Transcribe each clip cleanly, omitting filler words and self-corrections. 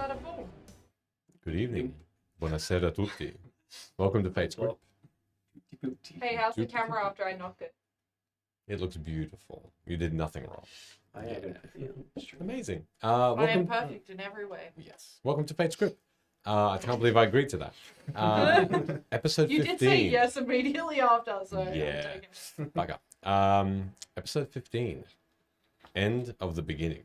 bada boom. Good evening. Buonasera a tutti. Welcome to Fate's Group. Hey, how's the camera after I knocked it? It looks beautiful. You did nothing wrong. I am. Amazing. I am Welcome. perfect in every way. Yes. Welcome to Fate's Group. I can't believe I agreed to that. Episode 15. You did say yes immediately after, so Yeah. I'm taking it. Bugger. Episode 15. End of the beginning.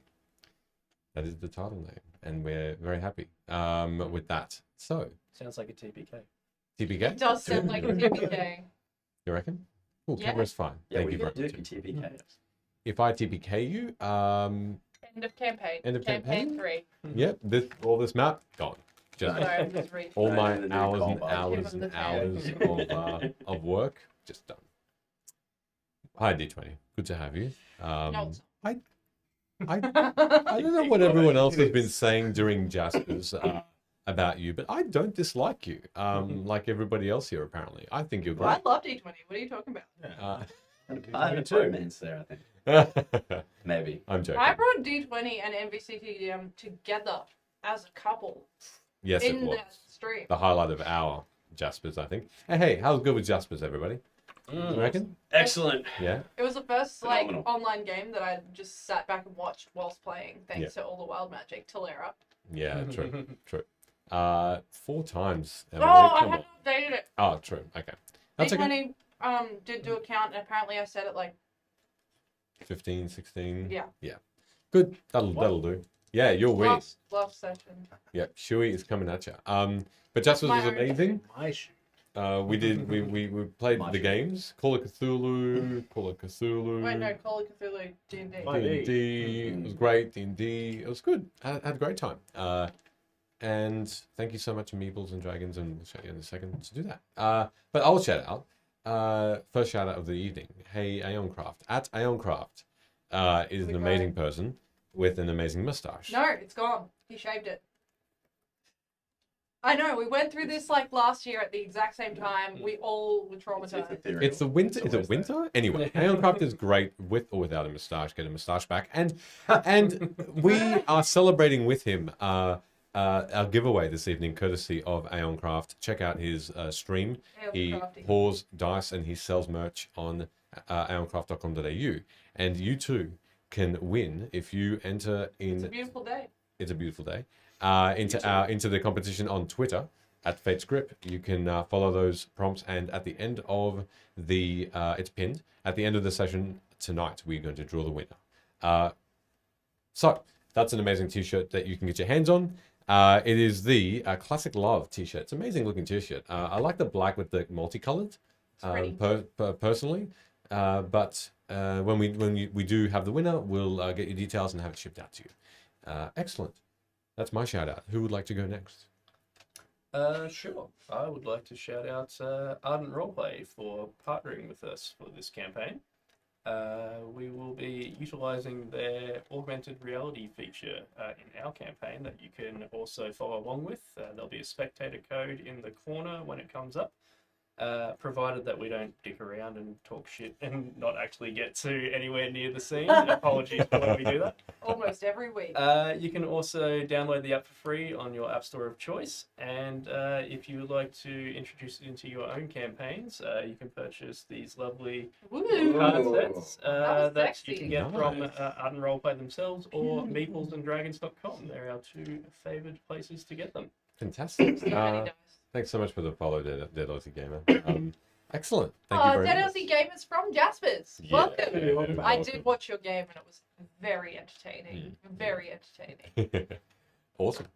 That is the title name, and we're very happy with that. So, Sounds like a TPK. TPK? It does sound like a TPK. You reckon? Oh, Yeah. camera's fine. Yeah, Thank we you can very do much. TPK. If I TPK you, End of campaign. End of campaign campaign? 3. yep, all this map gone. Just Sorry, I'm just reading. all my Right, the new hours and combo. hours Give 'em and the hours of work just done. Hi D20, good to have you. No, it's I don't know what everyone else has been saying during Jasper's about you, but I don't dislike you like everybody else here apparently. I think you're I great. love D20. What are you talking about? I have a romance there, I think. Maybe. I'm joking. I brought D20 and MVCTDM together as a couple Yes, it in was the stream. the highlight of our Jasper's, I think. Hey, how's good with Jasper's, everybody? You reckon? Excellent. Yeah. It was the first Phenomenal. online game that I just sat back and watched whilst playing, thanks to all the wild magic Talera. Yeah, true. 4 times. Oh, Emily, I come on. haven't updated it. Oh, true. Okay. That's okay. D20 did do a count, and apparently I said it like 15, 16. Yeah. Good. That'll do. Yeah, you're weird. last session. Yeah, Shui is coming at you. But Jasper's was My own amazing. My shoe. We played My the shoe. games. Call of Cthulhu. Wait, no, Call of Cthulhu D&D. My- D&D. It was great. D&D. It was good. I had a great time. And thank you so much, Meeples and Dragons, and we'll show you in a second to do that. But I'll shout out. First shout out of the evening. Hey, Aeoncraft. At Aeoncraft is an amazing person with an amazing mustache. No, it's gone. He shaved it. I know, we went through this like last year at the exact same time. We all were traumatized. It's the winter. Is it winter? Anyway, Aeoncraft is great with or without a moustache. Get a moustache back, and we are celebrating with him our giveaway this evening, courtesy of Aeoncraft. Check out his stream. He Aeoncrafting. pours dice and he sells merch on aeoncraft.com.au, and you too can win if you enter in. It's a beautiful day. It's a beautiful day. Into the competition on Twitter at Fate's Grip. You can follow those prompts, and at the end of the it's pinned. At the end of the session tonight, we're going to draw the winner. So that's an amazing T-shirt that you can get your hands on. It is the Classic Love T-shirt. It's an amazing looking T-shirt. I like the black with the multicolored. Pretty. Personally, but when we do have the winner, we'll get your details and have it shipped out to you. Excellent. That's my shout out. Who would like to go next? Sure. I would like to shout out Ardent Roleplay for partnering with us for this campaign. We will be utilizing their augmented reality feature in our campaign that you can also follow along with. There'll be a spectator code in the corner when it comes up, provided that we don't dick around and talk shit and not actually get to anywhere near the scene. Apologies for when we do that. Almost every week. You can also download the app for free on your app store of choice, and if you would like to introduce it into your own campaigns, you can purchase these lovely Woo! card sets was that sexy. you can get from Nice. Ardent Roleplay themselves or meeplesanddragons.com. They're our 2 favoured places to get them. Fantastic. So many dice. Thanks so much for the follow, Dead Aussie Gamer. Excellent. Thank you very Dead much. Aussie Gamers from Jaspers. Yeah. Welcome. I did watch your game and it was very entertaining. Very entertaining. Awesome.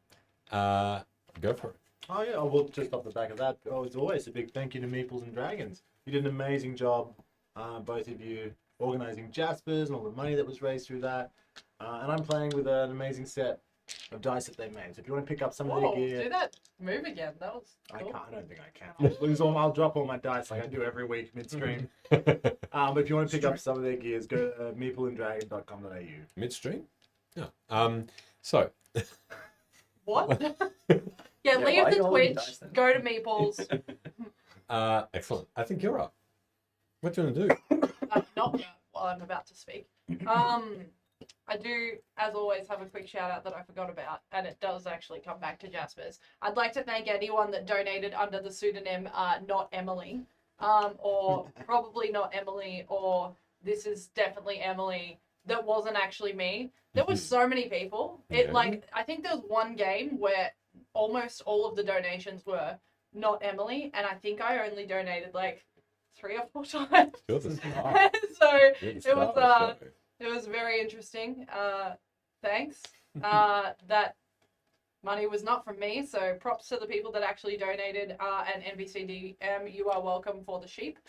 Go for it. Oh yeah, well, just off the back of that, as always, a big thank you to Meeples and Dragons. You did an amazing job, both of you, organising Jaspers and all the money that was raised through that. And I'm playing with an amazing set of dice that they made. So if you want to pick up some of Whoa, their gear, do that move again. That was I cool. can't. I don't think I can. I'll drop all my dice like I do every week mid-stream. But if you want to pick up some of their gears, go to meepleanddragon.com.au. Midstream? No. So, What? Yeah, why leave are the you holding Twitch, dice then? go to Meeples. excellent. I think you're up. What do you want to do? Not while I'm about to speak. I do, as always, have a quick shout out that I forgot about, and it does actually come back to Jasper's. I'd like to thank anyone that donated under the pseudonym Not Emily, or probably Not Emily, or This Is Definitely Emily. That wasn't actually me. There were so many people. Yeah. I think there was one game where almost all of the donations were Not Emily, and I think I only donated like 3 or 4 times. Good to So Good it stuff, was so. it was very interesting. Thanks. That money was not from me, so props to the people that actually donated. And NBCDM, you are welcome for the sheep.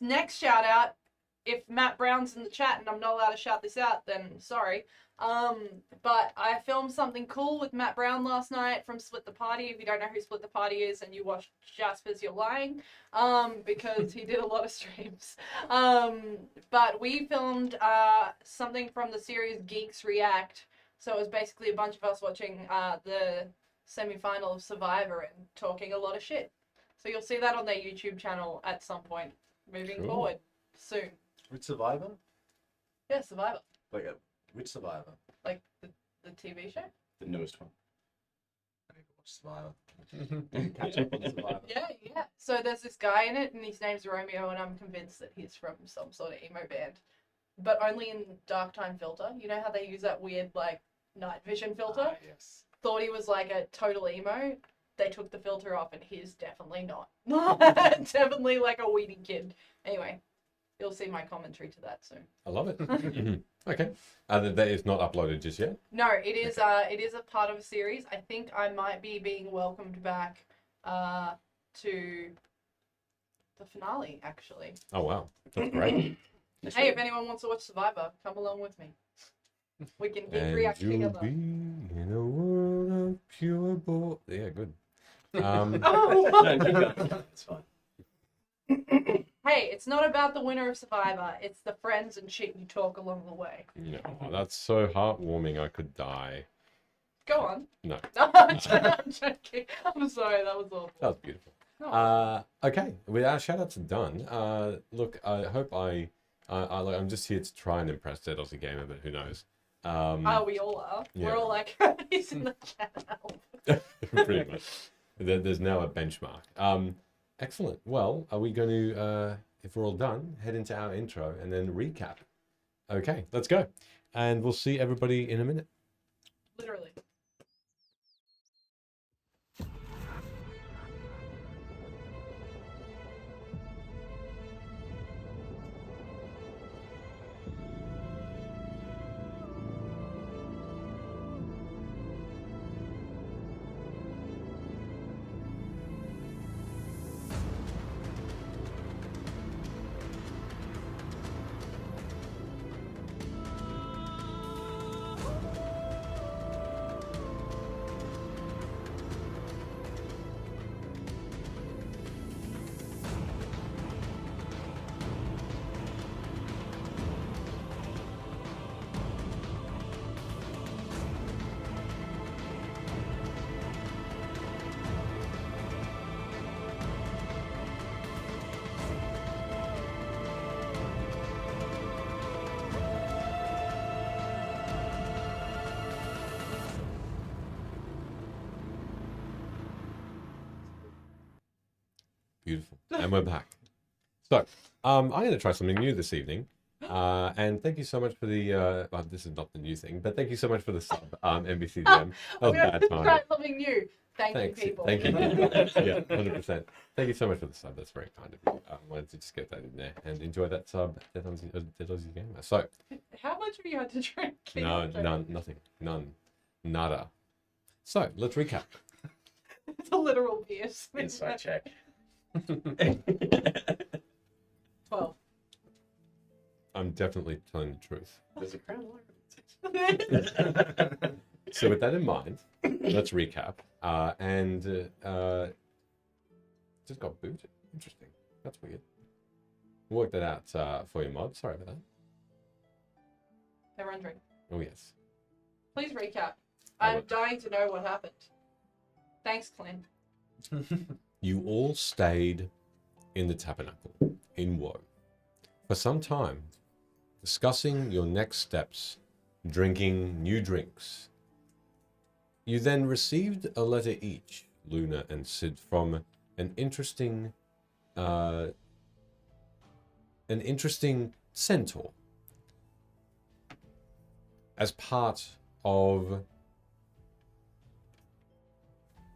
Next shout out. If Matt Brown's in the chat and I'm not allowed to shout this out, then sorry. But I filmed something cool with Matt Brown last night from Split the Party. If you don't know who Split the Party is and you watched Jasper's, you're lying. Because he did a lot of streams. But we filmed something from the series Geeks React. So it was basically a bunch of us watching the semi-final of Survivor and talking a lot of shit. So you'll see that on their YouTube channel at some point moving Cool. forward soon. Which Survivor? Yeah, Survivor. Like, which Survivor? Like the TV show? The newest one. I need to watch Survivor. Catch up on Survivor. Yeah. So there's this guy in it, and his name's Romeo, and I'm convinced that he's from some sort of emo band. But only in Dark Time filter. You know how they use that weird, like, night vision filter? Ah, yes. Thought he was, like, a total emo. They took the filter off, and he's definitely not. Definitely, like, a weedy kid. Anyway, you'll see my commentary to that soon. I love it. Okay. That is not uploaded just yet. No, it is a part of a series. I think I might be being welcomed back to the finale, actually. Oh, wow. That's great. Hey, if anyone wants to watch Survivor, come along with me. We can geek react you'll together. be in a world of pure boy. Yeah, good. That's fine. Hey, it's not about the winner of Survivor. It's the friends and shit you talk along the way. No, that's so heartwarming. I could die. Go on. No, No, I'm joking. I'm sorry, that was awful. that was beautiful. No. Okay, with our shout outs done. Look, I hope I'm just here to try and impress Dead Aussie Gamer, but who knows? We all are. yeah. We're all like, he's in the channel. Pretty much. There's now a benchmark. Excellent. Well, are we going to, if we're all done, head into our intro and then recap? Okay, let's go. And we'll see everybody in a minute. Literally. Beautiful. And we're back. So, I'm going to try something new this evening. And thank you so much for the, well, this is not the new thing, but thank you so much for the sub, NBCDM. That was bad Try time. something new. Thanks, you people. Thank you. Yeah, 100%. Thank you so much for the sub. That's very kind of you. I wanted to just get that in there and enjoy that sub, Dead Aussie Gamer. So, How much have you had to drink? no, none, nothing, none, nada. So, let's recap. It's a literal pierce. Insight check. 12. I'm definitely telling the truth. There's a crown logo. So with that in mind, let's recap. Just got booted. Interesting. That's weird. We'll work that out for your mod. Sorry about that. Everyone drink. Oh yes. Please recap. I I'm will. dying to know what happened. Thanks, Clint. You all stayed in the tabernacle in woe. For some time, discussing your next steps, drinking new drinks. You then received a letter each, Luna and Sid, from an interesting centaur as part of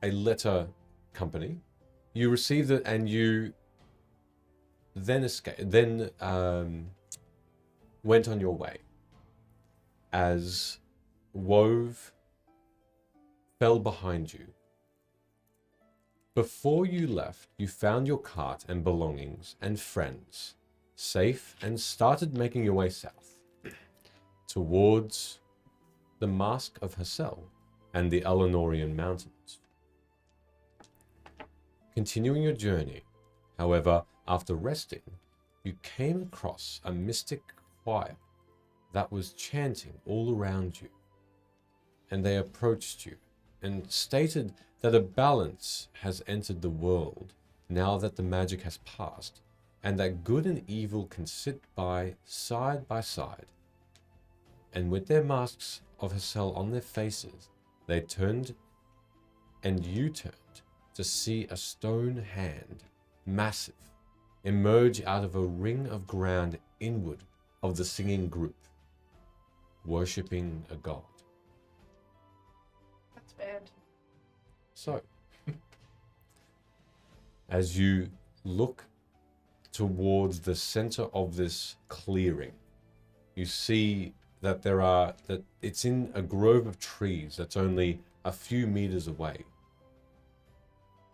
a letter company. You received it, and you then went on your way as Wove fell behind you. Before you left, you found your cart and belongings and friends safe and started making your way south towards the Mask of Hacel and the Alenorian Mountains. Continuing your journey, however, after resting, you came across a mystic choir that was chanting all around you, and they approached you and stated that a balance has entered the world now that the magic has passed, and that good and evil can sit side by side. And with their masks of Hacel on their faces, they turned, and you turned, to see a stone hand, massive, emerge out of a ring of ground inward of the singing group, worshipping a god. That's bad. So, as you look towards the center of this clearing, you see that it's in a grove of trees that's only a few meters away.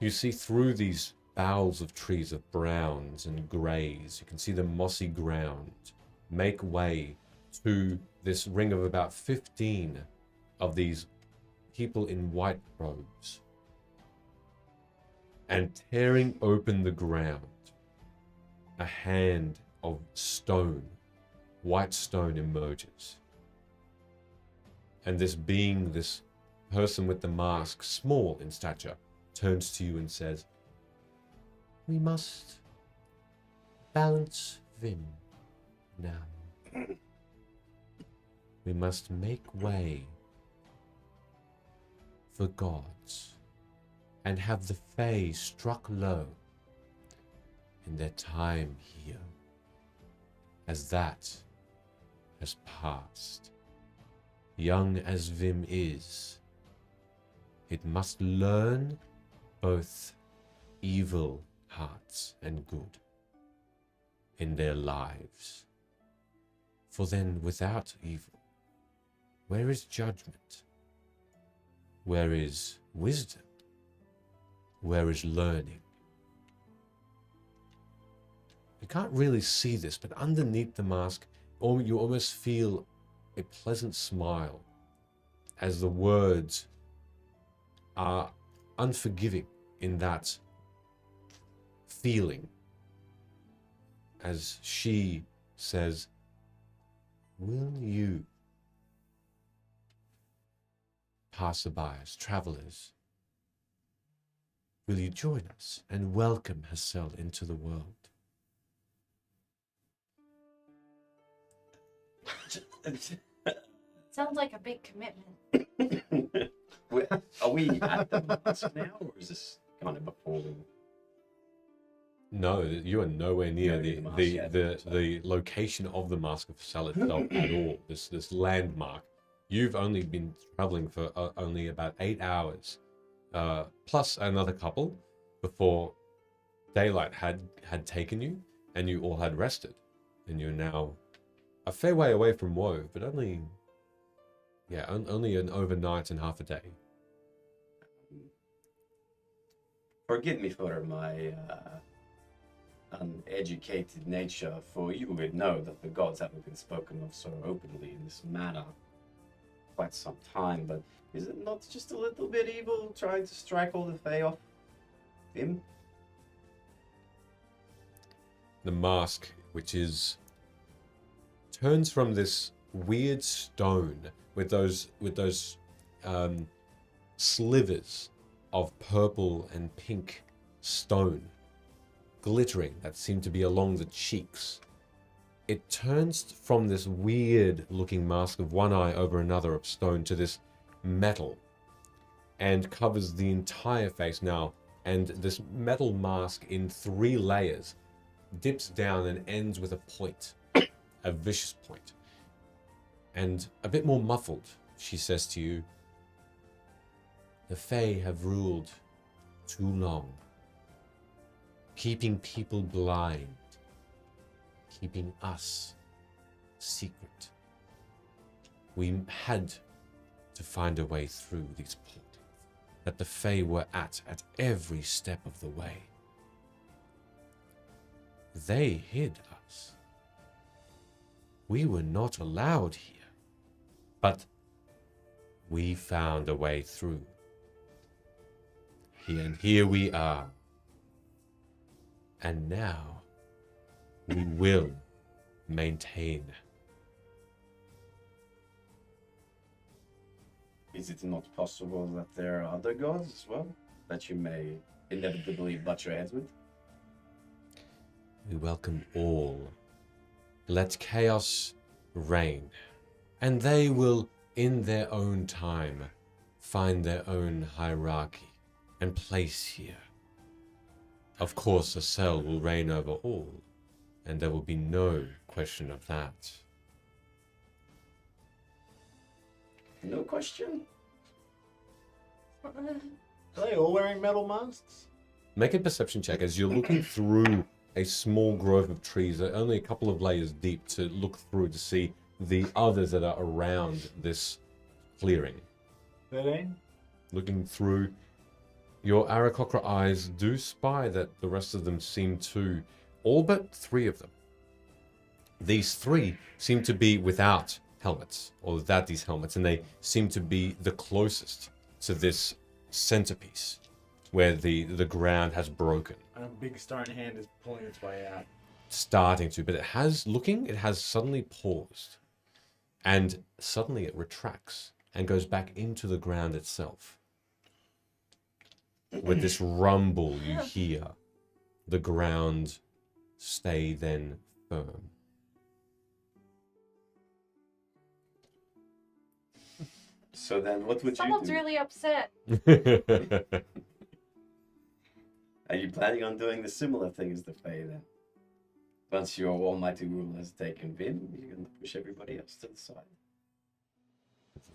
You see through these boughs of trees of browns and greys. You can see the mossy ground make way to this ring of about 15 of these people in white robes. And tearing open the ground, a hand of stone, white stone, emerges. And this being, this person with the mask, small in stature, turns to you and says, "We must balance Vimm now. We must make way for gods and have the Fae struck low in their time here, as that has passed. Young as Vimm is, it must learn both evil hearts and good in their lives. For then, without evil, where is judgment? Where is wisdom? Where is learning?" You can't really see this, but underneath the mask, you almost feel a pleasant smile as the words are unforgiving in that feeling, as she says, "Will you, passerbys, travelers, will you join us and welcome Hacel into the world?" Sounds like a big commitment. Are we at the mask now, or is this kind of before we... No, you are nowhere near Nowhere the near the mask the yet, the, so- the location of the Mask of Hacel itself at all. This landmark. You've only been traveling for only about 8 hours, plus another couple before daylight had taken you, and you all had rested, and you're now a fair way away from Woe, but only an overnight and half a day. Forgive me for my uneducated nature, for you would know that the gods haven't been spoken of so openly in this manner quite some time, but is it not just a little bit evil trying to strike all the Fae off him? The mask, which turns from this weird stone with those slivers of purple and pink stone glittering that seem to be along the cheeks. it turns from this weird looking mask of one eye over another of stone to this metal and covers the entire face now. And this metal mask in 3 layers dips down and ends with a point, a vicious point. And a bit more muffled, she says to you, "The Fae have ruled too long, keeping people blind, keeping us secret. We had to find a way through these portals that the Fae were at every step of the way. They hid us. We were not allowed here, but we found a way through. And here we are. And now we will maintain." Is it not possible that there are other gods as well that you may inevitably butt your heads with? We welcome all. Let chaos reign, and they will, in their own time, find their own hierarchy and place here. Of course, Hacel will reign over all, and there will be no question of that. No question. Are they all wearing metal masks? Make a perception check as you're looking through a small grove of trees, only a couple of layers deep, to look through to see the others that are around this clearing. 13? Looking through, your Aarakocra eyes do spy that the rest of them seem to, all but 3 of them. These 3 seem to be without helmets, or without these helmets, and they seem to be the closest to this centerpiece where the ground has broken. And a big stone hand is pulling its way out. Starting to, but it has suddenly paused, and suddenly it retracts and goes back into the ground itself. With this rumble you hear, the ground stay then firm. So then what would Someone's you do? really upset. Are you planning on doing the similar thing as the Fae then? Once your almighty ruler has taken Vimm, you're going to push everybody else to the side.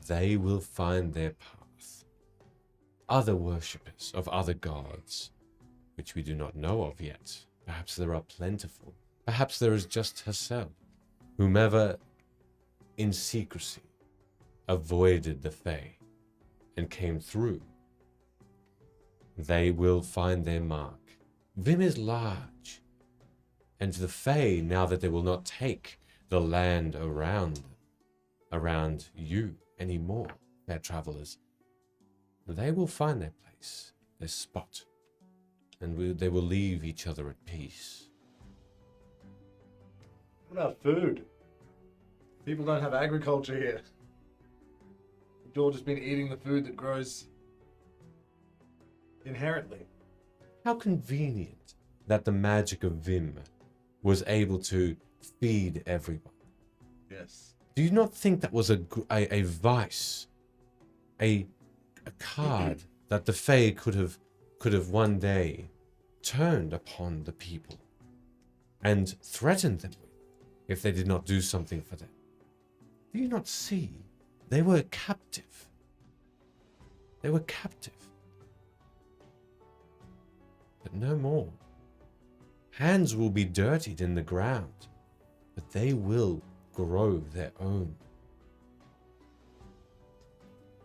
They will find their path. Other worshippers of other gods, which we do not know of yet. Perhaps there are plentiful. Perhaps there is just Hacel. Whomever, in secrecy, avoided the Fae and came through. They will find their mark. Vimm is large, and the Fae, now that they will not take the land around you anymore, fair travelers, they will find their place, their spot, and they will leave each other at peace. What about food? People don't have agriculture here. We've all just been eating the food that grows inherently. How convenient that the magic of Vimm was able to feed everyone. Yes. Do you not think that was a vice, a card that the Fae could have one day turned upon the people and threatened them if they did not do something for them? Do you not see? They were captive. They were captive. But no more. Hands will be dirtied in the ground, but they will grow their own.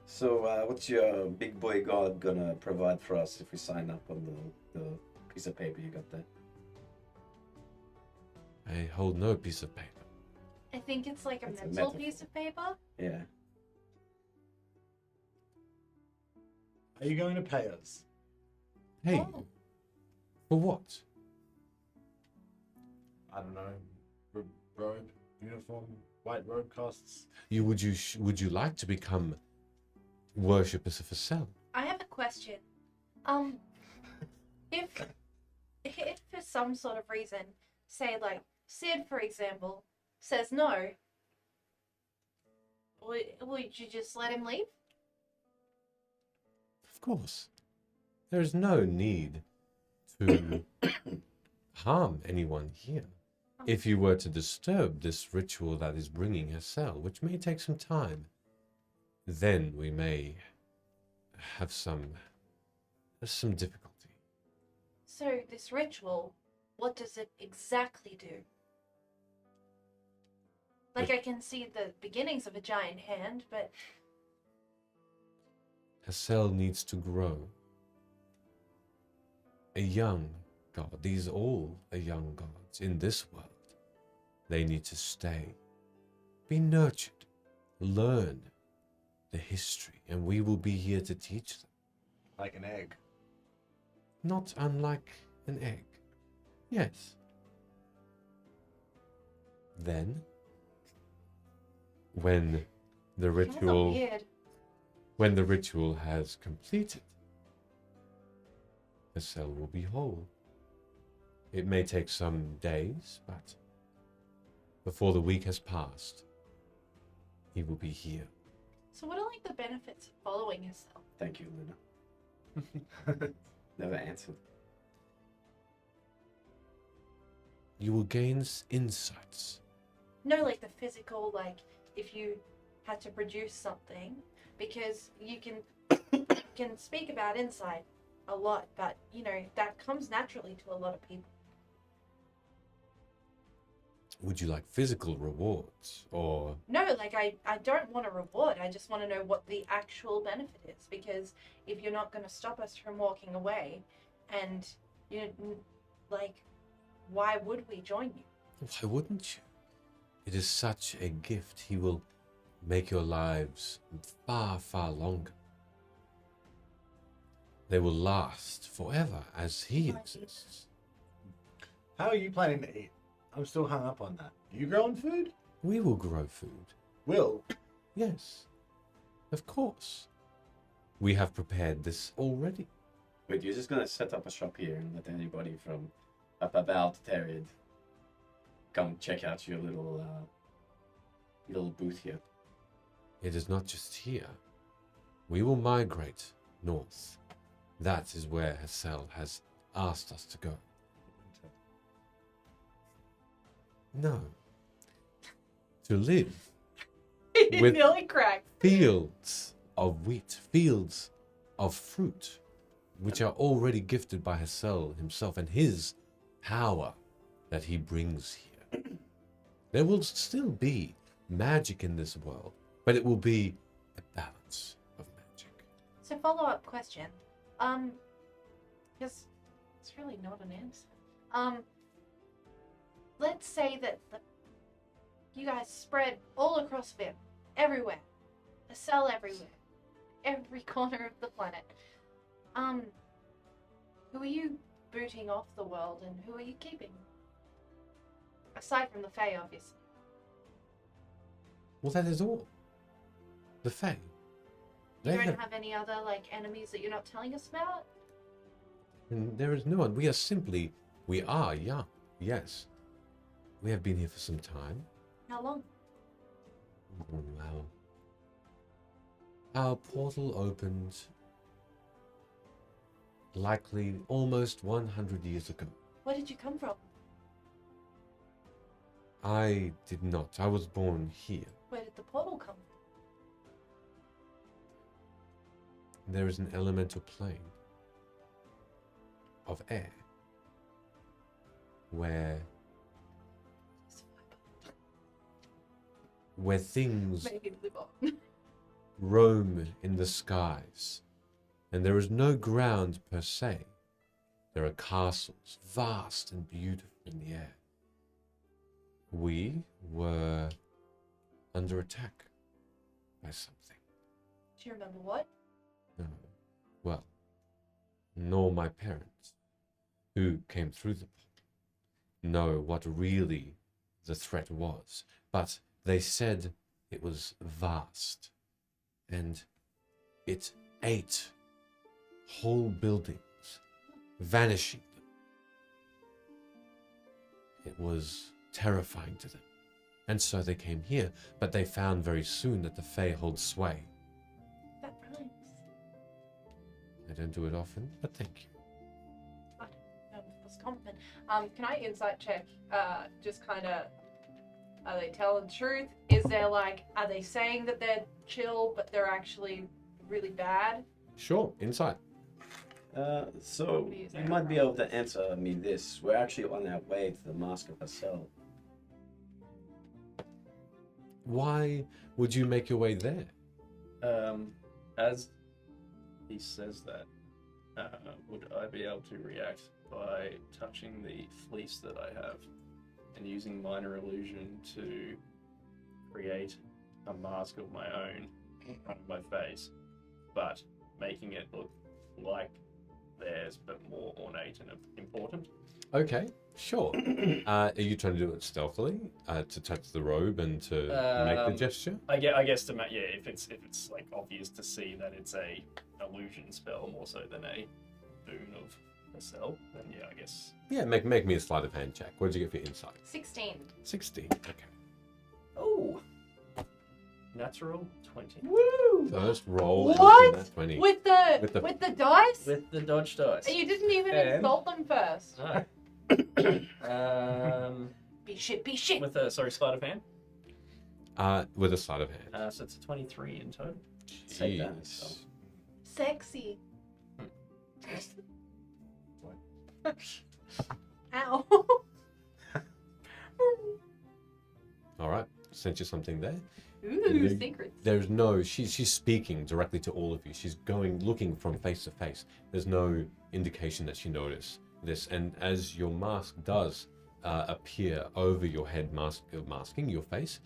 So what's your big boy god gonna provide for us if we sign up on the piece of paper you got there? I hold no piece of paper. I think it's like a It's a mental metaphor. piece of paper. Yeah. Are you going to pay us? Hey, Oh. for what? I don't know. Robe, uniform, white robe costs. Would you like to become worshippers of Hacel? I have a question. If for some sort of reason, say like Sid, for example, says no, would you just let him leave? Of course. There is no need to harm anyone here. If you were to disturb this ritual that is bringing Hacel, which may take some time, then we may have some difficulty. So this ritual, what does it exactly do? Like, I can see the beginnings of a giant hand, but Hacel needs to grow. A young god. These all are young gods in this world. They need to stay, be nurtured, learn the history, and we will be here to teach them. Like an egg. Not unlike an egg. Yes. Then, when the you guys are ritual weird. when the ritual has completed, the cell will be whole. It may take some days, but before the week has passed, he will be here. So what are like the benefits of following yourself? Thank you, Luna. Never answered. You will gain insights. No, like the physical, like if you had to produce something, because you can speak about insight a lot, but you know that comes naturally to a lot of people. Would you like physical rewards, or No, like I don't want a reward. I just want to know what the actual benefit is, because if you're not going to stop us from walking away, and you like, why would we join you? why wouldn't you? It is such a gift. He will make your lives far, far longer. They will last forever as he exists. How are you planning to eat? I'm still hung up on that. You growing food? We will grow food. Will. Yes, of course. We have prepared this already. Wait, you're just gonna set up a shop here and let anybody from up about Terrid come check out your little booth here. It is not just here. We will migrate north. That is where Hacel has asked us to go. No. To live. With- Nearly cracked. Fields of wheat, fields of fruit, which are already gifted by Hacel himself and his power that he brings here. There will still be magic in this world, but it will be a balance of magic. So follow-up question, because it's really not an answer. Let's say that you guys spread all across Vimm, everywhere, a cell everywhere, every corner of the planet. Who are you booting off the world, and who are you keeping? Aside from the Fae, obviously. Well, that is all. The Fae. You They don't have, have any other like enemies that you're not telling us about? and there is no one. We are young, yes. We have been here for some time. How long? Wow. Our portal opened likely almost 100 years ago. Where did you come from? I did not. I was born here. Where did the portal come from? There is an elemental plane of air where things Maybe live on. roam in the skies, and there is no ground per se. There are castles, vast and beautiful in the air. We were under attack by something. Do you remember what? No. Well, nor my parents, who came through the portal, know what really the threat was, but they said it was vast, and it ate whole buildings, vanishing them. It was terrifying to them, And so they came here, but they found very soon that the Fae hold sway. That rhymes. I don't do it often, but thank you. Was compliment. Can I insight check? Just kind of, are they telling the truth? Is there like, are they saying that they're chill, but they're actually really bad? Sure, insight. So you might be able to answer me this. We're actually on our way to the Mask of Hacel. Why would you make your way there? As he says that, would I be able to react by touching the fleece that I have and using minor illusion to create a mask of my own in front of my face, but making it look like theirs, but more ornate and important? Okay, sure. Are you trying to do it stealthily to touch the robe and to make the gesture? I guess to yeah, if it's like obvious to see that it's a illusion spell more so than a boon of a cell, then yeah, I guess. Yeah, make me a sleight of hand check. What did you get for your insight? 16. 16. Okay. Oh, natural 20 Woo! First roll. What? That 20. With the dice? with the dodge dice. You didn't even And- insult them first. No. Be shit. With a sleight of hand. With a sleight of hand. So it's a 23 in total. Take that. Jeez. Sexy. What? Ow. All right. Sent you something there. Ooh, secrets. There's no. She's speaking directly to all of you. She's looking from face to face. There's no indication that she noticed this. And as your mask does appear over your head, masking your face,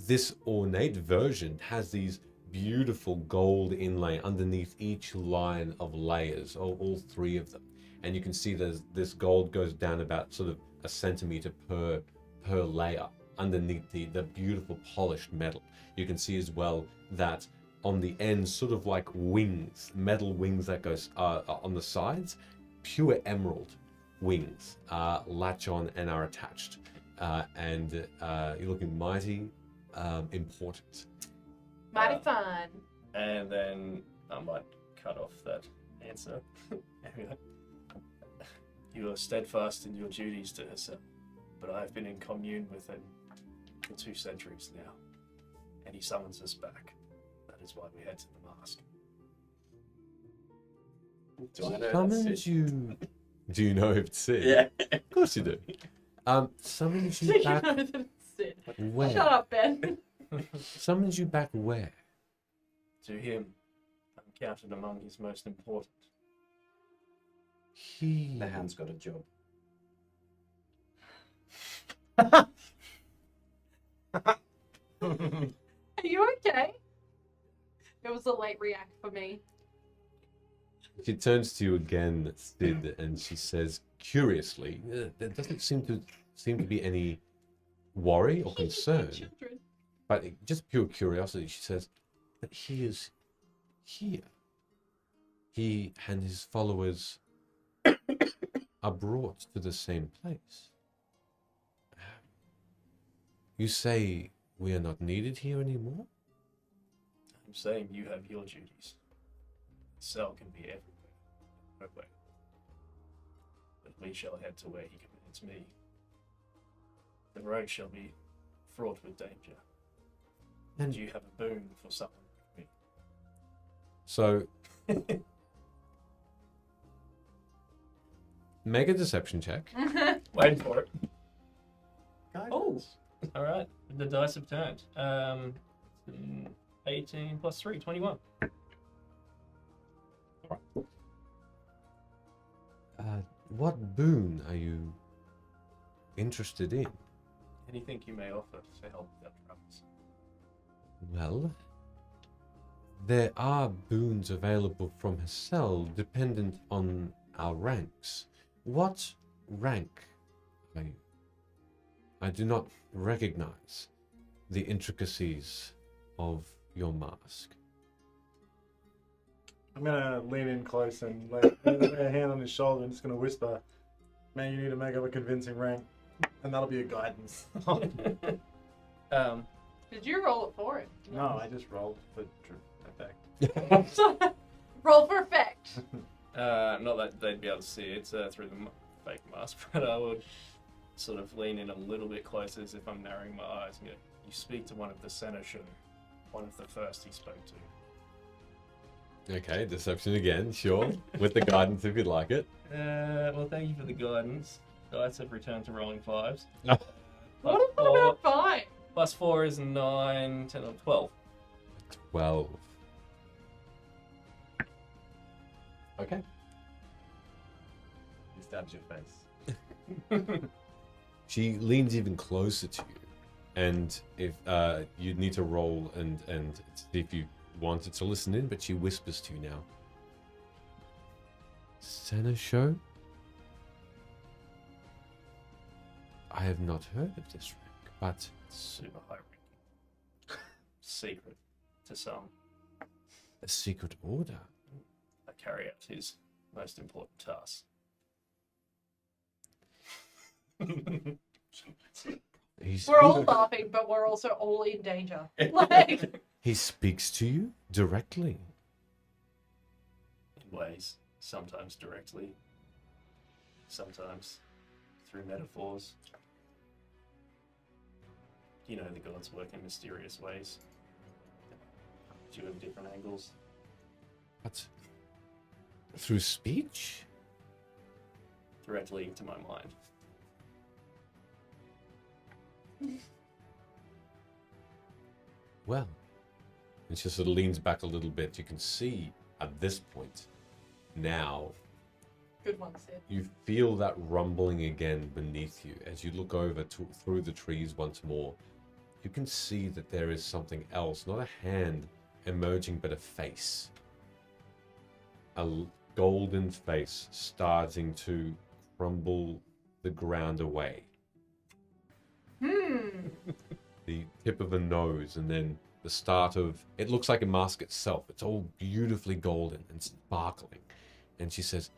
this ornate version has these beautiful gold inlay underneath each line of layers, all three of them. And you can see this gold goes down about sort of a centimeter per layer underneath the beautiful polished metal. You can see as well that on the ends, sort of like wings, metal wings that goes on the sides, pure emerald wings latch on and are attached. And you're looking mighty important. Mighty fun. And then I might cut off that answer. And be like, you are steadfast in your duties to herself, but I've been in commune with him for 2 centuries now, and he summons us back. That is why we head to the mask. Do I know Summons that's it? you. Do you know if it's Sid? Yeah. Of course you do. Summons you back Sid. where? Shut up, Ben. Summons you back where? To him, I'm counted among his most important. He. The hand's got a job. Are you okay? It was a late react for me. She turns to you again, Sid, and she says, curiously, there doesn't seem to be any worry or concern, Children. but just pure curiosity. She says that he is here. He and his followers are brought to the same place. You say we are not needed here anymore? I'm saying you have your duties. The cell can be everywhere, nowhere. But we shall head to where he commands me. The road shall be fraught with danger. And you have a boon for someone like me. So, make a deception check. Wait for it. Guidance. All right, the dice have turned. 18 plus 3, 21. What boon are you interested in? Anything you may offer to help with our travels. Well, there are boons available from Hacel dependent on our ranks. What rank are you? I do not recognize the intricacies of your mask. I'm gonna lean in close and lay a hand on his shoulder and just gonna whisper, "Man, you need to make up a convincing rank." And that'll be a guidance. Did you roll it for him? No, I just rolled for effect. Roll for effect. Not that they'd be able to see it through the fake mask, but I would sort of lean in a little bit closer as if I'm narrowing my eyes and go, you speak to one of the senator, one of the first he spoke to. Okay, deception again, sure. With the guidance if you'd like it. Well, thank you for the guidance. Dice have returned to rolling 5s. What about 5? Plus 4 is 9, 10, or 12. 12. Okay. He stabs your face. She leans even closer to you, and if you need to roll and see if you wanted to listen in, but she whispers to you now. Seneschal? I have not heard of this rank, but Super high ranking. Secret to some. a secret order. I carry out his most important task. We're all laughing, but we're also all in danger. Like, He speaks to you directly. In ways, sometimes directly, sometimes through metaphors. You know, the gods work in mysterious ways. Due at different angles. But through speech? Directly into my mind. Well, and she sort of leans back a little bit. You can see at this point now good one, Sid. you feel that rumbling again beneath you as you look over through the trees once more. You can see that there is something else, not a hand emerging, but a face. A golden face starting to crumble the ground away. The tip of a nose, and then the start of, it looks like a mask itself. It's all beautifully golden and sparkling. And she says,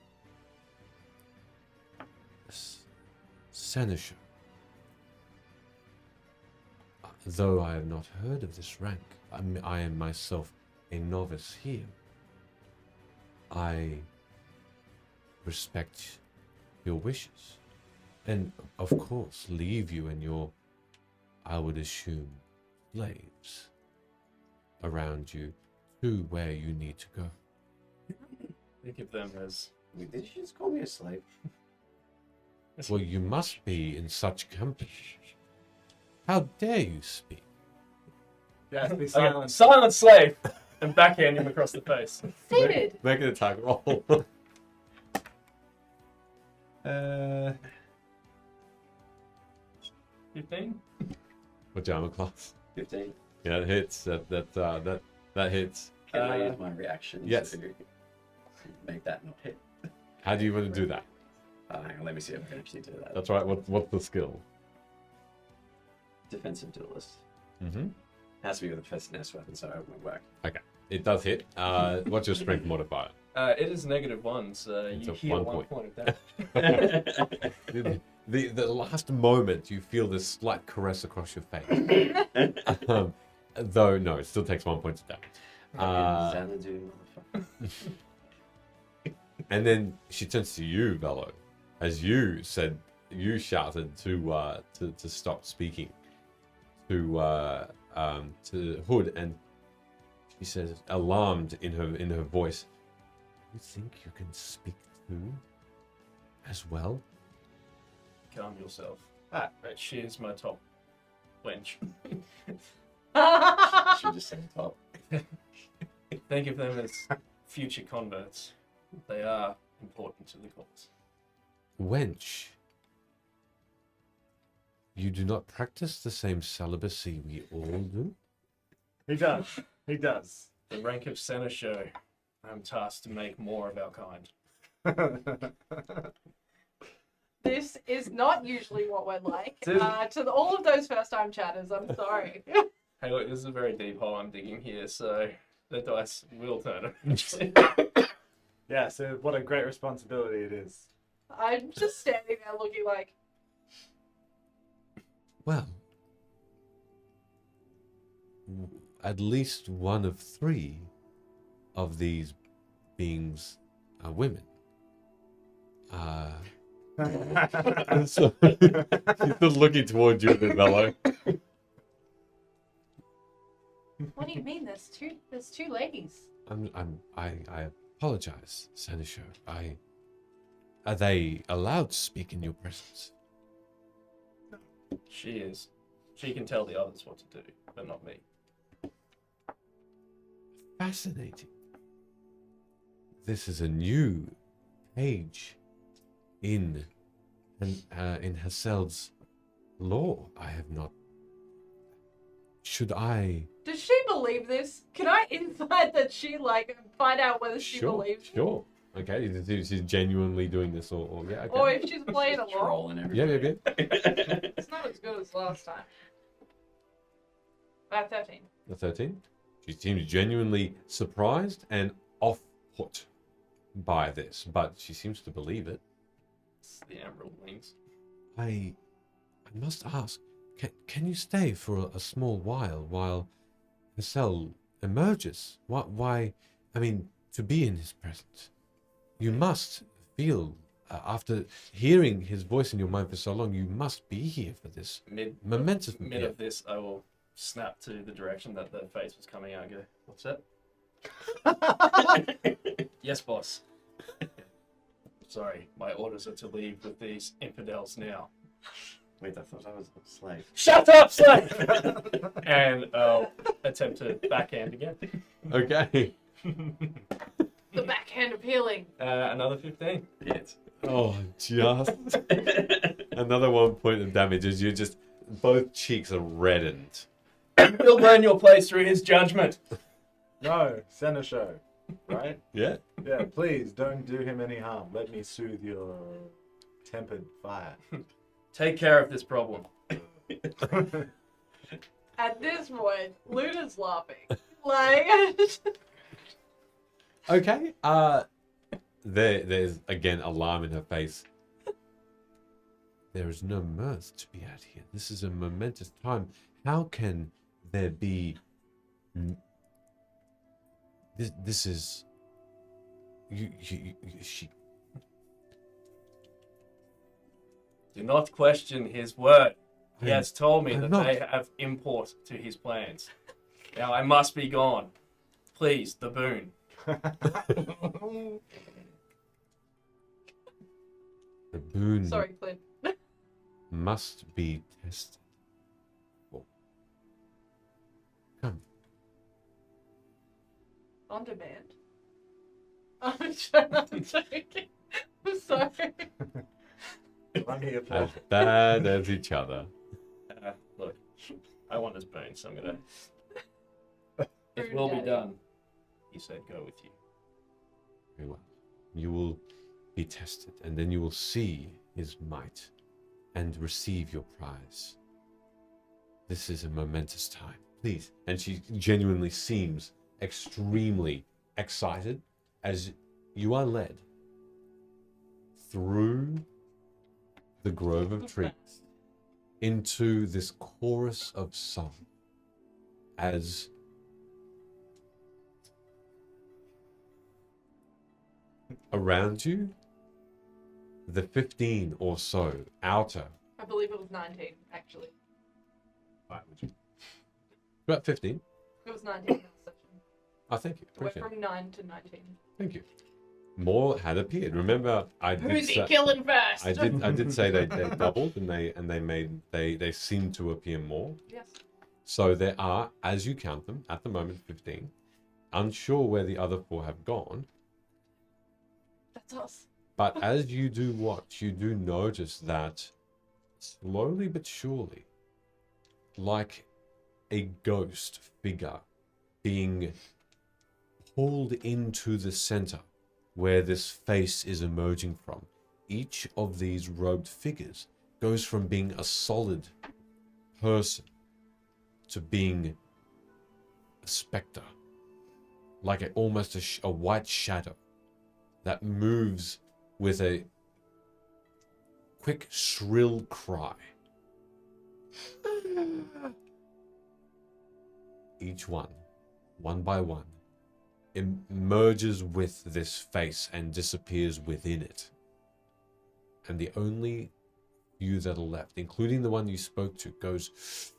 Seneschal, though I have not heard of this rank, I am myself a novice here. I respect your wishes, and of course leave you and your, I would assume, slaves around you to where you need to go. Think of them as Wait, did you just call me a slave? Well, you must be in such company. How dare you speak? Yes, be okay, silent. silent slave, and backhand him across the face. David! Make an attack roll. 15. Pajama class. 15. Yeah, it hits. That hits. Can I use my reaction yes. to make that not hit? How do you want to do that? Hang on, let me see if I can actually do that. That's right. What's the skill? Defensive duelist. Mm-hmm. Has to be with a finesse weapon, so it won't work. Okay, it does hit. What's your strength modifier? It is -1, so It's you a heal 1 one point. point of damage. The last moment you feel this slight caress across your face. Though no, it still takes 1 point of damage. Xanadu, motherfucker. And then she turns to you, Velo, as you shouted to stop speaking to Hood, and she says, alarmed in her voice, "You think you can speak too, as well?" Calm yourself. She is my top wench. She just said top. Think of them as future converts. They are important to the cause. Wench, you do not practice the same celibacy we all do? He does. He does. The rank of seneschal, I'm tasked to make more of our kind. This is not usually what we're like. Dude. All of those first-time chatters, I'm sorry. Hey, look, this is a very deep hole I'm digging here, so the dice will turn eventually. Yeah, so what a great responsibility it is. I'm just standing there looking like, Well, at least one of three of these beings are women. So, he's still looking towards you, Bello. What do you mean? There's two ladies. I apologize, Senecio. Are they allowed to speak in your presence? She is. She can tell the others what to do, but not me. Fascinating. This is a new page in Hacel's lore. I have not. Should I? Does she believe this? Can I insight that she find out whether she believes? Sure. Okay, she's genuinely doing this, or yeah. Okay. Or if she's playing along. Trolling Yeah. everybody. It's not as good as last time. 13. The 13. She seems genuinely surprised and off-put by this, but she seems to believe it. It's the Emerald Wings. I must ask, can you stay for a small while Hacel emerges? Why? I mean, to be in his presence, you must feel, after hearing his voice in your mind for so long, you must be here for this momentous. Mid of this, I will snap to the direction that the face was coming out and go, "What's that?" Yes, boss. Sorry, my orders are to leave with these infidels now. Wait, I thought I was a slave. Shut up, slave! And I'll attempt to backhand again. Okay. The backhand of healing. Another 15. Yes. Oh, just another 1 point of damage as you just both cheeks are reddened. You'll learn your place through his judgment. No, Senecio, right? Yeah. Yeah, please don't do him any harm. Let me soothe your tempered fire. Take care of this problem. At this point, Luna's laughing. Like, Okay. There's again alarm in her face. There is no mirth to be had here. This is a momentous time. How can there be? This is. She. Do not question his word. He I'm- has told me I'm that not. they have import to his plans. Now I must be gone. Please, the boon. The boon sorry, Clint. must be tested. Oh. Come. On demand. I'm joking. I'm sorry. I'm here for As bad as each other. Look, I want his boon, so I'm gonna. It Boon will be daddy. done. He said, "Go with you." Very well. You will be tested, and then you will see his might and receive your prize. This is a momentous time. Please. And she genuinely seems extremely excited as you are led through the grove of trees into this chorus of song as around you, the 15 or so outer, I believe it was 19, actually. about 15. It was 19 in the session. Oh, thank you. It went Appreciate it. from 9 to 19. Thank you. More had appeared. Remember, I did Who's he say, killing first? I did say they doubled and they seem to appear more. Yes. So there are, as you count them at the moment, 15. Unsure where the other 4 have gone, That's us. but as you do watch, you do notice that slowly but surely, like a ghost figure being pulled into the center where this face is emerging from, each of these robed figures goes from being a solid person to being a specter, like almost a white shadow that moves with a quick, shrill cry Each one by one, emerges with this face and disappears within it. And the only few that are left, including the one you spoke to, goes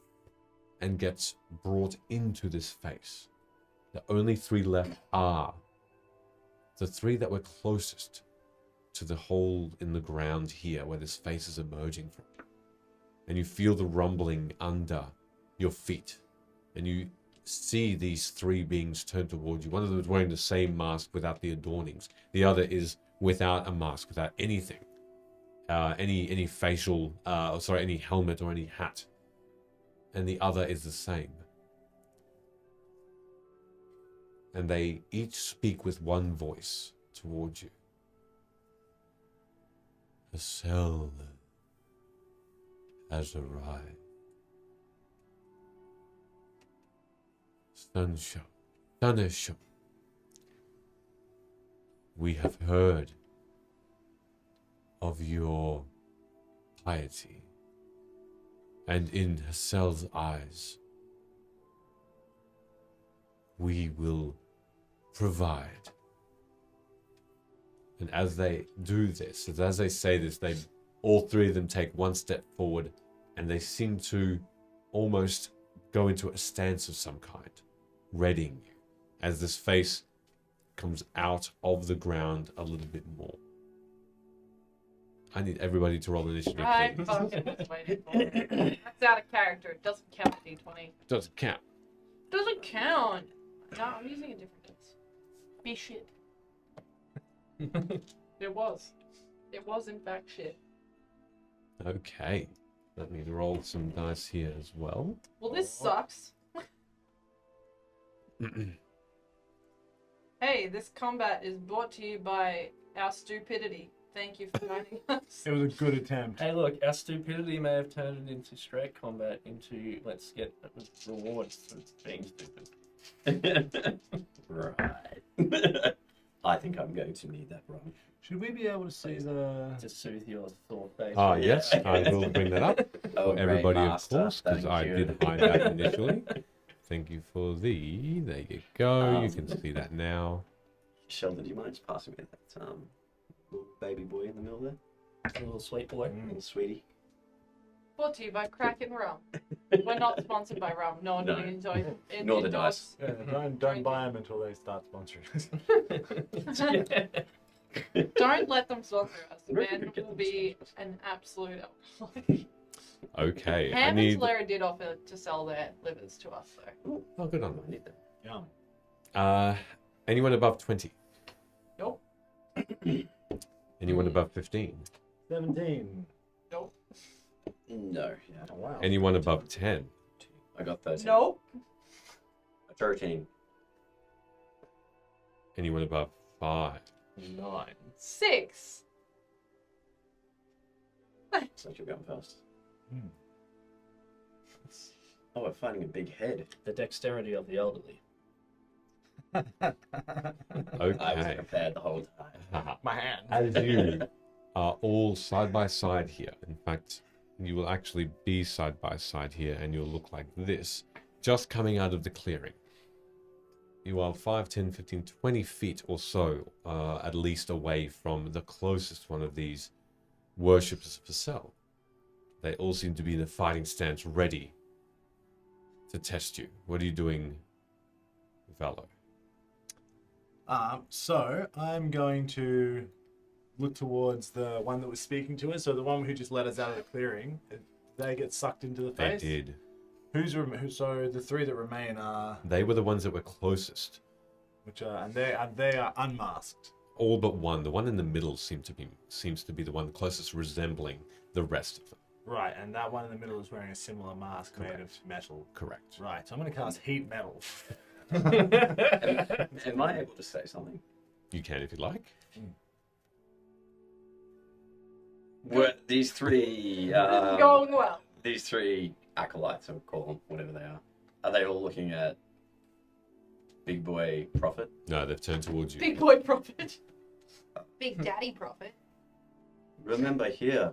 and gets brought into this face. The only 3 left are the 3 that were closest to the hole in the ground here where this face is emerging from. And you feel the rumbling under your feet. And you see these 3 beings turn towards you. One of them is wearing the same mask without the adornings. The other is without a mask, without anything. Any facial, any helmet or any hat. And the other is the same. And they each speak with one voice towards you. Hacel has arrived. Sunshine, we have heard of your piety, and in Hacel's eyes, we will provide. And as they do this, as they say this, all 3 of them take one step forward, and they seem to almost go into a stance of some kind, readying you, as this face comes out of the ground a little bit more. I need everybody to roll initiative, I please. fucking was waiting for it. That's out of character. It doesn't count, D20. Doesn't count. Doesn't count. No, I'm using a different dice. Be shit. It was. It was, in fact, shit. Okay. Let me roll some dice here as well. Well, this sucks. Hey, this combat is brought to you by our stupidity. Thank you for joining us. It was a good attempt. Hey, look, our stupidity may have turned it into straight combat, into let's get rewards for being stupid. Right. I think I'm going to need that wrong. Should we be able to see the... To soothe your sore face. Ah, yes, I will bring that up Oh, for everybody, great of master. course, because Thank I you. did hide that initially. Thank you for the... There you go. You can Um, see that now. Sheldon, do you mind just passing me that little baby boy in the middle there? A little sweet boy. Little sweetie. Brought to you by Kraken Rum. We're not sponsored by rum. Nor do No. we enjoy it. Nor the dice. Yeah, don't buy them until they start sponsoring us. Don't let them sponsor us. The Where can man we get will them be an absolute alcoholic. Okay, I Ham and need... Solera did offer to sell their livers to us, though. Oh, good on I need that. Yum. anyone above 20? Nope. Anyone above 15? 17. Nope. No, yeah. Oh, wow. Anyone above 10? I got 13. Nope. 13. Anyone above 5? 9. 6. So you're going first. Hmm. Oh, we're finding a big head. The dexterity of the elderly. I was Okay. prepared the whole time. My hand. As you are all side by side here, in fact, you will actually be side by side here, and you'll look like this, just coming out of the clearing. You are 5, 10, 15, 20 feet or so, at least away from the closest one of these worshippers of Hacel. They all seem to be in a fighting stance, ready to test you. What are you doing, Valo? So I'm going to look towards the one that was speaking to us. So the one who just let us out of the clearing. They get sucked into the They face. did. So the 3 that remain are, They were the ones that were closest. and they are unmasked. All but one. The one in the middle seems to be the one closest resembling the rest of them. Right, and that one in the middle is wearing a similar mask made of metal. Correct. Right, so I'm going to cast heat metal. Am I able to say something? You can if you like. Were these 3 Going well. these 3 acolytes, I'll call them, whatever they are they all looking at Big Boy Prophet? No, they've turned towards you. Big boy prophet. Big daddy prophet. Remember here,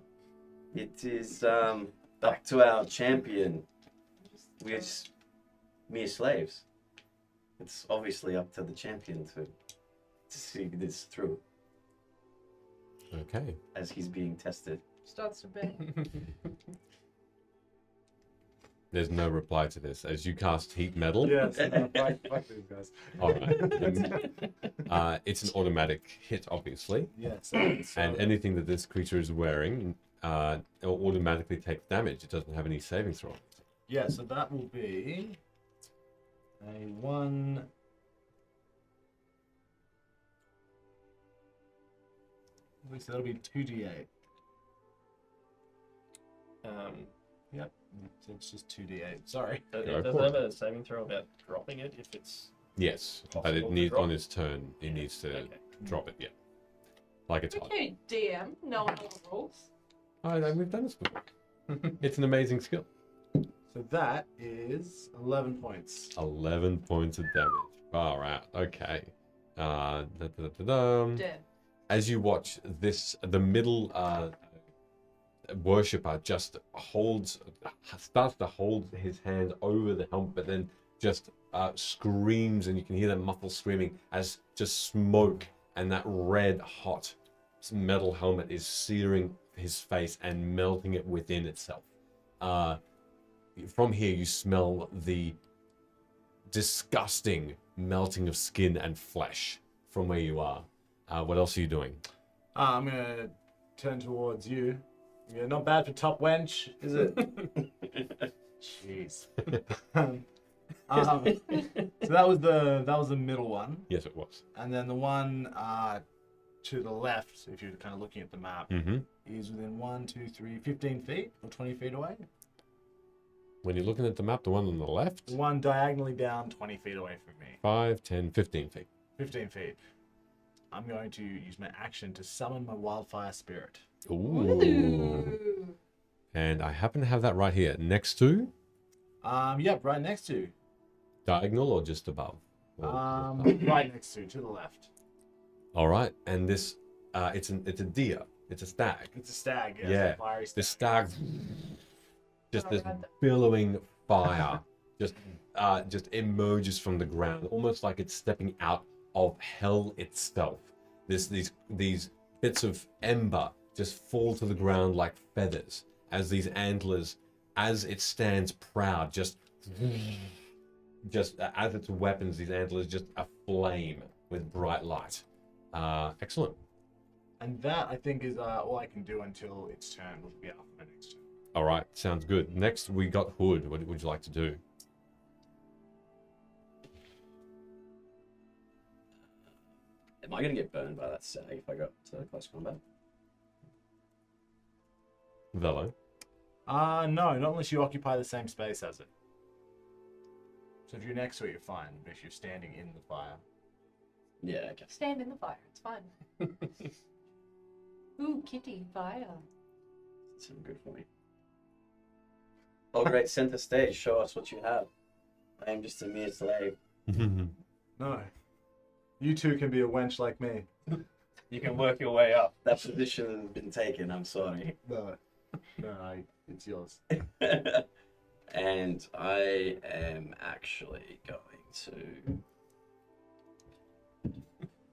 it is back to our champion, We are just mere slaves. It's obviously up to the champion to see this through Okay. as he's being tested. Starts to bend. There's no reply to this as you cast heat metal. Yes. Fuck these guys. All right. It's an automatic hit, obviously, Yes. and anything that this creature is wearing will automatically take damage. It doesn't have any saving throw. Yeah, so that will be a 1. So that'll be 2d8. Yep. So it's just 2d8. Sorry. Does Go it for have a saving throw about dropping it if it's Yes, but possible it to needs drop? on his turn. He needs to Okay. drop it. Yeah, like it's hot. Okay, DM, knowing all the rules. We've done this before. It's an amazing skill. So that is 11 points. 11 points of damage. Far out. Okay. Da-da-da-da-dum. Dead. As you watch this, the middle worshipper just starts to hold his hand over the helmet, but then just screams, and you can hear that muffled screaming as just smoke and that red hot metal helmet is searing his face and melting it within itself. From here, you smell the disgusting melting of skin and flesh from where you are. What else are you doing? I'm going to turn towards you. Yeah, not bad for top wench, is it? Jeez. So that was the middle one. Yes, it was. And then the one to the left, if you're kind of looking at the map, Mm-hmm. is within 15 feet or 20 feet away. When you're looking at the map, the one on the left, The one diagonally down 20 feet away from me. 5, 10, 15 feet. 15 feet. I'm going to use my action to summon my wildfire spirit. Ooh. Ooh. And I happen to have that right here, next to Yep, right next to. diagonal or just above. Right next to the left. All right, and this, it's a deer, it's a stag. It's a stag. Yeah. Yeah. It's a fiery The stag. stag, just Oh, this right. billowing fire, just emerges from the ground, almost like it's stepping out of hell itself. These bits of ember just fall to the ground like feathers as these antlers, as it stands proud, just as its weapons, these antlers just aflame with bright light. Excellent. And that, I think, is all I can do until its turn, which will be after my next turn. All right, sounds good. Next, we got Hood. What would you like to do? Am I going to get burned by that stag if I go to close combat? Velo. No, not unless you occupy the same space as it. So if you're next to it, you're fine. But if you're standing in the fire. Yeah, I guess. Stand in the fire. It's fine. Ooh, kitty fire. That's so good for me. Oh, great, center stage. Show us what you have. I am just a mere slave. No. You two can be a wench like me. You can work your way up. That position has been taken. I'm sorry. No. It's yours. And I am actually going to.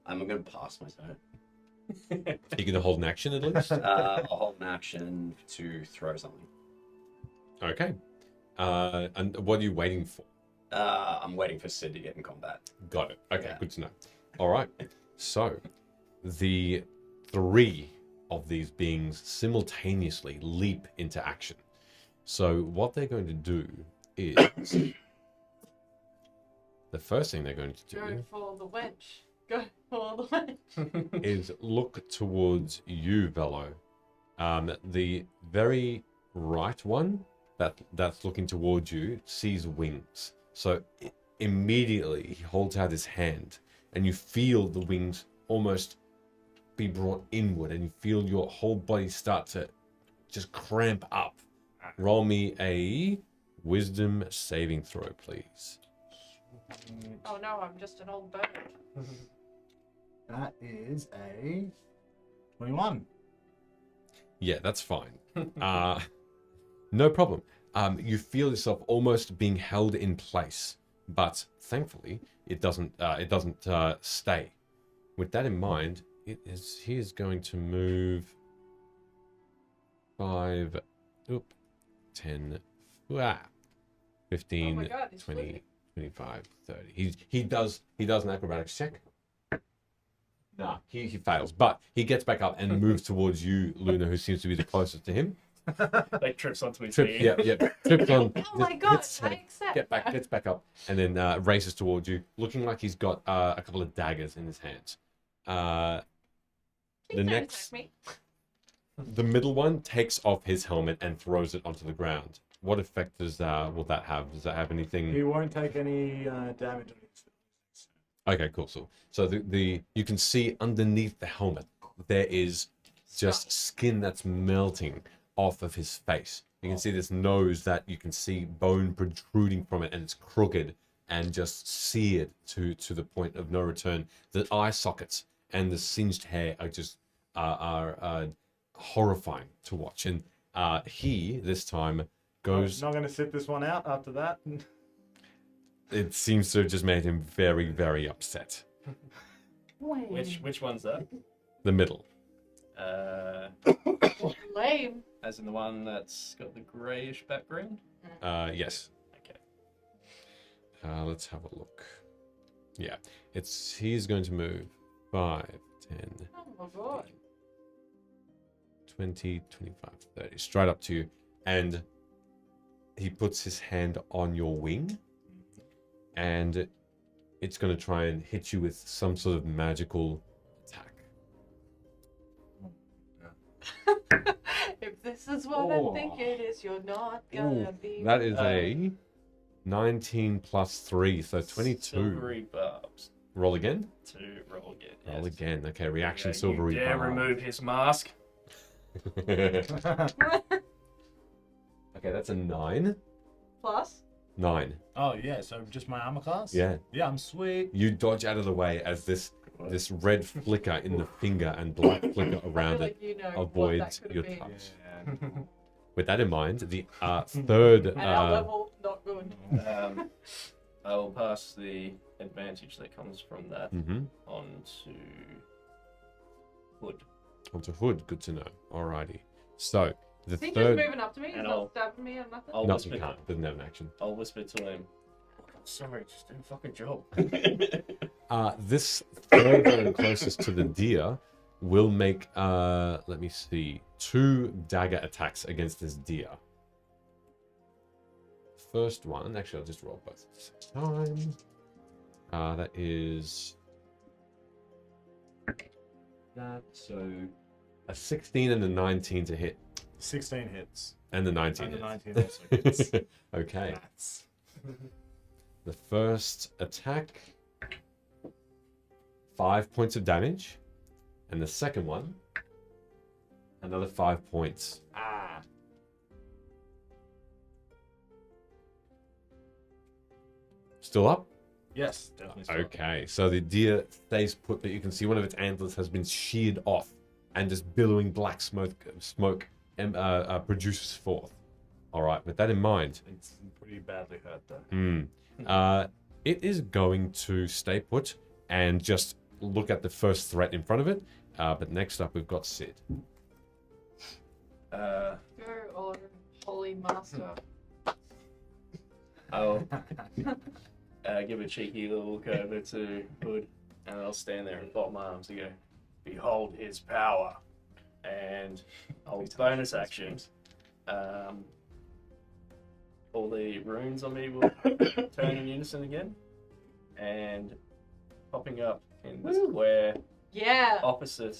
I'm going to pass my turn. You gonna hold an action at least? I'll hold an action to throw something. Okay. And what are you waiting for? I'm waiting for Sid to get in combat. Got it. Okay, Yeah. good to know. All right. So, the 3 of these beings simultaneously leap into action. So, what they're going to do is the first thing they're going to Go do for the wench. Go for the wench. is look towards you, Velo. The very right one that's looking towards you sees wings. So immediately he holds out his hand, and you feel the wings almost be brought inward, and you feel your whole body start to just cramp up. Roll me a wisdom saving throw, please. Oh no, I'm just an old bird. That is a 21. Yeah, that's fine. No problem. you feel yourself almost being held in place, but thankfully it doesn't stay. With that in mind, he is going to move 5, 10, 15, Oh my God, he's 20, flipping. 25, 30. He does an acrobatics check. Nah, he fails, but he gets back up and moves towards you, Luna, who seems to be the closest to him. Like trips onto his Trips, knee. yeah, trips on. Oh my just God, hits his I head, accept. gets back up, and then races towards you, looking like he's got a couple of daggers in his hands. Please The don't next, attack me. the middle one takes off his helmet and throws it onto the ground. What effect will that have? Does that have anything? He won't take any damage on his. Okay, cool. So the you can see underneath the helmet there is just skin that's melting off of his face. You can see this nose that you can see bone protruding from it, and it's crooked and just seared to the point of no return. The eye sockets and the singed hair are just are horrifying to watch. And he this time goes. Not going to sit this one out after that. It seems to have just made him very, very upset. Which one's that? The middle. Lame. As in the one that's got the greyish background? Yes. Okay. Let's have a look. Yeah, he's going to move 5, 10, Oh my God. 20, 25, 30, straight up to you. And he puts his hand on your wing, and it's going to try and hit you with some sort of magical attack. If this is what I think it is, you're not gonna be. That is a 19 plus 3, so 22. Silvery barbs. Roll again? To roll again. Roll yes. again. Okay, reaction You silvery dare barb. remove his mask. Okay, that's a 9. Plus. 9. Oh yeah, so just my armor class. Yeah. Yeah, I'm sweet. You dodge out of the way as this red flicker in the finger and black flicker I around feel it like you know avoids what that could your have been. touch. Yeah. With that in mind, the third. At our level, not good. I will pass the advantage that comes from that onto Hood. Onto Hood. Good to know. Alrighty. So the Is he third. just moving up to me? He's And not I'll- stabbing me or nothing? I'll No, whisper. you can't. Doesn't have an action. I'll whisper to him. Sorry, just do a fucking job. This third one closest to the deer will make. Let me see. 2 dagger attacks against this deer. First one, actually, I'll just roll both at the same time. That is that. So a 16 and a 19 to hit, 16 hits. and the 19 And the hits. 19 also hits. Okay. That's... The first attack, 5 points of damage, and the second one, another 5 points. Ah. Still up? Yes, definitely. Still. Okay, so the deer stays put, but you can see one of its antlers has been sheared off, and just billowing black smoke produces forth. All right, with that in mind, It's pretty badly hurt though. it is going to stay put and just look at the first threat in front of it. But next up, we've got Sid. Go on, holy master. I'll give a cheeky little look over to Hood, and I'll stand there and fold my arms and go, "Behold his power!" And I'll bonus action. All the runes on me will turn in unison again, and popping up in the square Yeah. opposite,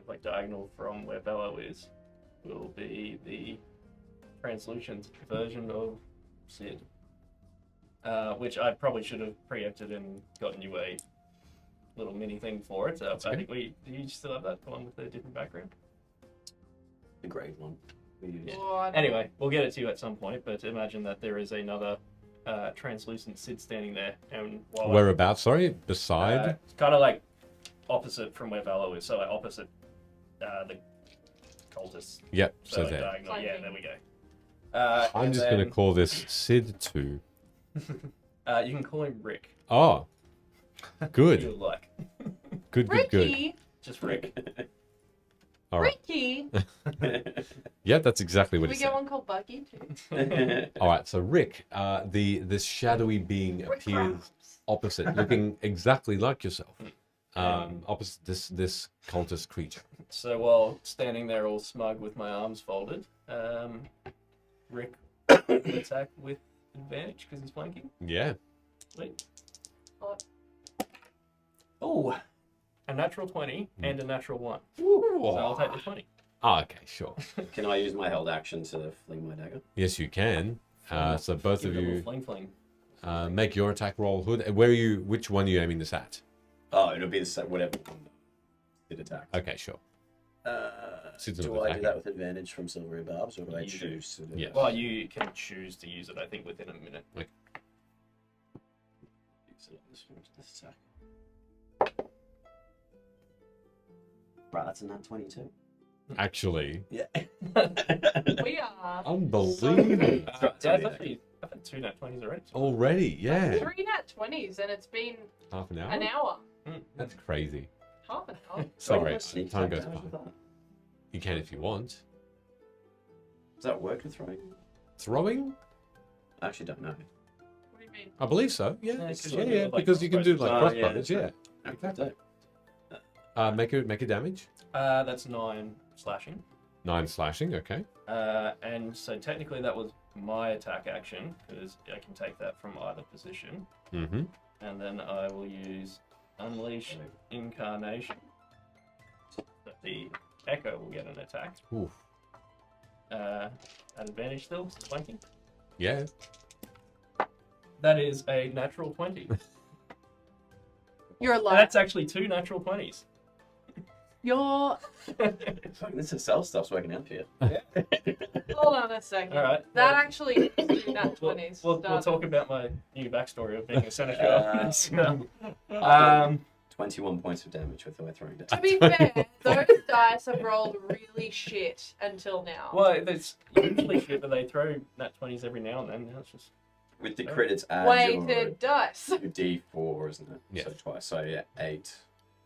like diagonal from where Bello is, will be the translucent version of Sid. Which I probably should have preempted and gotten you a little mini thing for it. I okay. think do you still have that, the one with the different background? The great one. We use. Yeah. Oh, I don't- Anyway, we'll get it to you at some point, but imagine that there is another translucent Sid standing there. And while Whereabouts? Sorry, beside. it's kind of like opposite from where Valo is, so like opposite the cultists. Yep. So So like there. diagonal. Yeah, Flanking. there we go. I'm and just going to then, call this Sid 2. You can call him Rick. Oh, If good. you like. Good. Ricky, Just Rick. All right. Ricky. Yeah, that's exactly what We he get said. one called Bucky too. All right, so Rick, this shadowy being appears opposite, looking exactly like yourself. Opposite this cultist creature. So while standing there all smug with my arms folded, Rick will attack with advantage because he's flanking. Yeah. Sweet. What? Oh, a natural 20 and a natural 1. Ooh. So I'll take the 20. Ah, okay, sure. Can I use my held action to fling my dagger? Yes, you can. So both Give of it a little you fling. make your attack roll. Hood. Where are you? Which one are you aiming this at? Oh, it'll be the same, whatever one it attacks. Okay, sure. Sid's Do not I do attacking. that with advantage from silvery barbs, or do I You do. choose to do Yeah. it? Well, you can choose to use it, I think, within a minute. Use it on this attack. Right, that's a nat 22. Actually, Yeah. We are unbelievable. I've had 2 nat 20s already. Already, yeah. 3 nat 20s and it's been Half an hour? an hour. That's crazy. Half an hour. Sorry, Sneak time attack goes damage with by. that? You can if you want. Does that work with throwing? Throwing? I actually don't know. What do you mean? I believe so. Yeah, Yeah, 'cause yeah, you can do, like, because you can do like crossbows. crossbows. Yeah, Yeah, that's exactly. So, Make a damage. That's 9 slashing. 9 slashing. Okay. And so technically that was my attack action, because I can take that from either position. Mm-hmm. And then I will use Unleash Incarnation. So the Echo will get an attack. Oof. At advantage still, flanking. Yeah. That is a natural 20. You're a liar. That's actually 2 natural 20s. You're. Fuck, this is cell stuff so I can help you. Hold on a second. All right. That actually is 2 nat We'll, 20s. we'll Stop. talk about my new backstory of being a senator. Uh, 21 points of damage with my throwing To damage. be fair, those dice have rolled really shit until now. Well, it's usually shit, but they throw nat 20s every now and then. Now it's just With the crit, it's add Weighted dice. your D4, isn't it? Yeah. So twice. So yeah, 8,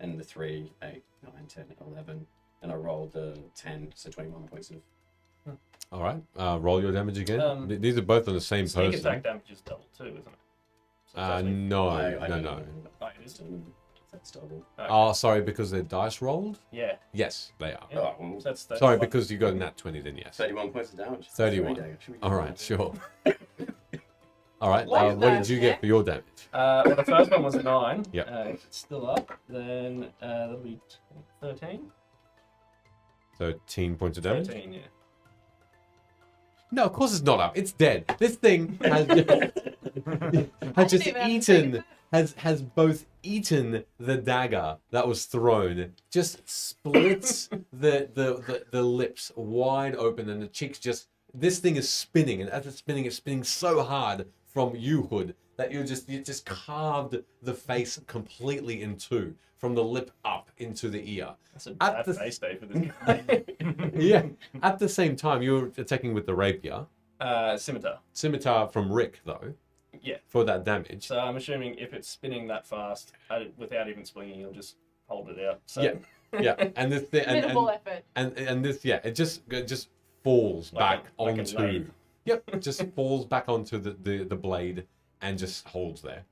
and the 3, 8, 9, 10, 11. And I rolled the 10, so 21 points of. All right. Roll your damage again. Um, These are both on the same sneak person. attack damage is double too, isn't it? So it's actually- No, I no, don't no. know. Oh, it is? That's double. Okay. Oh, sorry, because they're dice rolled? Yeah. Yes, they are. Yeah. Oh, well, That's Sorry, fine. because you got a nat 20, then yes. 31 points of damage. 31. Three dagger. Should we do All that? right, sure. All right, What is what that, did you get for your damage? Well, the first one was a 9. Yep. If it's still up, then that'll be 13. 13 points of damage? 13, yeah. No, of course it's not up. It's dead. This thing has I just didn't even eaten, think has both eaten the dagger that was thrown, just splits the lips wide open, and the cheeks just. This thing is spinning, and as it's spinning so hard from you, Hood, that you just carved the face completely in two, from the lip up into the ear. That's a At bad the- face day for this guy. Yeah. At the same time, you're attacking with the rapier. Scimitar. Scimitar from Rick, though, Yeah. for that damage. So I'm assuming if it's spinning that fast, without even swinging, you'll just hold it out. So, Yeah. Yeah, and this thing, Minimal effort. and this, yeah, it just falls Like back a onto. lathe. Yep, it just falls back onto the blade and just holds there.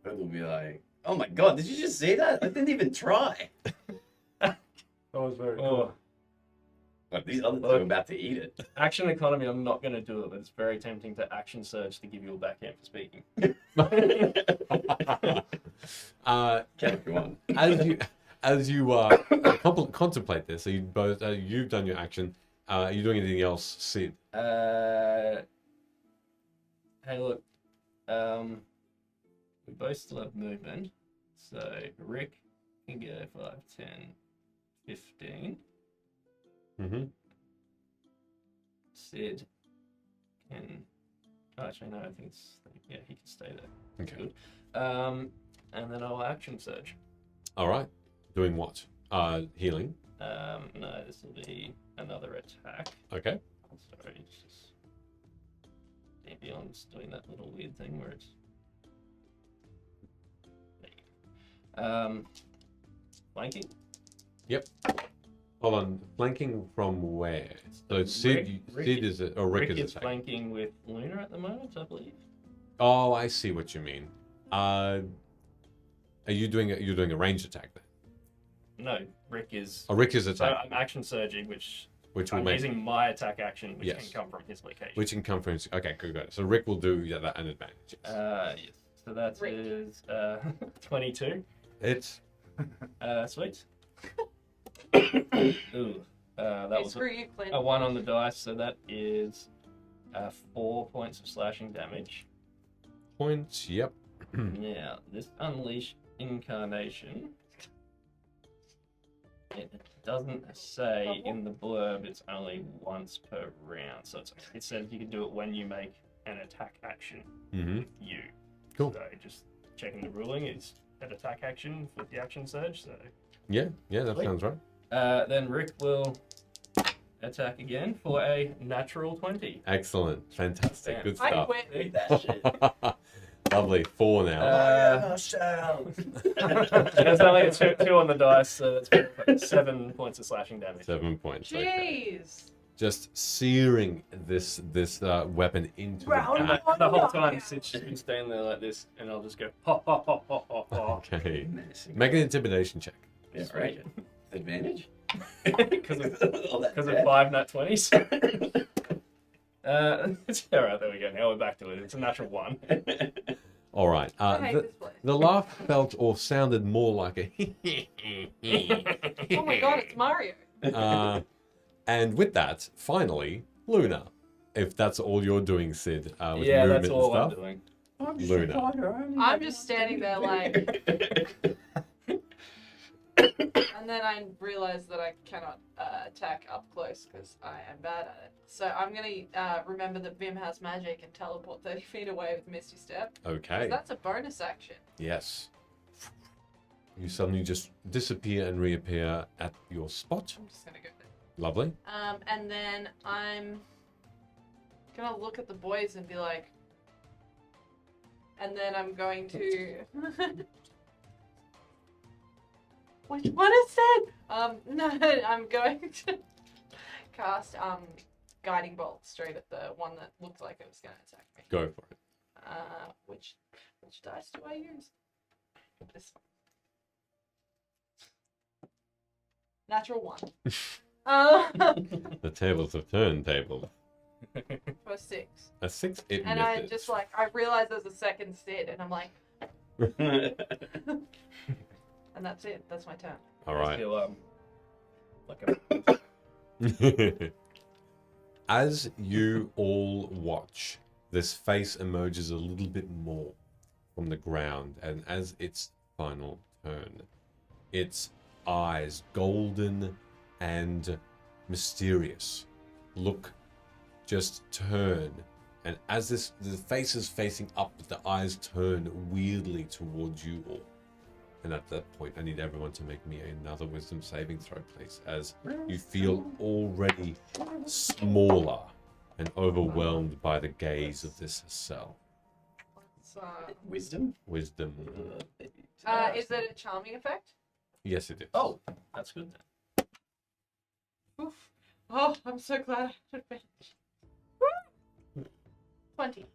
Hood will be like, oh my god, did you just see that? I didn't even try. That was very Oh. cool. Like, these other two are about to eat it. Action economy, I'm not going to do it, but it's very tempting to action surge to give you a backhand for speaking. Can if you want. As you contemplate this, so you both you've done your action. Are you doing anything else, Sid? Hey, look. We both still have movement. So Rick can go 5, 10, 15. Mm-hmm. Sid can. Oh, actually, no, I think it's. Yeah, he can stay there. Okay. Good. And then I'll action surge. All right. Doing what? Healing. No, this will be another attack. Okay. Sorry, it's just Davion's doing that little weird thing where it's. There you go. Flanking. Hold on, flanking from where? So Sid, Rick is it? Or Rick, Rick is is attacking. flanking with Luna at the moment, I believe. Oh, I see what you mean. Are you doing you're doing a range attack then? No, Rick is. Oh, Rick is So attacking, I'm action surging, which which will I'm make using my attack action, which Yes. can come from his location. which can come from. Okay, good. So Rick will do that an advantage. Yes. Yes. So that Rick. is 22. It's Sweet. Ooh. That Hey, was screw you, Clint. a 1 on the dice, so that is 4 points of slashing damage. points. Yep. Now, this Unleash Incarnation, it doesn't say in the blurb it's only once per round. So it says you can do it when you make an attack action Mm-hmm. with you. Cool. So just checking the ruling, it's an attack action with the action surge. So Yeah, that Sweet. sounds right. then Rick will attack again for a natural 20. Excellent, fantastic, Damn. good I stuff. quit. Read that shit. Lovely, 4 now. There's only a two on the dice, so that's 7 points of slashing damage. 7 points. Okay. Jeez. Just searing this weapon into Round the back. one. The whole knockout. time Sid's just been standing there like this, and I'll just go ha ha ha ha ha ha. Okay. Menacing. Make an intimidation check. Yeah, right. Advantage? Because All that of death? 5 nat 20s. It's alright, there we go. Now we're back to it. It's a natural 1. All right. I hate this place. The laugh felt or sounded more like a Oh my god, it's Mario. and with that, finally, Luna. If that's all you're doing, Sid, with Yeah, movement that's all and I'm stuff. doing. Luna. I'm just standing there like, and then I realize that I cannot attack up close because I am bad at it. So I'm gonna remember that Vimm has magic and teleport 30 feet away with Misty Step. 'Cause Okay. that's a bonus action. Yes. You suddenly just disappear and reappear at your spot. I'm just gonna go there. Lovely. And then I'm gonna look at the boys and be like, and then I'm going to. Which one is that? No, I'm going to cast guiding bolt straight at the one that looked like it was gonna attack me. Go for it. Which dice do I use? This one. Natural 1. The tables have turned, table. For 6. A 6, it And I misses. just like, I realize there's a second Sid, and I'm like, and that's it. That's my turn. All right. Feel, like a As you all watch, this face emerges a little bit more from the ground, and as its final turn, its eyes, golden and mysterious, look just turn, and as the face is facing up, the eyes turn weirdly towards you all. And at that point, I need everyone to make me another wisdom saving throw, please, as you feel already smaller and overwhelmed by the gaze of this Hacel. So, Wisdom? Wisdom. is it a charming effect? Yes, it is. Oh, that's good then. Oof. Oh, I'm so glad I had advantage. Woo! 20.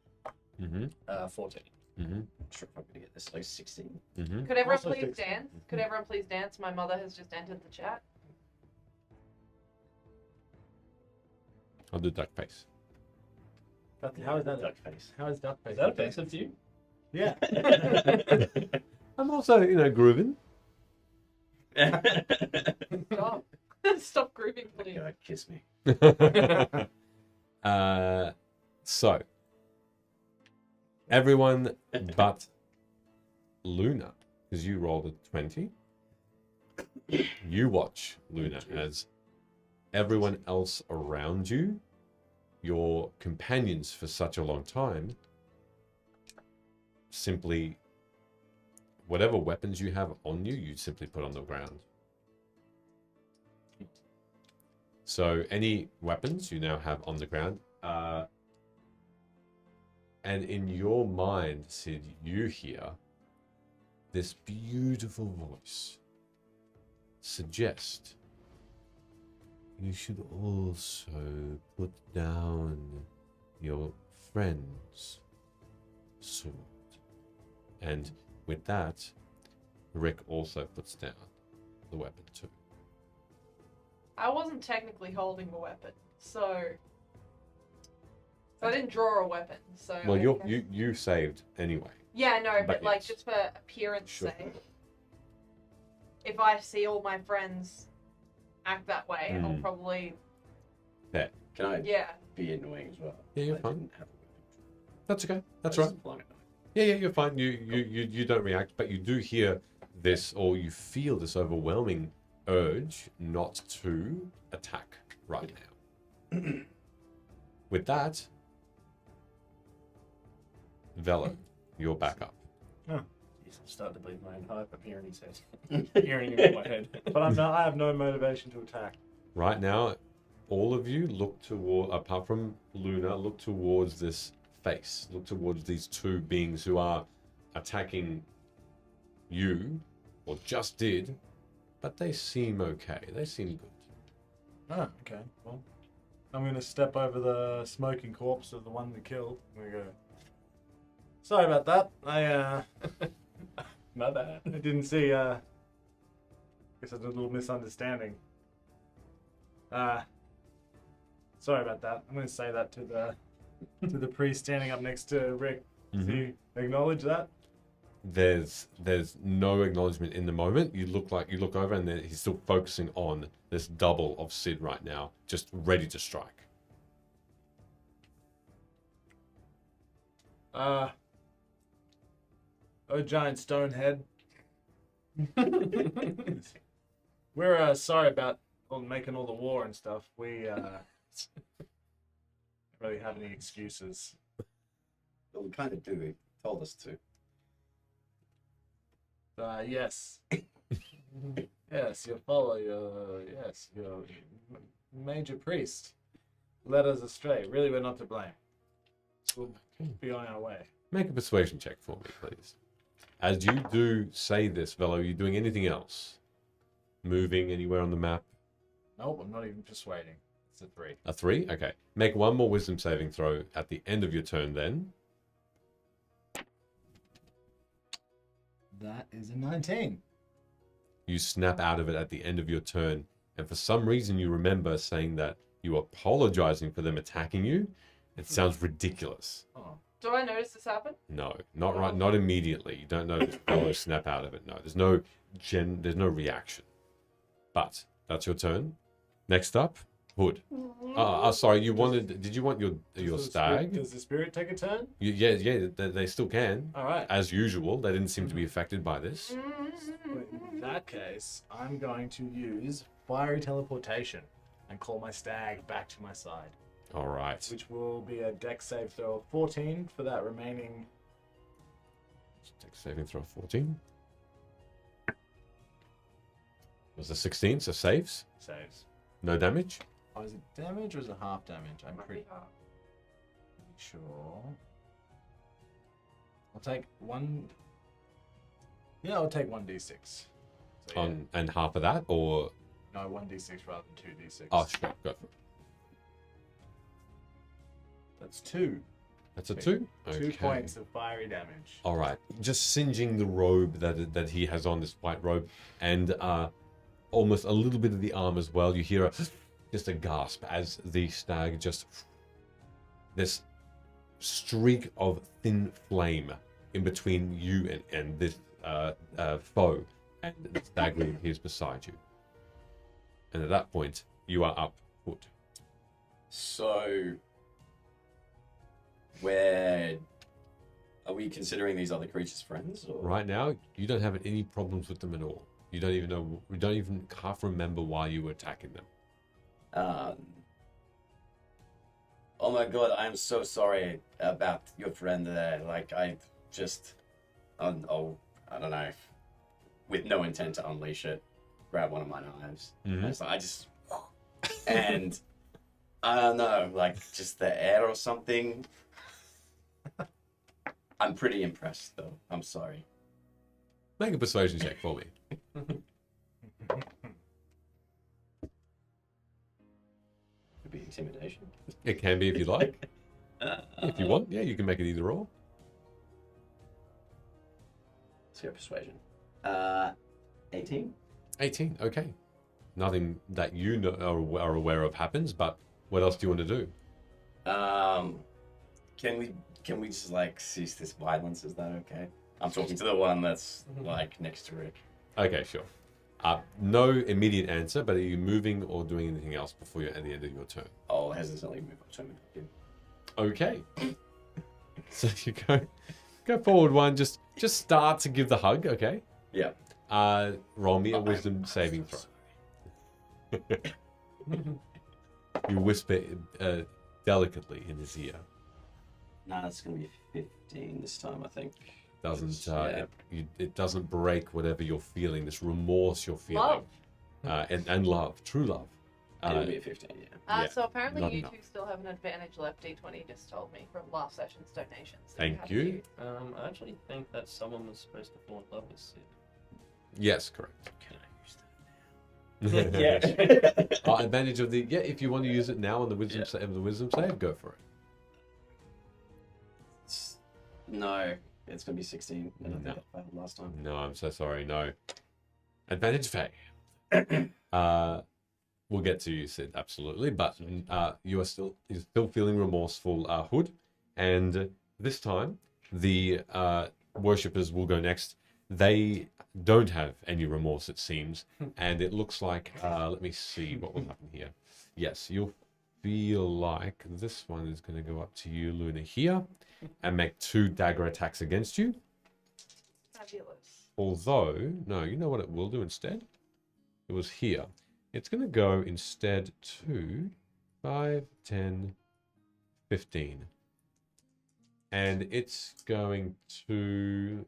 Mm-hmm. 14. Mm-hmm. I'm sure if I'm going to get this, like 16. Mm-hmm. Could everyone Also please 16. dance? Could everyone please dance? My mother has just entered the chat. I'll do duck face. How is that? Duck face. How is duck face? Is that offensive to you? Yeah. I'm also, grooving. God. Stop grooving, please. God, kiss me. So, everyone but Luna, because you rolled a 20, you watch, Luna, as everyone else around you, your companions for such a long time, simply, whatever weapons you have on you, you simply put on the ground. So any weapons you now have on the ground. And in your mind, Sid, you hear this beautiful voice suggest you should also put down your friend's sword. And with that, Rick also puts down the weapon too. I wasn't technically holding a weapon, so I didn't draw a weapon. So Well, I guess- you saved anyway. Yeah, no, but but like yes. just for appearance Sure. sake, if I see all my friends act that way, I'll Mm. probably Can I yeah. be annoying as well? Yeah, you're I fine. didn't have a weapon. That's okay. That's I right. just flung it. Yeah, you're fine. You don't react, but you do hear this, or you feel this overwhelming urge not to attack right now. With that, Velo, you're back up. Jeez, I'm starting to believe my own hype. I'm hearing his head. Hearing him in my head. But I have no motivation to attack. Right now, all of you look toward, apart from Luna, look towards this face. Look towards these two beings who are attacking you, or just did, but they seem okay. They seem good. Oh, okay. Well, I'm going to step over the smoking corpse of the one we killed. I'm going to go, sorry about that. I My bad. I didn't see, guess there's a little misunderstanding. Sorry about that. I'm going to say that to the priest standing up next to Rick. Does he acknowledge that? There's no acknowledgement in the moment. You look over, and then he's still focusing on this double of Sid right now, just ready to strike. Oh, giant stone head. We're sorry about making all the war and stuff. We don't really have any excuses. Well, we kind of do. He told us to. Yes. Yes, your follower, your major priest led us astray. Really, we're not to blame. We'll be on our way. Make a persuasion check for me, please. As you do say this, Velo, are you doing anything else? Moving anywhere on the map? Nope, I'm not even persuading. It's a 3. A 3? Okay. Make one more wisdom saving throw at the end of your turn then. That is a 19. You snap out of it at the end of your turn, and for some reason you remember saying that you are apologizing for them attacking you. It sounds ridiculous. Oh. Do I notice this happen? No, not right, not immediately. You don't notice Velo snap out of it. No, there's no reaction. But that's your turn. Next up, Hood. Sorry, did you want your stag? Does the spirit take a turn? Yeah, they still can. All right. As usual, they didn't seem to be affected by this. In that case, I'm going to use fiery teleportation and call my stag back to my side, All right. which will be a dex save throw of 14 for that remaining. Dex saving throw 14. Was a 16, so saves. Saves. No damage. Oh, is it damage or is it half damage? I'm Might pretty be hard. sure. I'll take one. Yeah, I'll take 1d6. So, yeah. And half of that, or No, 1d6 rather than 2d6. oh, sure, go for it. That's 2. That's a 2. 2 points of fiery damage. All right, just singeing the robe that he has on, this white robe, and almost a little bit of the arm as well. You hear just a gasp as the stag just this streak of thin flame in between you and this foe, and the stag appears beside you. And at that point, you are up, Hood. So, are we considering these other creatures friends? Or? Right now, you don't have any problems with them at all. You don't even know. You don't even half remember why you were attacking them. Oh my god, I'm so sorry about your friend there. Like, I just, I don't know, with no intent to unleash it, grab one of my knives. Mhm. And it's like, and I don't know, like just the air or something. I'm pretty impressed, though. I'm sorry. Make a persuasion check for me. Could be intimidation. It can be if you like. If you want, yeah, you can make it either or. Let's go persuasion. 18. 18, okay. Nothing that you know, are aware of happens, but what else do you want to do? Can we just like cease this violence? Is that okay? I'm talking to the one that's like next to Rick. Okay, sure. No immediate answer, but are you moving or doing anything else before you're at the end of your turn? I'll hesitantly move up to him. Okay. So you go forward one, just start to give the hug, okay? Yeah. Roll me a wisdom saving throw. You whisper delicately in his ear. Nah, it's gonna be 15 this time, I think. Doesn't Yeah. it doesn't break whatever you're feeling, this remorse you're feeling. Love. And love, true love. It'll be a 15, yeah. Yeah, So apparently not you enough. two still have an advantage left. D20 just told me from last session's donations. So Thank have you. I actually think that someone was supposed to fall in love with Sid. Yes, correct. Can I use that? Yeah. Advantage of the if you want to use it now on the wisdom save, go for it. No, it's gonna be 16. And I think No. I failed last time. No, I'm so sorry. No. Advantage fail. We'll get to you, Sid, absolutely. But you're still feeling remorseful, Hood. And this time, the worshippers will go next. They don't have any remorse, it seems. And it looks like, let me see what will happen here. Yes, you'll feel like this one is going to go up to you, Luna, here, and make 2 dagger attacks against you. Fabulous. Although, no, you know what it will do instead? It was here. It's going to go instead to 5, 10, 15. And it's going to...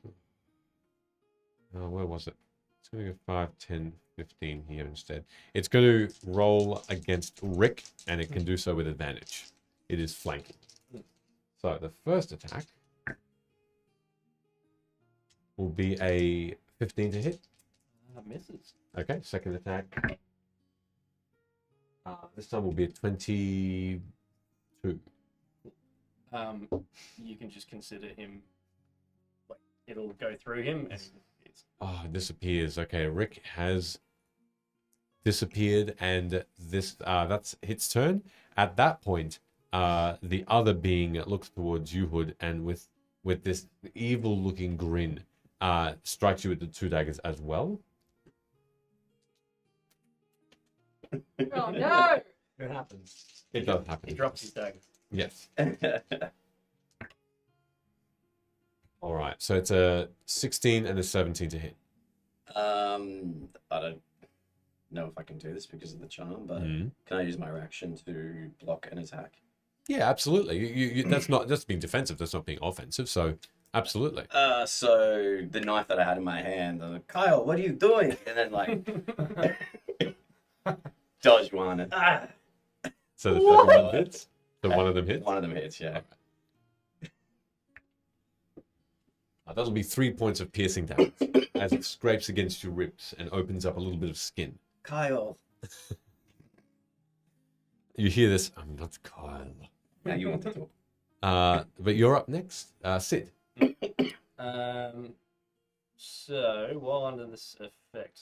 where was it? It's going to go 5, 10, 15 here instead. It's going to roll against Rick, and it can do so with advantage. It is flanking. So the first attack will be a 15 to hit. Misses. Okay, second attack. This time will be a 22. You can just consider him, like, it'll go through him and it's... Oh, it disappears. Okay, Rick has disappeared, and this that's its turn. At that point, the other being looks towards you, Hood, and with this evil-looking grin, strikes you with the 2 daggers as well. Oh no! It happens. It does happen. He drops his dagger. Yes. All right. So it's a 16 and a 17 to hit. I don't know if I can do this because of the charm, but can I use my reaction to block an attack? Yeah, absolutely. You that's being defensive. That's not being offensive. So absolutely. So the knife that I had in my hand, I'm like, Kyle, what are you doing? And then like dodge one. And, So the second one hits. So one of them hits. One of them hits, yeah. That'll be 3 points of piercing damage as it scrapes against your ribs and opens up a little bit of skin. Kyle. You hear this? I'm not Kyle. Now you want to talk. But you're up next, Sid. So while under this effect,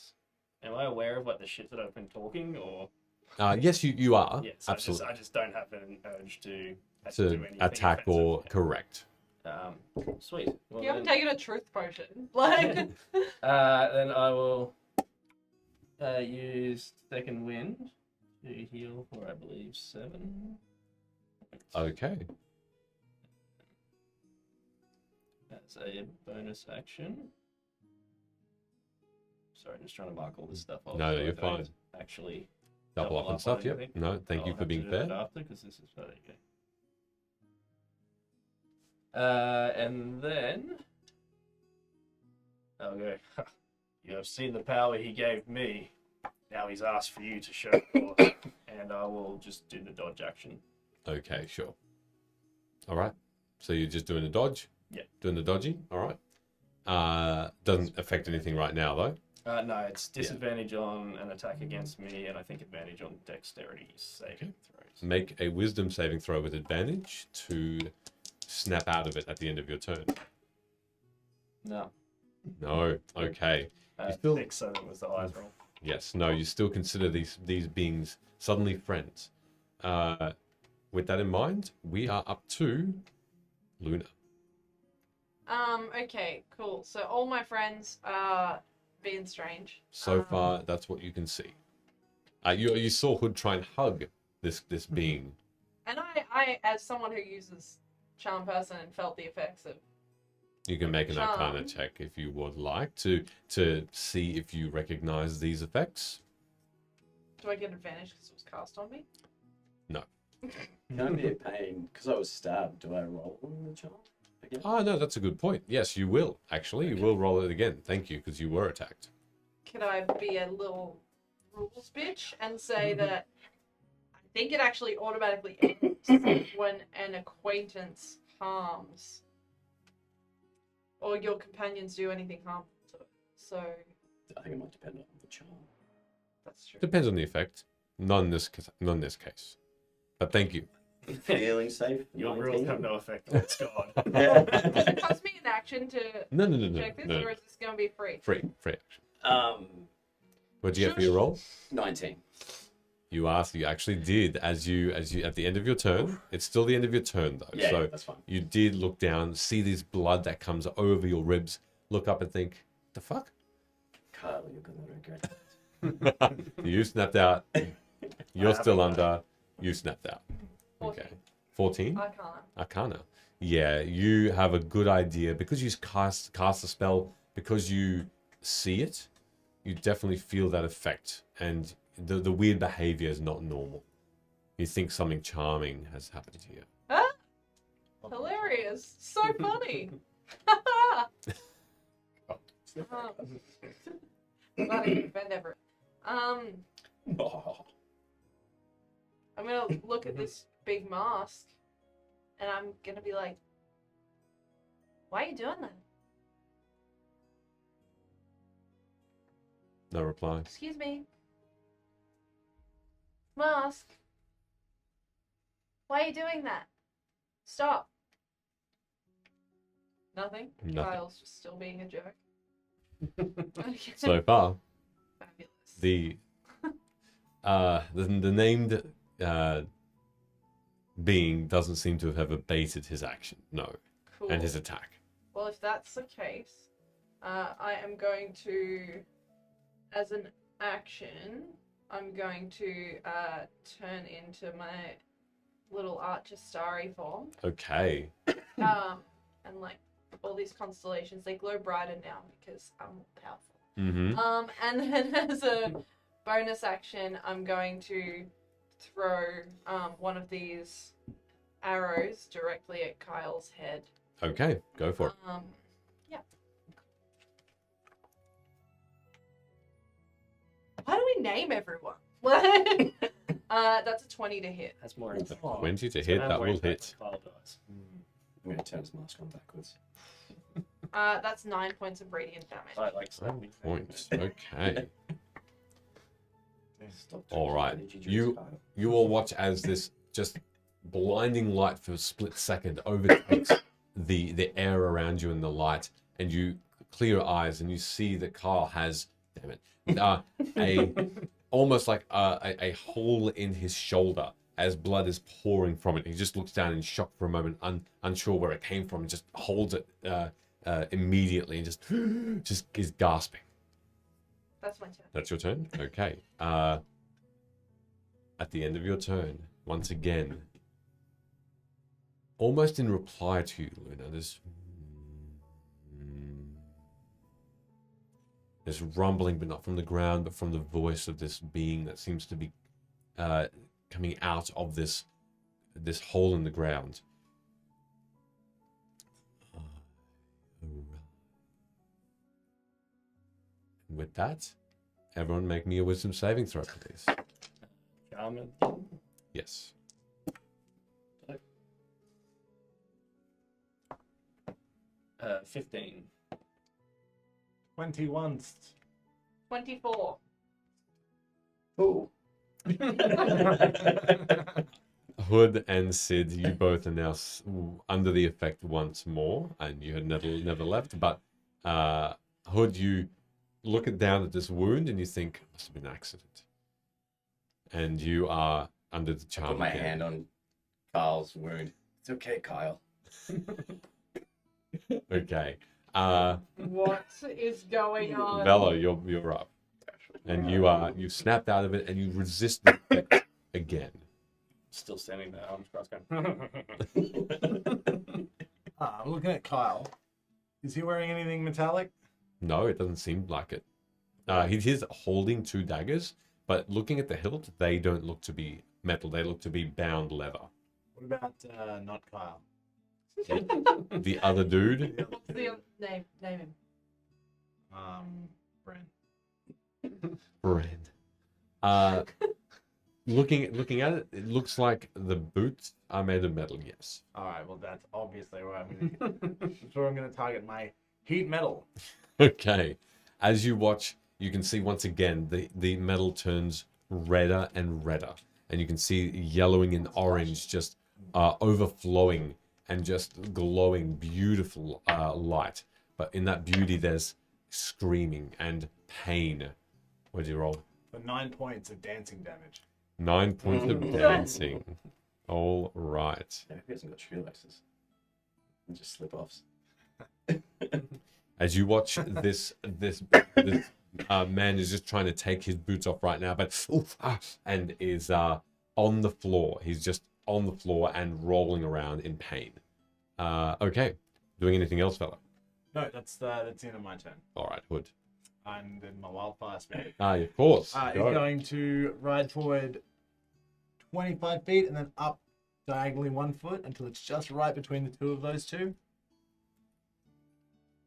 am I aware of like the shit that I've been talking, or? Yes, you are. Yeah, so absolutely. I just don't have an urge to To do anything attack offensive. or correct. Sweet. Well, You haven't then, taken a truth potion. Like, then I will use second wind to heal for, I believe, 7. Okay. That's a bonus action. Sorry, just trying to mark all this stuff off. No, so I you're don't fine. Actually, Double up on stuff. Yep. anything. No, thank you I'll for have being to do fair. that after, because this is there you go. And then I'll go. You have seen the power he gave me. Now he's asked for you to show yours. and I will just do the dodge action. Okay, sure. All right. So you're just doing a dodge? Yeah. Doing the dodgy? All right. Doesn't affect anything right now, though. No, it's disadvantage on an attack against me, and I think advantage on dexterity saving throws. Make a wisdom saving throw with advantage to snap out of it at the end of your turn. No. No. Okay. You still- 6, so that was the highest roll. Yes. No. You still consider these beings suddenly friends. With that in mind, we are up to Luna. Okay, cool. So all my friends are being strange. So far, that's what you can see. You saw Hood try and hug this being. And I, as someone who uses Charm Person and felt the effects of... You can make an Charm. Arcana check if you would like to see if you recognize these effects. Do I get advantage because it was cast on me? No. Can I be a pain? Because I was stabbed, do I roll on the charm again? Oh, no, that's a good point. Yes, you will, actually. You will roll it again. Thank you, because you were attacked. Could I be a little rules bitch and say that I think it actually automatically ends when an acquaintance harms or your companions do anything harmful to it. So I think it might depend on the charm. that's true. Depends on the effect. None in this case. But thank you. Feeling safe? Your 19? rules have no effect on its god. Does it cost me an action to No. check this, no. or is this going to be free? Free action. What did you get for Shush. your roll? 19. You actually did as you at the end of your turn. It's still the end of your turn though. Yeah, so that's fine. you did look down, see this blood that comes over your ribs, look up and think, the fuck? Kyle, you're gonna regret it. You snapped out. You're I still haven't under. You snapped out. 14. Okay. 14? I can't. Arcana. Yeah, you have a good idea because you cast a spell, because you see it, you definitely feel that effect, and the weird behavior is not normal. You think something charming has happened to you. Huh? Hilarious. So funny. Glad I can defend Everett. I'm gonna look at this big mask, and I'm gonna be like, "Why are you doing that?" No reply. Excuse me. Mask. Why are you doing that? Stop. Nothing. Nothing. Kyle's just still being a jerk. Okay. So far, Fabulous. the named being doesn't seem to have abated his action. No, Cool. and his attack. Well, if that's the case, I am going to, as an action, I'm going to turn into my little Archistari form. Okay. And like all these constellations, they glow brighter now because I'm more powerful. Mm-hmm. And then as a bonus action, I'm going to throw one of these arrows directly at Kyle's head. Okay, go for it. Yeah. Why do we name everyone? That's a 20 to hit. That's more impact. 20 to It's hit, gonna have that more will impact hit. when Kyle dies. I'm going to turn his mask on backwards. That's 9 points of radiant damage. I like snapping. Points. Okay. Stop All talking right. energy drinks, You Kyle. you all watch as this just blinding light for a split second overtakes the air around you and the light, and you clear your eyes and you see that Kyle has, damn it, a almost like a hole in his shoulder as blood is pouring from it. He just looks down in shock for a moment, unsure where it came from, and just holds it immediately and just is gasping. That's my turn. That's your turn? Okay. At the end of your turn, once again, almost in reply to you, Luna, there's rumbling, but not from the ground, but from the voice of this being that seems to be coming out of this hole in the ground. And with that, everyone make me a wisdom saving throw, please. armor. Yes. 15. 21. 24. Ooh. Hood and Sid, you both are now under the effect once more, and you had never left. But Hood, you look down at this wound and you think it must have been an accident, and you are under the charm. Put my again. hand on Kyle's wound. It's okay, Kyle. Okay. What is going on? Velo, you're up, and you snapped out of it, and you resist the effect again. Still standing there, arms crossed, going. I'm looking at Kyle. Is he wearing anything metallic? No, it doesn't seem like it. He is holding 2 daggers, but looking at the hilt, they don't look to be metal. They look to be bound leather. What about not Kyle? The other dude, What's the other name? Name him. Bren. Brand. Looking at it, it looks like the boots are made of metal. Yes. All right. Well, that's obviously where that's where I'm going to target my heat metal. Okay. As you watch, you can see once again the metal turns redder and redder, and you can see yellowing and orange just overflowing and just glowing beautiful light. But in that beauty, there's screaming and pain. What did you roll? For 9 points of dancing damage. 9 points of dancing. All right. Yeah, he hasn't got shoelaces. And just slip offs. As you watch this man is just trying to take his boots off right now, but and is on the floor. He's just on the floor and rolling around in pain. Okay. Doing anything else, fella? No, that's the end of my turn. All right, Hood. And in my wildfire speed. Of course. He's Go. going to ride forward 25 feet and then up diagonally 1 foot until it's just right between the two of those two.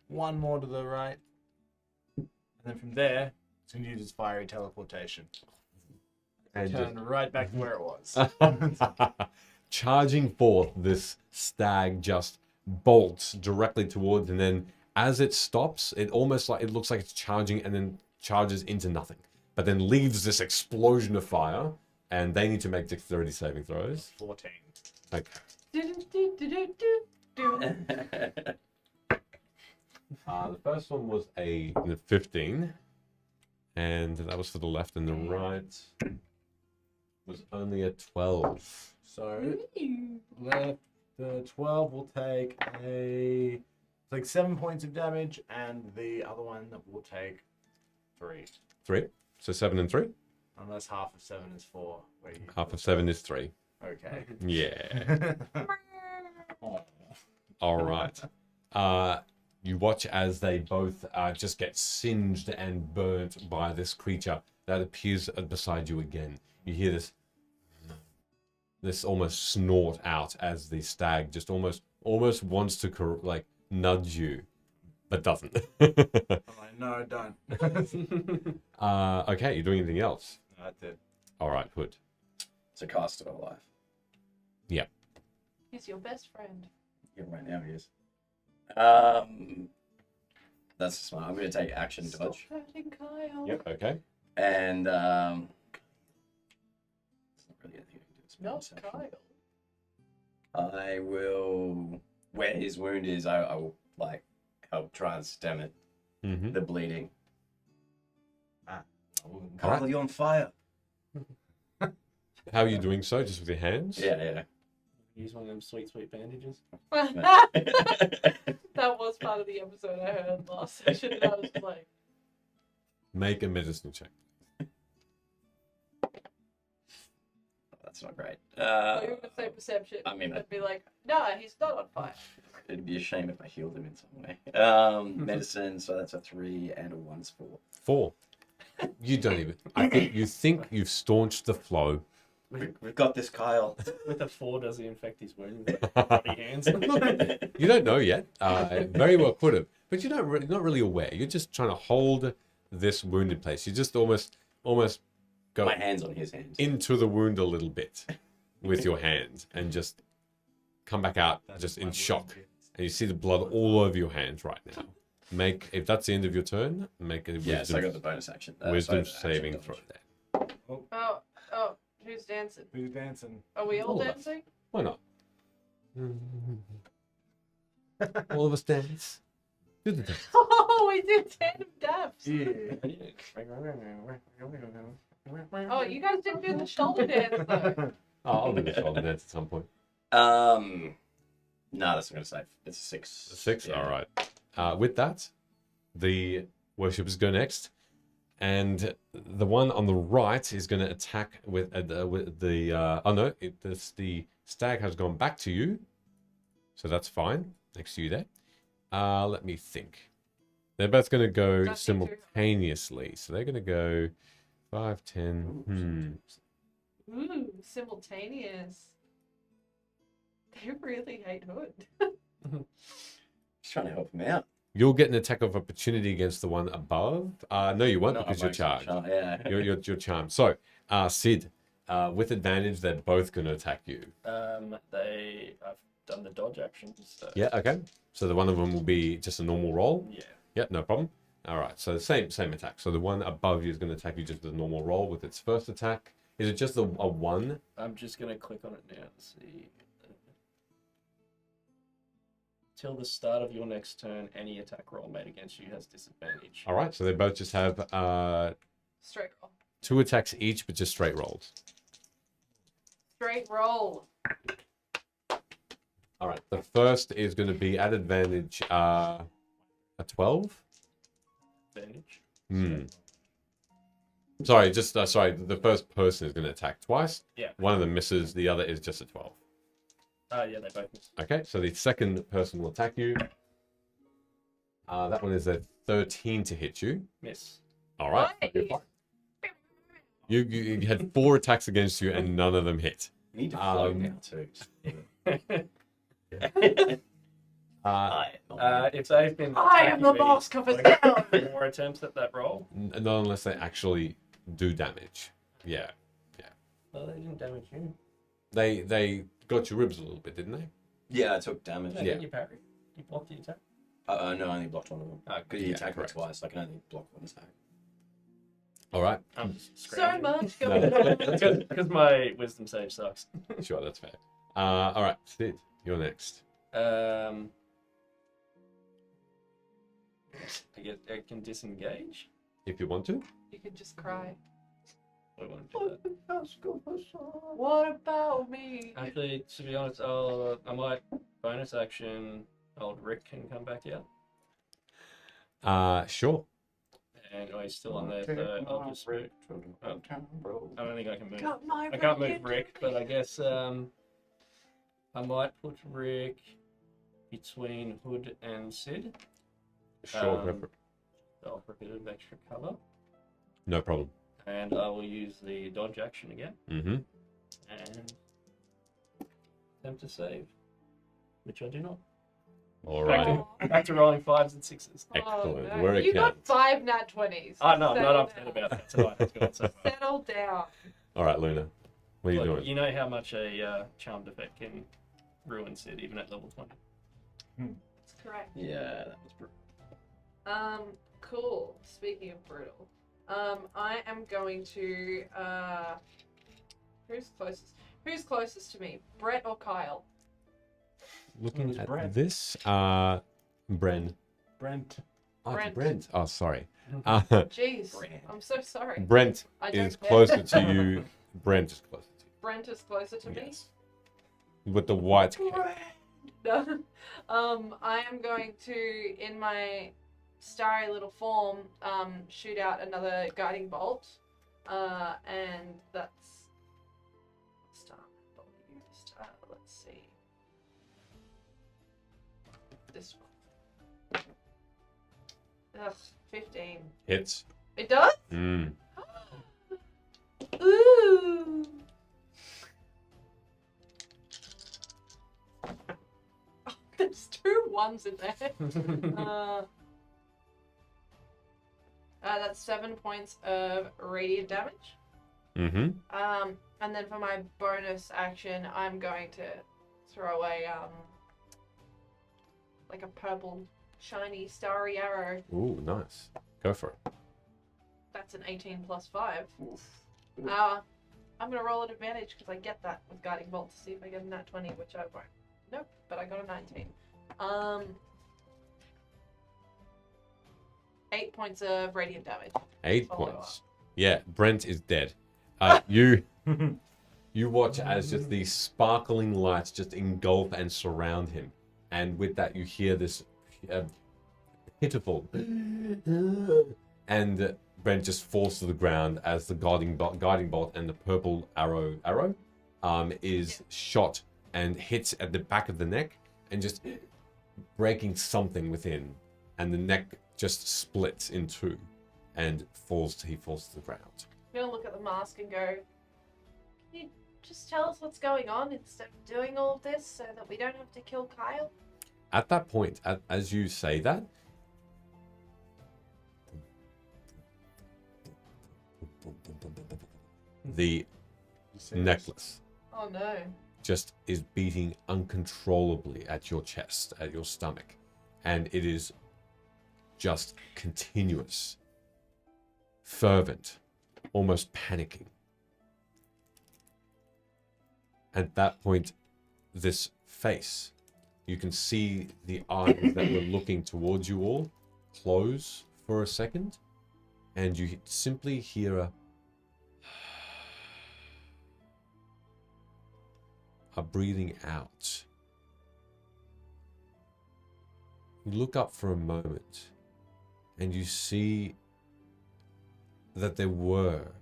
One more to the right. And then from there, it's going to use his fiery teleportation. And Turn right back to where it was. charging forth, this stag just bolts directly towards, and then as it stops, it almost like it looks like it's charging and then charges into nothing, but then leaves this explosion of fire, and they need to make dexterity saving throws. 14. Okay. The first one was a 15, and that was for the left, and the right was only a 12. So left, the 12 will take like 7 points of damage, and the other one will take 3. 3. So 7 and 3. Unless half of 7 is 4. Wait, Half of 7 is 3. okay. Yeah. All right. You watch as they both just get singed and burnt by this creature that appears beside you again. You hear this almost snort out as the stag just almost wants to nudge you, but doesn't. I'm like, no, don't. Okay, you doing anything else? That's it. All right, Hood. So cast it alive. He's your best friend. Yeah, right now he is. That's smart. I'm going to take action Stop dodge. hurting Kyle. Yep. Okay. And it's not really anything I can do. It's my Not perception. Kyle. I will, where his wound is, I will like help try and stem it, Mm-hmm. the bleeding. Alright. Kyle, you're on fire. How are you doing so? Just with your hands? Yeah. Use one of them sweet bandages. That was part of the episode I heard last session that I was playing. Make a medicine check. That's not great. So you were gonna say perception. I mean, I'd be like, no, he's not on fire. it'd be a shame if I healed him in some way. Medicine, so that's a 3 and a 1's 4. 4. You don't even. You think you've staunched the flow. We've got this, Kyle. With a 4, does he infect his wound with bloody hands? You don't know yet. Very well could have, but you're not really aware. You're just trying to hold this wound in place. You're just almost go My hand's on his hand. into the wound a little bit with your hand and just come back out That's just my in word. shock. And you see the blood all over your hands right now. If that's the end of your turn, make a Yes, I got the wisdom, bonus action. wisdom sorry, saving action throw dodge. there. Oh, who's dancing? Who's dancing? Are we all All of us. dancing? Why not? All of us dance. Do the dance. Oh, we did tandem dabs. Yeah. Oh, you guys didn't do the shoulder dance though. Oh, I'll do the shoulder dance at some point. No, that's not gonna save. It's a 6. 6? Yeah. All right. With that, the worshippers go next. And the one on the right is going to attack with the... oh, no. The stag has gone back to you. So that's fine. Next to you there. Let me think. They're both going to go Don't think too simultaneously. So they're going to go 5, 10... Ooh, simultaneous. They really hate Hood. Just trying to help him out. You'll get an attack of opportunity against the one above. No, you won't No, because I'm you're charged. Yeah. You're charmed. So, Sid, with advantage, they're both going to attack you. I've done the dodge action. So. Yeah, okay. So the one of them will be just a normal roll. Yeah. Yeah, no problem. All right, so the same attack. So the one above you is going to attack you just with a normal roll with its first attack. Is it just a 1? I'm just gonna click on it now and see. Till the start of your next turn, any attack roll made against you has disadvantage. All right, so they both just have Straight roll. 2 attacks each, but just straight rolls. Straight roll. All right, the first is going to be at advantage a 12. Advantage. Sorry, sorry. The first person is going to attack twice. Yeah. One of them misses. The other is just a 12. Yeah, they both miss. Okay, so the second person will attack you. That one is a 13 to hit you. Miss. All right. Nice. You're fine. You had 4 attacks against you and none of them hit. You need to float now too. If they've been I am the attacking me, boss, cover like, down. more attempts at that roll. Not unless they actually do damage. Yeah. Well, they didn't damage you. They got your ribs a little bit, didn't they? Yeah, I took damage. Did they Yeah. get you parry? You blocked the attack? No, I only blocked one of them. Because he Yeah, attacked me correct. twice. I can only block one attack. All right. I'm just So scrounging. much No, going that's- on. Because my wisdom save sucks. Sure, that's fair. All right, Sid, you're next. I can disengage. If you want to. You can just cry. I want to do that. What about me? Actually, to be honest, I might bonus action. Old Rick can come back out, Sure. and he's still on there. So I'll just move. I don't think I can move. Got my I can't move Rick Rick, but I guess I might put Rick between Hood and Sid. Sure. Go Um, for it. I'll for a bit of extra cover, No problem. and I will use the dodge action again Mm-hmm. and attempt to save, which I do not. All right. Oh. Back to rolling 5s and 6s. Excellent. Oh, no. Where it You got counts. 5 nat 20s. Oh no, I'm not Settle upset down. about that tonight. It's gone so far. Settle down. All right, Luna. What are you Look, doing? you know how much a charmed effect can ruin Sid, even at level 20. That's correct. Yeah, that was brutal. Cool. Speaking of brutal, I am going to, who's closest to me? Brett or Kyle? Looking Who's at Brent? this, Bren. Brent. Oh, it's Brent. Brent. Oh, sorry. Jeez. Brett. I'm so sorry. Brent I don't is care. closer to you. Brent is closer to Brent is closer to you. me. Yes. With the white cape. No. I am going to, in my starry little form, shoot out another guiding bolt. And that's star bolt used. Let's see. This one. Ugh, 15. Hits. It does? Mm. Ooh. Oh, there's 2 1s in there. That's 7 points of radiant damage. Mm-hmm. And then for my bonus action, I'm going to throw a like a purple, shiny, starry arrow. Ooh, nice. Go for it. That's an 18 plus 5. Oof. I'm gonna roll an advantage because I get that with guiding bolt to see if I get a nat 20, which I won't. Nope, but I got a 19. 8 points of radiant damage. 8 Follow points. Yeah, Brent is dead. You watch as just these sparkling lights just engulf and surround him, and with that you hear this pitiful, and Brent just falls to the ground as the guiding bolt and the purple arrow is shot and hits at the back of the neck and just breaking something within, and the neck just splits in two and he falls to the ground. I'm gonna look at the mask and go, can you just tell us what's going on instead of doing all of this so that we don't have to kill Kyle? At that point, as you say that, the necklace Oh no. just is beating uncontrollably at your chest, at your stomach, and it is just continuous, fervent, almost panicking. At that point, this face, you can see the eyes that were looking towards you all close for a second, and you simply hear a breathing out. You look up for a moment, and you see that there were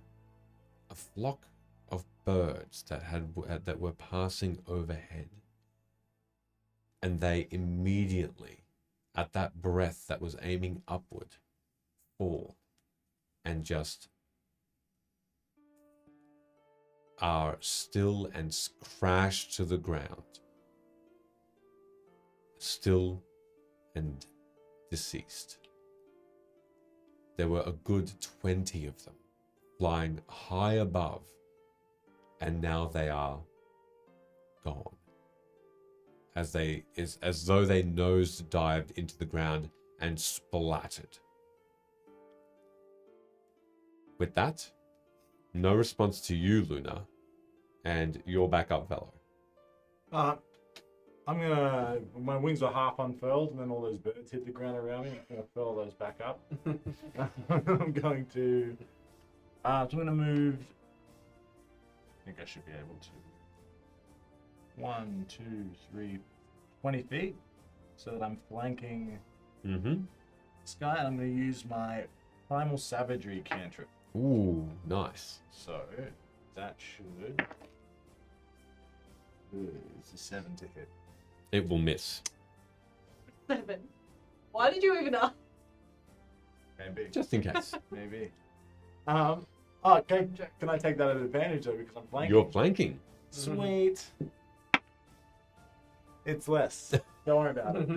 a flock of birds that were passing overhead, and they immediately, at that breath that was aiming upward, fall and just are still and crash to the ground, still and deceased. There were a good 20 of them flying high above, and now they are gone. As though they nose dived into the ground and splattered. With that, no response to you, Luna, and you're back up, Velo. My wings were half unfurled, and then all those birds hit the ground around me. I'm gonna furl those back up. I'm going to move. I think I should be able to. 1, 2, 3, 20 feet, so that I'm flanking this guy, and I'm going to use my Primal Savagery cantrip. Ooh, nice. So that should. It's a 7 to hit. It will miss. 7. Why did you even ask? Maybe. Just in case. Maybe. Okay. Can I take that as an advantage though, because I'm flanking? You're flanking. Sweet. It's less. Don't worry about it.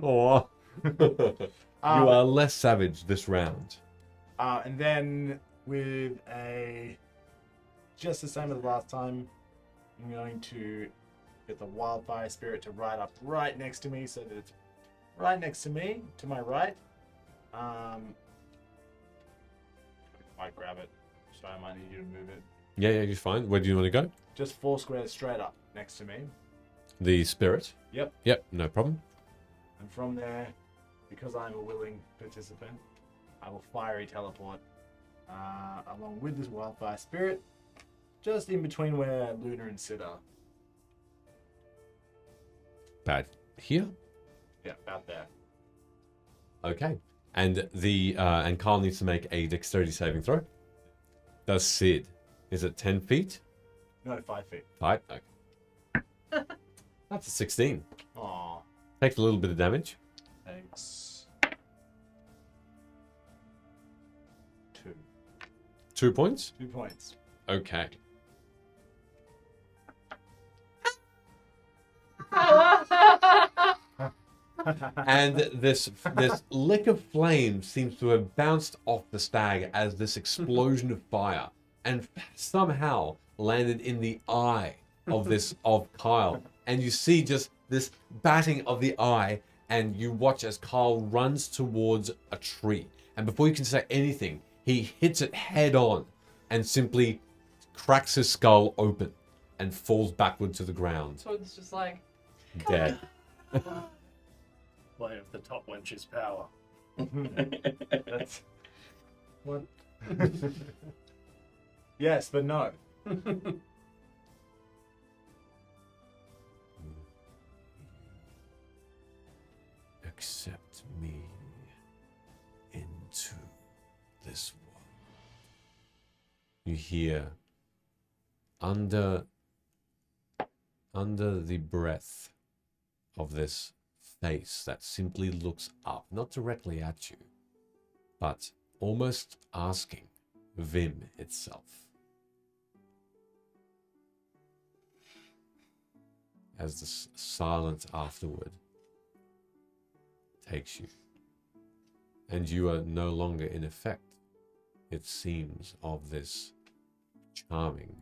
Oh. You are less savage this round. And then with just the same as last time, I'm going to get the wildfire spirit to ride up right next to me, so that it's right next to me, to my right. I grab it, so I might need you to move it. Yeah, you're fine. Where do you want to go? Just 4 squares straight up next to me. The spirit? Yep. No problem. And from there, because I'm a willing participant, I will fiery teleport along with this wildfire spirit, just in between where Luna and Sid are. Bad. Here? Yeah, about there. Okay. And and Carl needs to make a dexterity saving throw. Does Sid? Is it 10 feet? No, 5 feet. 5? Okay. That's a 16. Aw, Takes a little bit of damage. thanks. 2. 2 points? 2 points. Okay. And this lick of flame seems to have bounced off the stag as this explosion of fire and somehow landed in the eye of Kyle. And you see just this batting of the eye, and you watch as Kyle runs towards a tree. And before you can say anything, he hits it head on and simply cracks his skull open and falls backward to the ground, So it's just like, dead. Play of the top wench's power. That's what. Yes, but no. Accept me into this world. You hear under the breath of this face that simply looks up, not directly at you, but almost asking Vimm itself. As the silence afterward takes you, and you are no longer in effect, it seems, of this charming.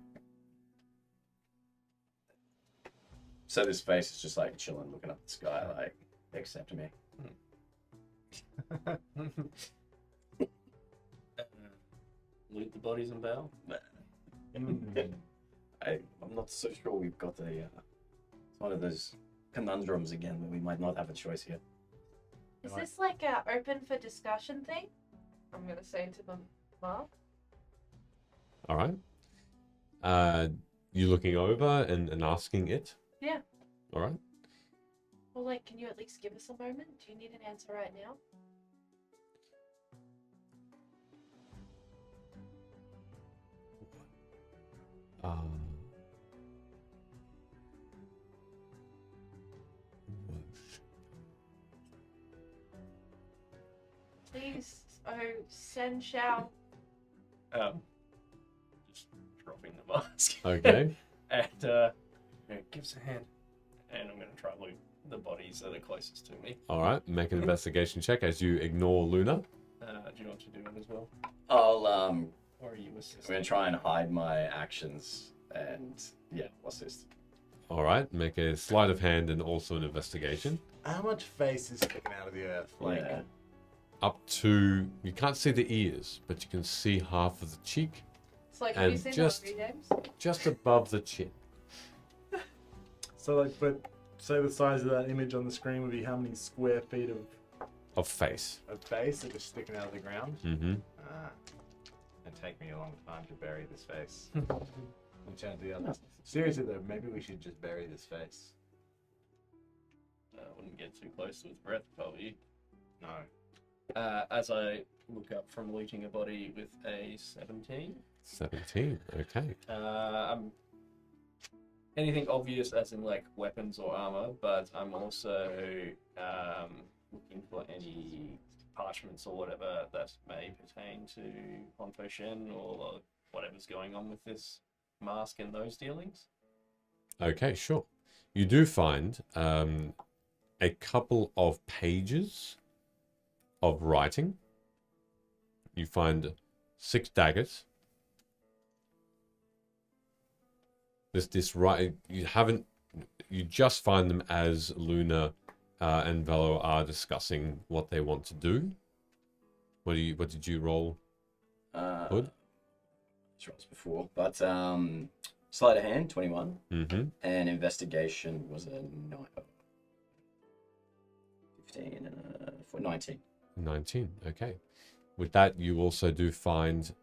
So this face is just like chilling, looking up at the sky, like, accept me. Loot the bodies and bow. I'm not so sure we've got a. It's one of those conundrums again where we might not have a choice here. is this like a open for discussion thing? I'm gonna say to them, Mark. All right. You looking over and asking it? Yeah. All right. Well, like, can you at least give us a moment? Do you need an answer right now? Please, oh, send Shao. Just dropping the mask. Okay. And give us a hand. And I'm going to try and loot the bodies that are closest to me. All right. Make an investigation check as you ignore Luna. Do you want to do it as well? I'll Or are you assisting? I'm gonna try and hide my actions and yeah, I'll assist. All right. Make a sleight of hand and also an investigation. How much face is sticking out of the earth? Like, Yeah. Up to, you can't see the ears, but you can see half of the cheek, It's like, have you And seen just- the movie games? just above the chin. so like, but say the size of that image on the screen would be how many square feet Of face. of face that is sticking out of the ground? Mm-hmm. It'd take me a long time to bury this face. And turn to the other. Seriously though, maybe we should just bury this face. Wouldn't get too close with breath, probably. No. As I look up from looting a body with a 17. 17. Okay. Anything obvious as in like weapons or armor, but I'm also looking for any parchments or whatever that may pertain to Honfo Shen or whatever's going on with this mask and those dealings. Okay, sure. You do find a couple of pages of writing. You find 6 daggers. You just find them as Luna and Velo are discussing what they want to do. What did you roll? Hood? Rolls before, but sleight of hand 21, Mm-hmm. and investigation was a 15 and for 19. 19. Okay. With that, you also do find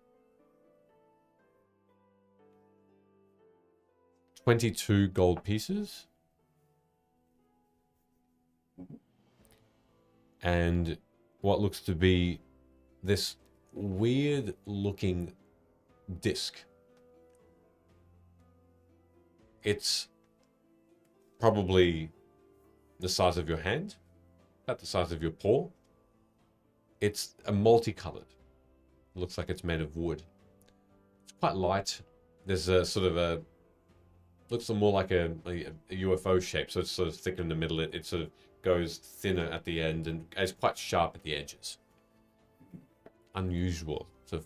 22 gold pieces. And what looks to be this weird looking disc. It's probably the size of your hand, about the size of your paw. It's a multicolored. Looks like it's made of wood. It's quite light. There's a sort of a looks more like a UFO shape, so it's sort of thicker in the middle. It sort of goes thinner at the end and it's quite sharp at the edges. Unusual. It's a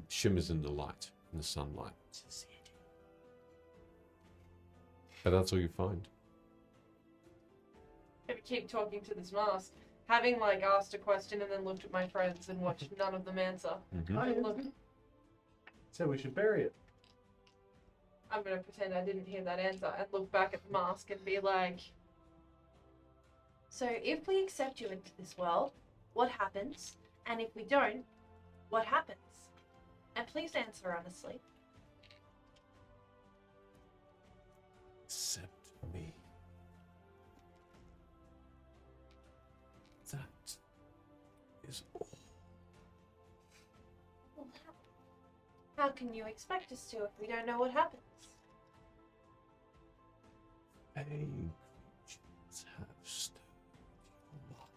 shimmers in the light, in the sunlight. But that's all you find. If you keep talking to this mask, having like asked a question and then looked at my friends and watched none of them answer. Mhm. I look, So we should bury it. I'm gonna pretend I didn't hear that answer and look back at the mask and be like, so if we accept you into this world, what happens? And if we don't, what happens? And please answer honestly. Accept me. That is all. Well, how can you expect us to if we don't know what happens? Fey creatures have stirred your mind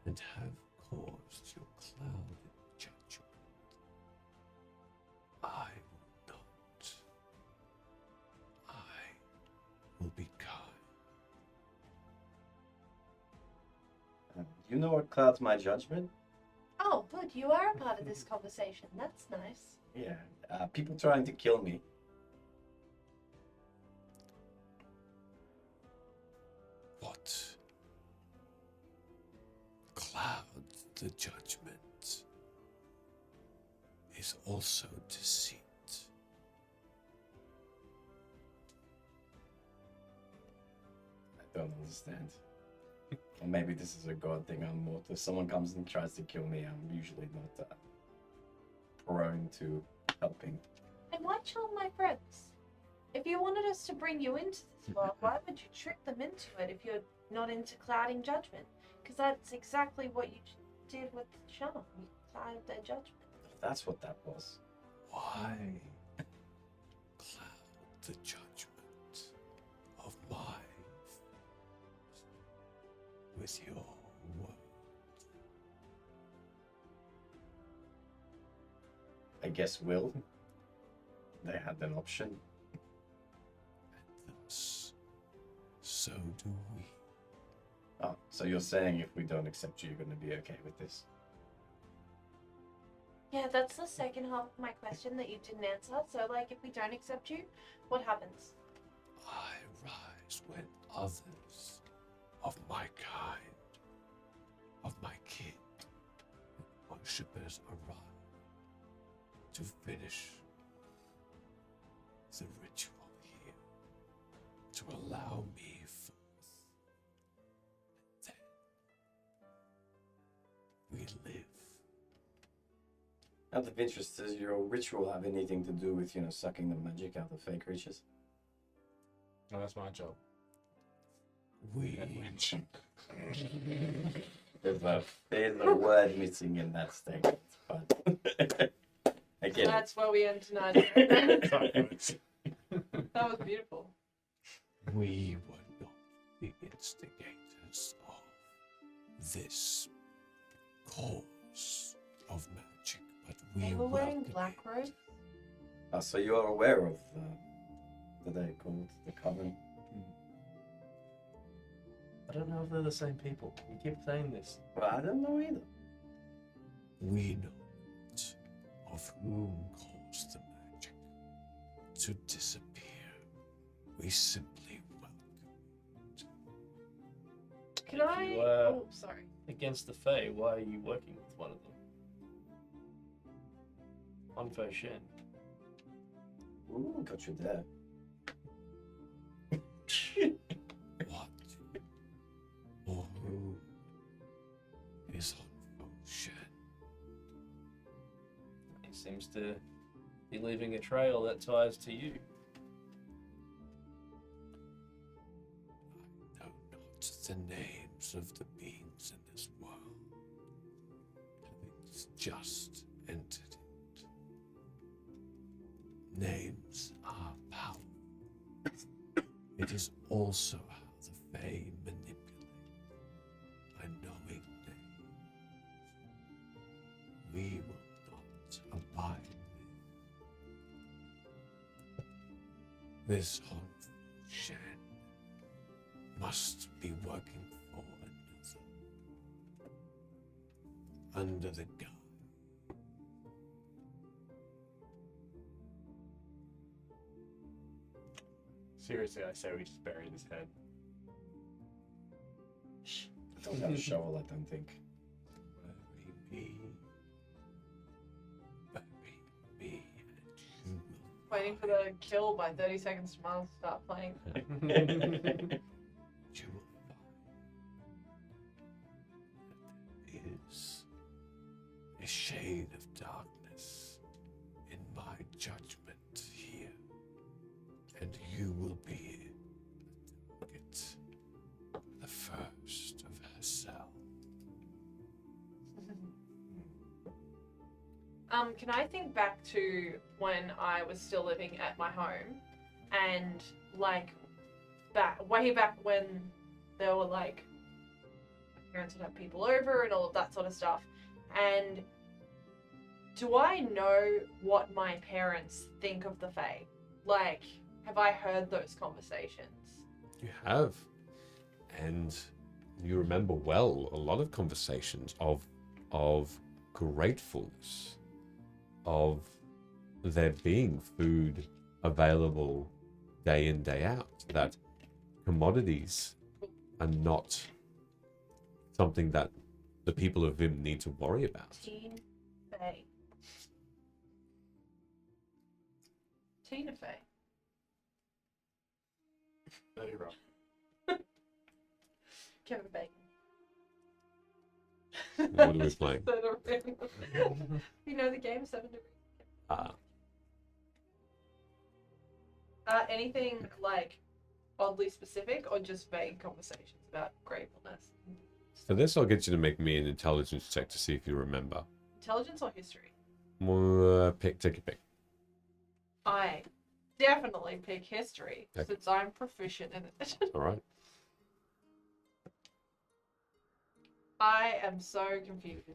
and have caused your clouded judgment. I will not. I will be kind. You know what clouds my judgment? Oh, good, you are a part of this conversation. That's nice. Yeah, people trying to kill me. What clouds the judgment is also deceit. I don't understand. Or maybe this is a god thing. I'm more. If someone comes and tries to kill me, I'm usually not prone to helping. And why chill my friends? If you wanted us to bring you into this world, why would you trick them into it if you're not into clouding judgment? Because that's exactly what you did with Sean. You clouded their judgment. If that's what that was. Why cloud the judgment of my with your word? I guess will. They had an option. And thus, so do we. Oh, so you're saying if we don't accept you, you're going to be okay with this? Yeah, that's the second half of my question that you didn't answer. So, like, if we don't accept you, what happens? I rise when others of my kind, of my kin, and worshippers arrive to finish the ritual here, to allow me forth. Then we live. Out of interest, does your ritual have anything to do with, sucking the magic out of fake creatures? No, that's my job. We There's a word missing in that statement, but I get it. That's where we end tonight. That was beautiful. We were not the instigators of this cause of magic, but we They were wearing welcome black it. robes. So you are aware of what they called the coven? I don't know if they're the same people. You keep saying this. Well, I don't know either. We know not of whom caused the magic to disappear. We simply welcome it. Can If I? you, Oh, sorry. Against the Fae, why are you working with one of them? On Fei Shen. Ooh, got you there. What or who is on Shen? He seems to be leaving a trail that ties to you. I know not the names of the beings in this world, having just entered it. Names are powerful. It is also how the Fae manipulate by knowing names. We will not abide with. This harmful Shen must be working for another, under the guise Seriously, I say we just bury this head. I don't have a shovel, I don't think. Waiting for the kill by 30 seconds to Mars to start playing. You will find there is a shade of darkness in my judgment here, and you will be the target, the first of Hacel. Can I think back to when I was still living at my home, and like way back when there were like my parents would have people over and all of that sort of stuff, and do I know what my parents think of the Fae? Like, have I heard those conversations? You have, and you remember well a lot of conversations of gratefulness, of there being food available day in, day out, that commodities are not something that the people of Vimm need to worry about. Teen Fae. Tina Fae. Very wrong. Kevin Bacon. What are we playing? You know the game 7 Degrees? Anything like oddly specific or just vague conversations about gratefulness? For this, I'll get you to make me an intelligence check to see if you remember. Intelligence or history? Take your pick. I definitely pick history Okay. since I'm proficient in it. All right. I am so confused.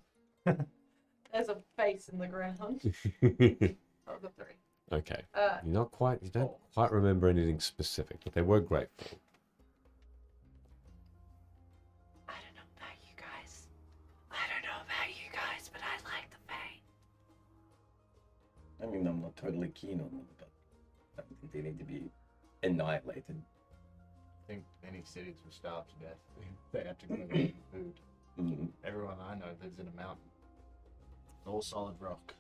There's a face in the ground. Of the 3. Okay. You don't quite remember anything specific, but they were grateful. I don't know about you guys, but I like the Fae. I mean, I'm not totally keen on them, but I don't think they need to be annihilated. I think any cities were starved to death. They have to go get food. Mm. Everyone I know lives in a mountain. All solid rock.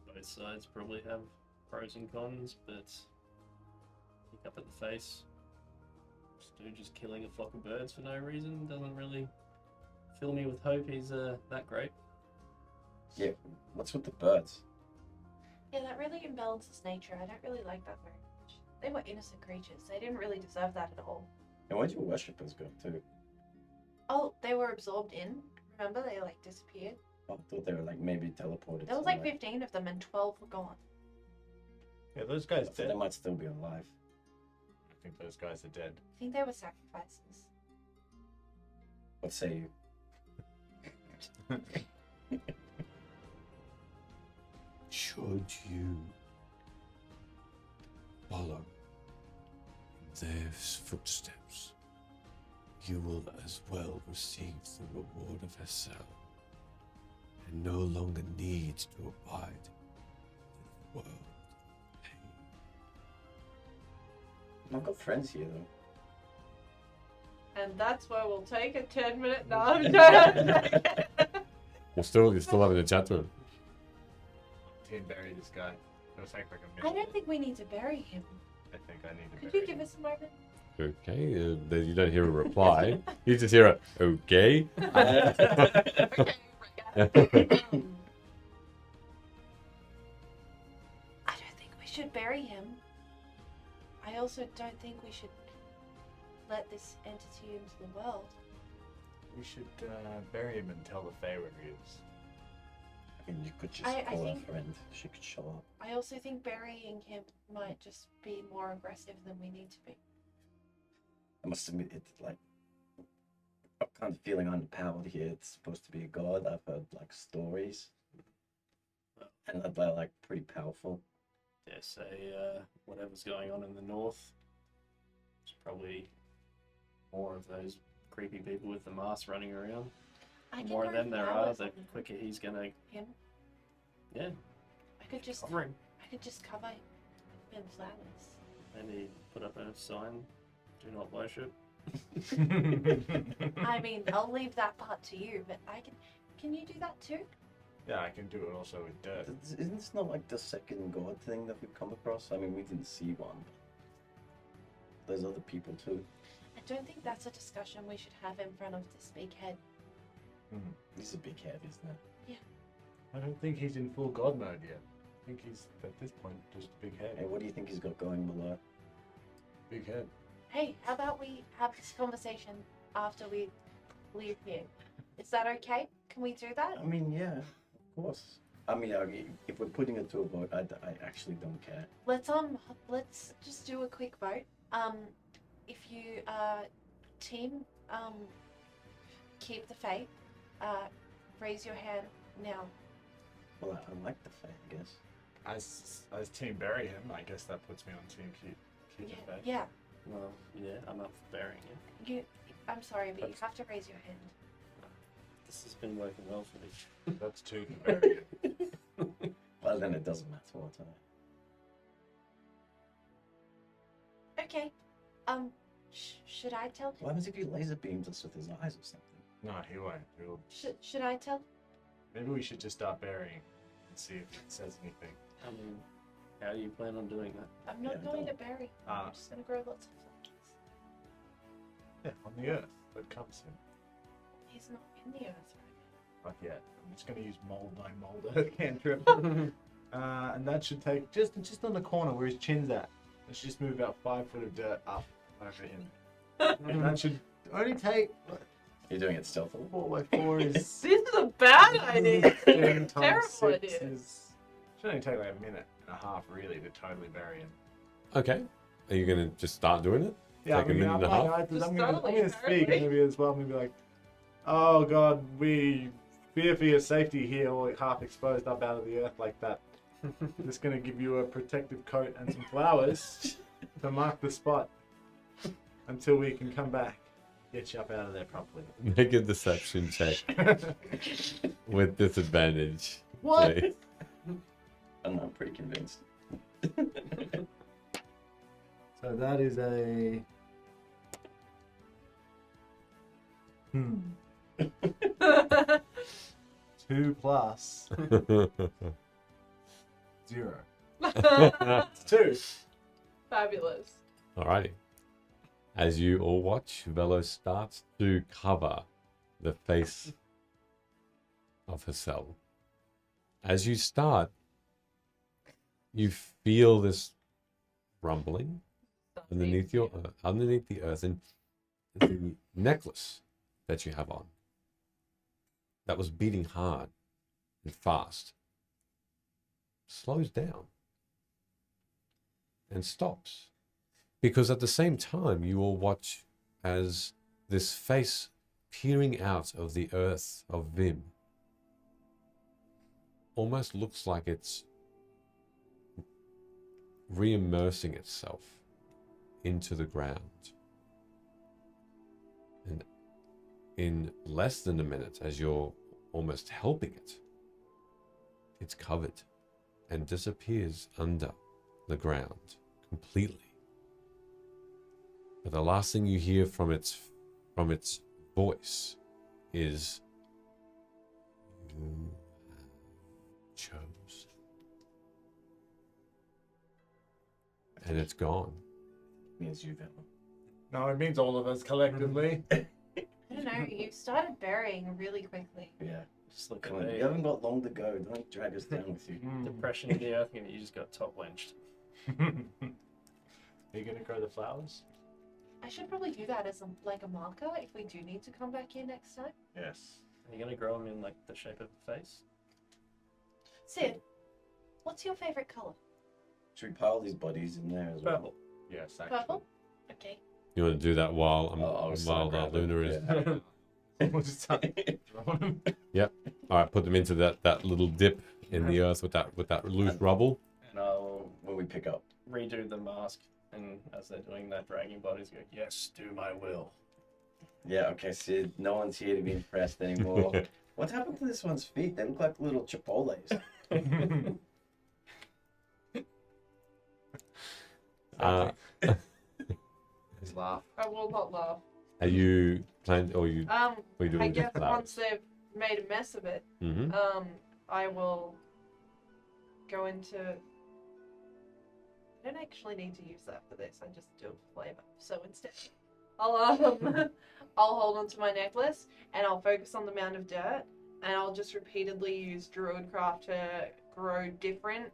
Both sides probably have pros and cons, but pick up at the face. Stu just killing a flock of birds for no reason doesn't really fill me with hope he's that great. Yeah, what's with the birds? Yeah, that really imbalances nature. I don't really like that very much. They were innocent creatures. They didn't really deserve that at all. And where'd your worshippers go too? Oh, they were absorbed in. Remember, they like disappeared. I thought they were like maybe teleported. There was like somewhere. 15 of them and 12 were gone. Yeah, those guys I thought dead. they might still be alive. I think those guys are dead. I think they were sacrifices. What say you? Should you follow in their footsteps, you will as well receive the reward of Hacel, and no longer need to abide in the world of pain. I've got friends here though. And that's where we'll take a 10-minute. No, no. You're still having a chat to him. Team bury this guy. It'll take like a I minute. don't think we need to bury him. I think I need to Could bury you give him. us a moment? Okay, then you don't hear a reply. You just hear a okay. Okay. I don't think we should bury him. I also don't think we should let this entity into the world. We should bury him and tell the Fae where he is. I mean, you could just I call think- a friend. She could show up. I also think burying him might just be more aggressive than we need to be. I must admit, it's like I'm kind of feeling underpowered here. It's supposed to be a god. I've heard like stories, and they're like pretty powerful. Dare say whatever's going on in the north, there's probably more of those creepy people with the masks running around. I The more of can them grow there are, flowers the on quicker he's gonna. him. Yeah, I could just covering. cover him in flowers. Maybe put up a sign, do not worship. I mean, I'll leave that part to you, but I can. Can you do that too? Yeah, I can do it also with dirt. Isn't this not like the second god thing that we've come across? I mean, we didn't see one. There's other people too. I don't think that's a discussion we should have in front of this big head. He's a big head, isn't it? I don't think he's in full god mode yet. I think he's, at this point, just a big head. Hey, what do you think he's got going below? Big head. Hey, how about we have this conversation after we leave here? Is that okay? Can we do that? I mean, yeah, of course. I mean, if we're putting it to a vote, I actually don't care. Let's just do a quick vote. If you team keep the faith, raise your hand now. Well, I like the fact, I guess. As team bury him, I guess that puts me on team keep the faith. Yeah. Well, yeah, I'm up for burying it. I'm sorry, but you have to raise your hand. This has been working well for me. That's two to bury it. Well, then it doesn't matter what I... Okay. Should I tell him? What happens if he laser beams us with his eyes or something? No, he won't. Should I tell? Maybe we should just start burying and see if it says anything. I mean, how do you plan on doing that? I'm not Yeah, going to don't. bury. I'm just going to grow lots of flowers. Yeah, on the earth. That comes him. He's not in the earth right Not yet. I'm just going to use mold by mold earth cantrip. And that should take just on the corner where his chin's at. Let's just move about 5 foot of dirt up over him. And that should only take You're doing it stealthily? 4 by 4 is. This is a bad idea. 10 times Terrible 6 idea. should only take like a minute and a half really to totally bury him. Okay. Are you going to just start doing it? Yeah, Take a minute and a half? Just I'm totally, gonna speak. I'm apparently. gonna be as well. I'm gonna be like, "Oh God, we fear for your safety here, all half exposed up out of the earth like that. Just gonna give you a protective coat and some flowers to mark the spot until we can come back, get you up out of there properly." Make a deception check with disadvantage. What? please. I'm pretty convinced. So that is a 2 plus 0. It's 2. Fabulous. Alrighty. As you all watch, Velo starts to cover the face of Hacel. As you start, you feel this rumbling underneath underneath the earth, and the necklace that you have on that was beating hard and fast slows down and stops, because at the same time you all watch as this face peering out of the earth of Vimm almost looks like it's re-immersing itself into the ground. And in less than a minute, as you're almost helping it, it's covered and disappears under the ground completely. But the last thing you hear from its voice is, "You have chosen." And it's gone. Means you, Vimm. No, it means all of us collectively. I don't know. You started burying really quickly. Yeah. Just look Come at on, the you haven't got long to go. Don't drag us down with you. depression in the earth, and you just got top lynched. Are you gonna grow the flowers? I should probably do that as a marker if we do need to come back here next time. Yes. Are you gonna grow them in like the shape of a face? Sid, what's your favorite color? Should we pile these bodies in there as well? Purple. Yes, actually. Purple. Okay. You want to do that while I'll start while grabbing, Luna is. We'll just start throwing them. All right, put them into that little dip in the earth with that loose rubble. And I'll When we pick up. redo the mask, and as they're doing that, dragging bodies go, "Yes, do my will." Yeah, okay, Sid. No one's here to be impressed anymore. What happened to this one's feet? They look like little chipotles. Uh, His laugh. I will not laugh. are you planning, or you? What are you doing I with the guess flowers? once they've made a mess of it, Mm-hmm. I will go into. I don't actually need to use that for this. I just do it for flavor. So instead, I'll I'll hold onto my necklace and I'll focus on the mound of dirt, and I'll just repeatedly use Druidcraft to grow different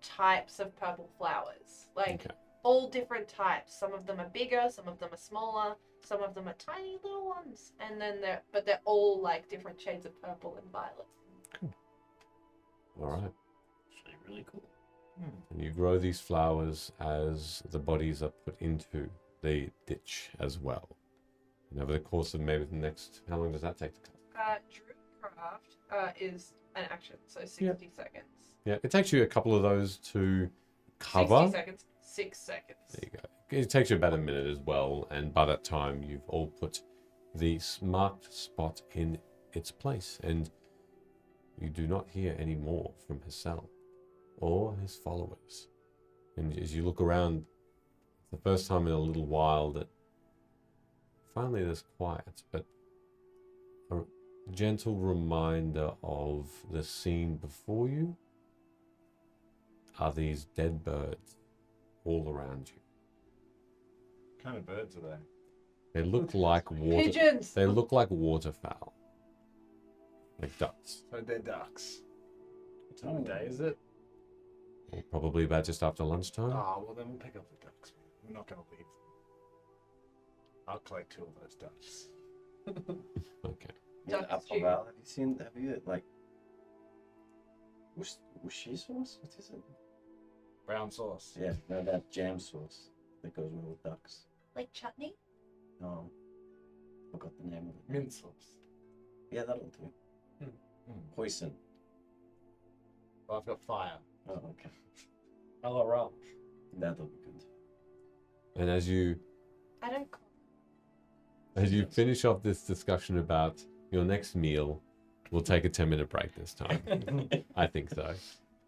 types of purple flowers, like Okay. all different types. Some of them are bigger, some of them are smaller, some of them are tiny little ones, and then they're all like different shades of purple and violet. All right. Actually, really cool. And you grow these flowers as the bodies are put into the ditch as well. And over the course of maybe the next, how long does that take to cut? Druidcraft is an action, so 60 seconds. Yeah, it takes you a couple of those to 60 cover. seconds, 6 seconds. There you go. It takes you about a minute as well, and by that time you've all put the marked spot in its place, and you do not hear any more from Hacel or his followers. And as you look around, it's the first time in a little while that finally there's quiet, but a gentle reminder of the scene before you are these dead birds all around you. What kind of birds are they? They look like water. Pigeons! They look like waterfowl, like ducks. So they're ducks. What time of day is it? Or probably about just after lunchtime. Oh, well then we'll pick up the ducks. We're not going to leave them. I'll collect 2 of those ducks. Okay. Yeah, Duck apple stew. val. Have you like wushi sauce? What is it? Brown sauce. Yeah, no, that jam sauce that goes well with ducks. Like chutney? No, forgot the name of it. Mint sauce. Yeah, that'll do. Poison. Well, I've got fire. Oh, okay. Hello, Rob. That'll be good. And as you I don't call finish off this discussion about your next meal, we'll take a 10-minute break this time. I think so.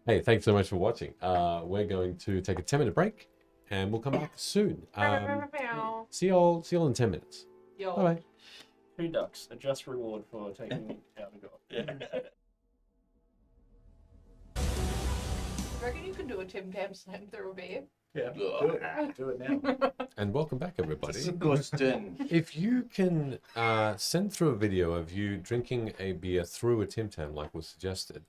Hey, thanks so much for watching. We're going to take a 10-minute break, and we'll come back soon. See y'all in 10 minutes. Yo. Bye bye. 2 ducks, a just reward for taking out a god. Yeah. I reckon you could do a Tim Tam slam through a beer. Yeah, do it. Do it now. And welcome back, everybody. Disgusting. If you can send through a video of you drinking a beer through a Tim Tam, like was suggested,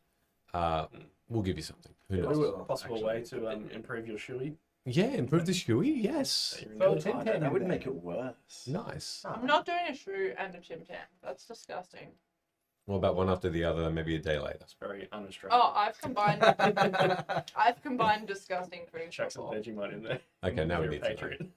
we'll give you something. Who Yeah, knows? we will. Possible way to improve your shoey. Yeah, improve the shoey. Yes. So Tim Oh, Tam that would in make there. it worse. Nice. I'm not doing a shoe and a Tim Tam. That's disgusting. What about one after the other, maybe a day later? It's very un-Australian. Oh, I've combined disgusting food Chuck some before. Vegemite in there. Okay, now we You're a need to know. patriot.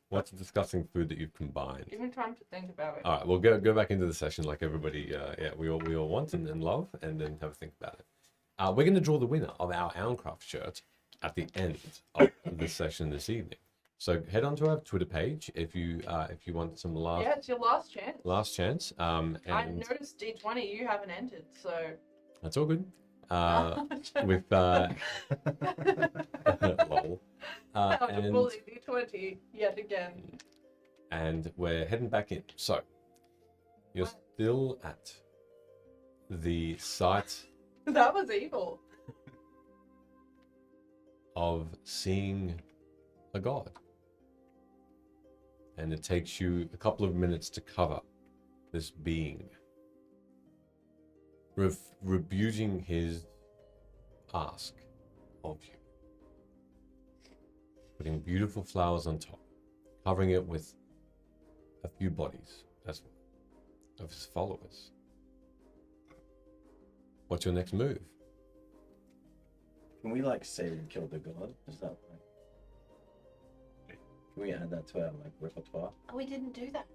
What's a disgusting food that you've combined? Give me time to think about it. All right, we'll go back into the session like everybody, we all want and love, and then have a think about it. We're going to draw the winner of our Owncraft shirt at the end of the session this evening. So head onto our Twitter page if you want some Yeah, it's your last chance. last chance. I And noticed D20 you haven't entered, so. that's all good. With lol. How to And bully D20 yet again. and we're heading back in. So you're still at the site That was evil. of seeing a god. And it takes you a couple of minutes to cover this being, rebuking his ask of you. Putting beautiful flowers on top, covering it with a few bodies as well of his followers. What's your next move? Can we like say we killed the god? Is that like? Can we add that to our like repertoire? Oh, we didn't do that.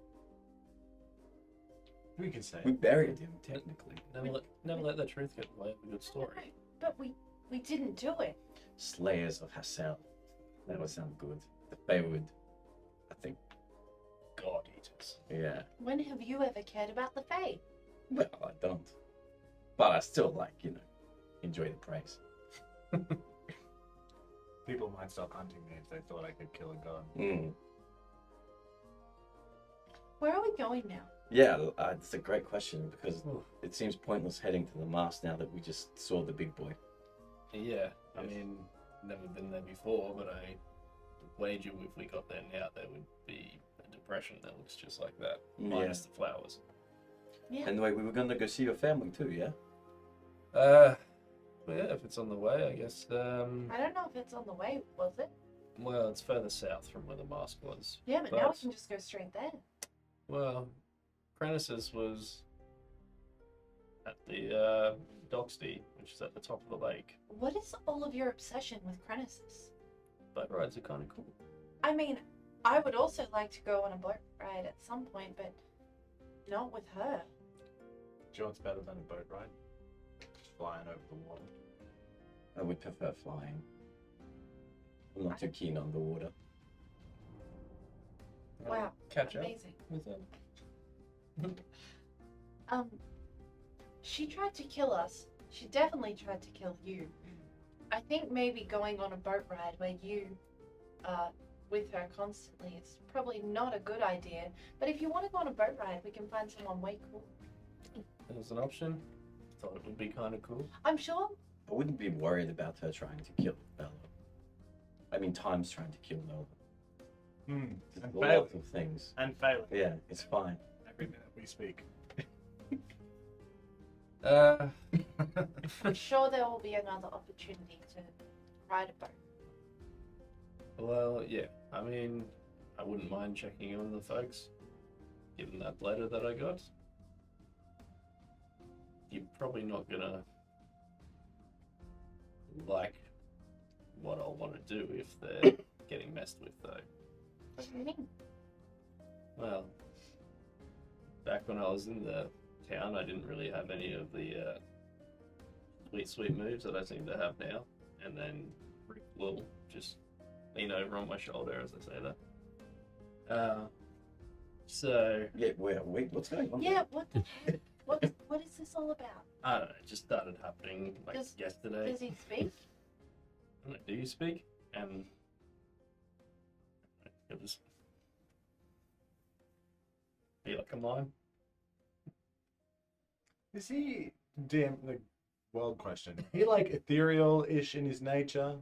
We can say We it. buried him technically. Never let the truth get in the way of a good story. But we didn't do it. Slayers of Hacel. That would sound good. The Fae would, I think. God eaters. Yeah. When have you ever cared about the Fae? Well, I don't. But I still like, enjoy the praise. People might stop hunting me if they thought I could kill a god. Mm. Where are we going now? Yeah, it's a great question because it seems pointless heading to the mast now that we just saw the big boy. Yeah, I mean, never been there before, but I wager if we got there now, there would be a depression that looks just like that, minus the flowers. Yeah. Anyway, we were going to go see your family too, yeah? Well, yeah, if it's on the way, I guess. I don't know if it's on the way, was it? Well, it's further south from where the mask was. Yeah, but now we can just go straight there. Well, Crennis's was at the Doxty, which is at the top of the lake. What is all of your obsession with Crennis's? Boat rides are kind of cool. I mean, I would also like to go on a boat ride at some point, but not with her. Do you know what's better than a boat ride? Flying over the water. I would prefer flying. I'm not too keen on the water. Wow, Catch up amazing. with her. She tried to kill us. She definitely tried to kill you. I think maybe going on a boat ride where you are with her constantly is probably not a good idea. But if you want to go on a boat ride, we can find someone way cool. As an option, thought it would be kind of cool. I'm sure. I wouldn't be worried about her trying to kill Bella. I mean, Time's trying to kill Bella. And There's failing. lots of things. And failing. Yeah, it's fine. Every minute we speak. I'm sure there will be another opportunity to ride a boat. Well, yeah. I mean, I wouldn't mind checking in on the folks, given that letter that I got. You're probably not gonna like what I'll want to do if they're getting messed with, though. What do you mean? Well, back when I was in the town, I didn't really have any of the sweet moves that I seem to have now. And then Rick will just lean over on my shoulder as I say that. So Yeah, wait, what's going on? Yeah, what the heck? What is this all about? I don't know. It just started happening like yesterday. Does he speak? I don't know, do you speak? And he'll just be like a mime. Is he, damn, the world question, is he like ethereal-ish in his nature?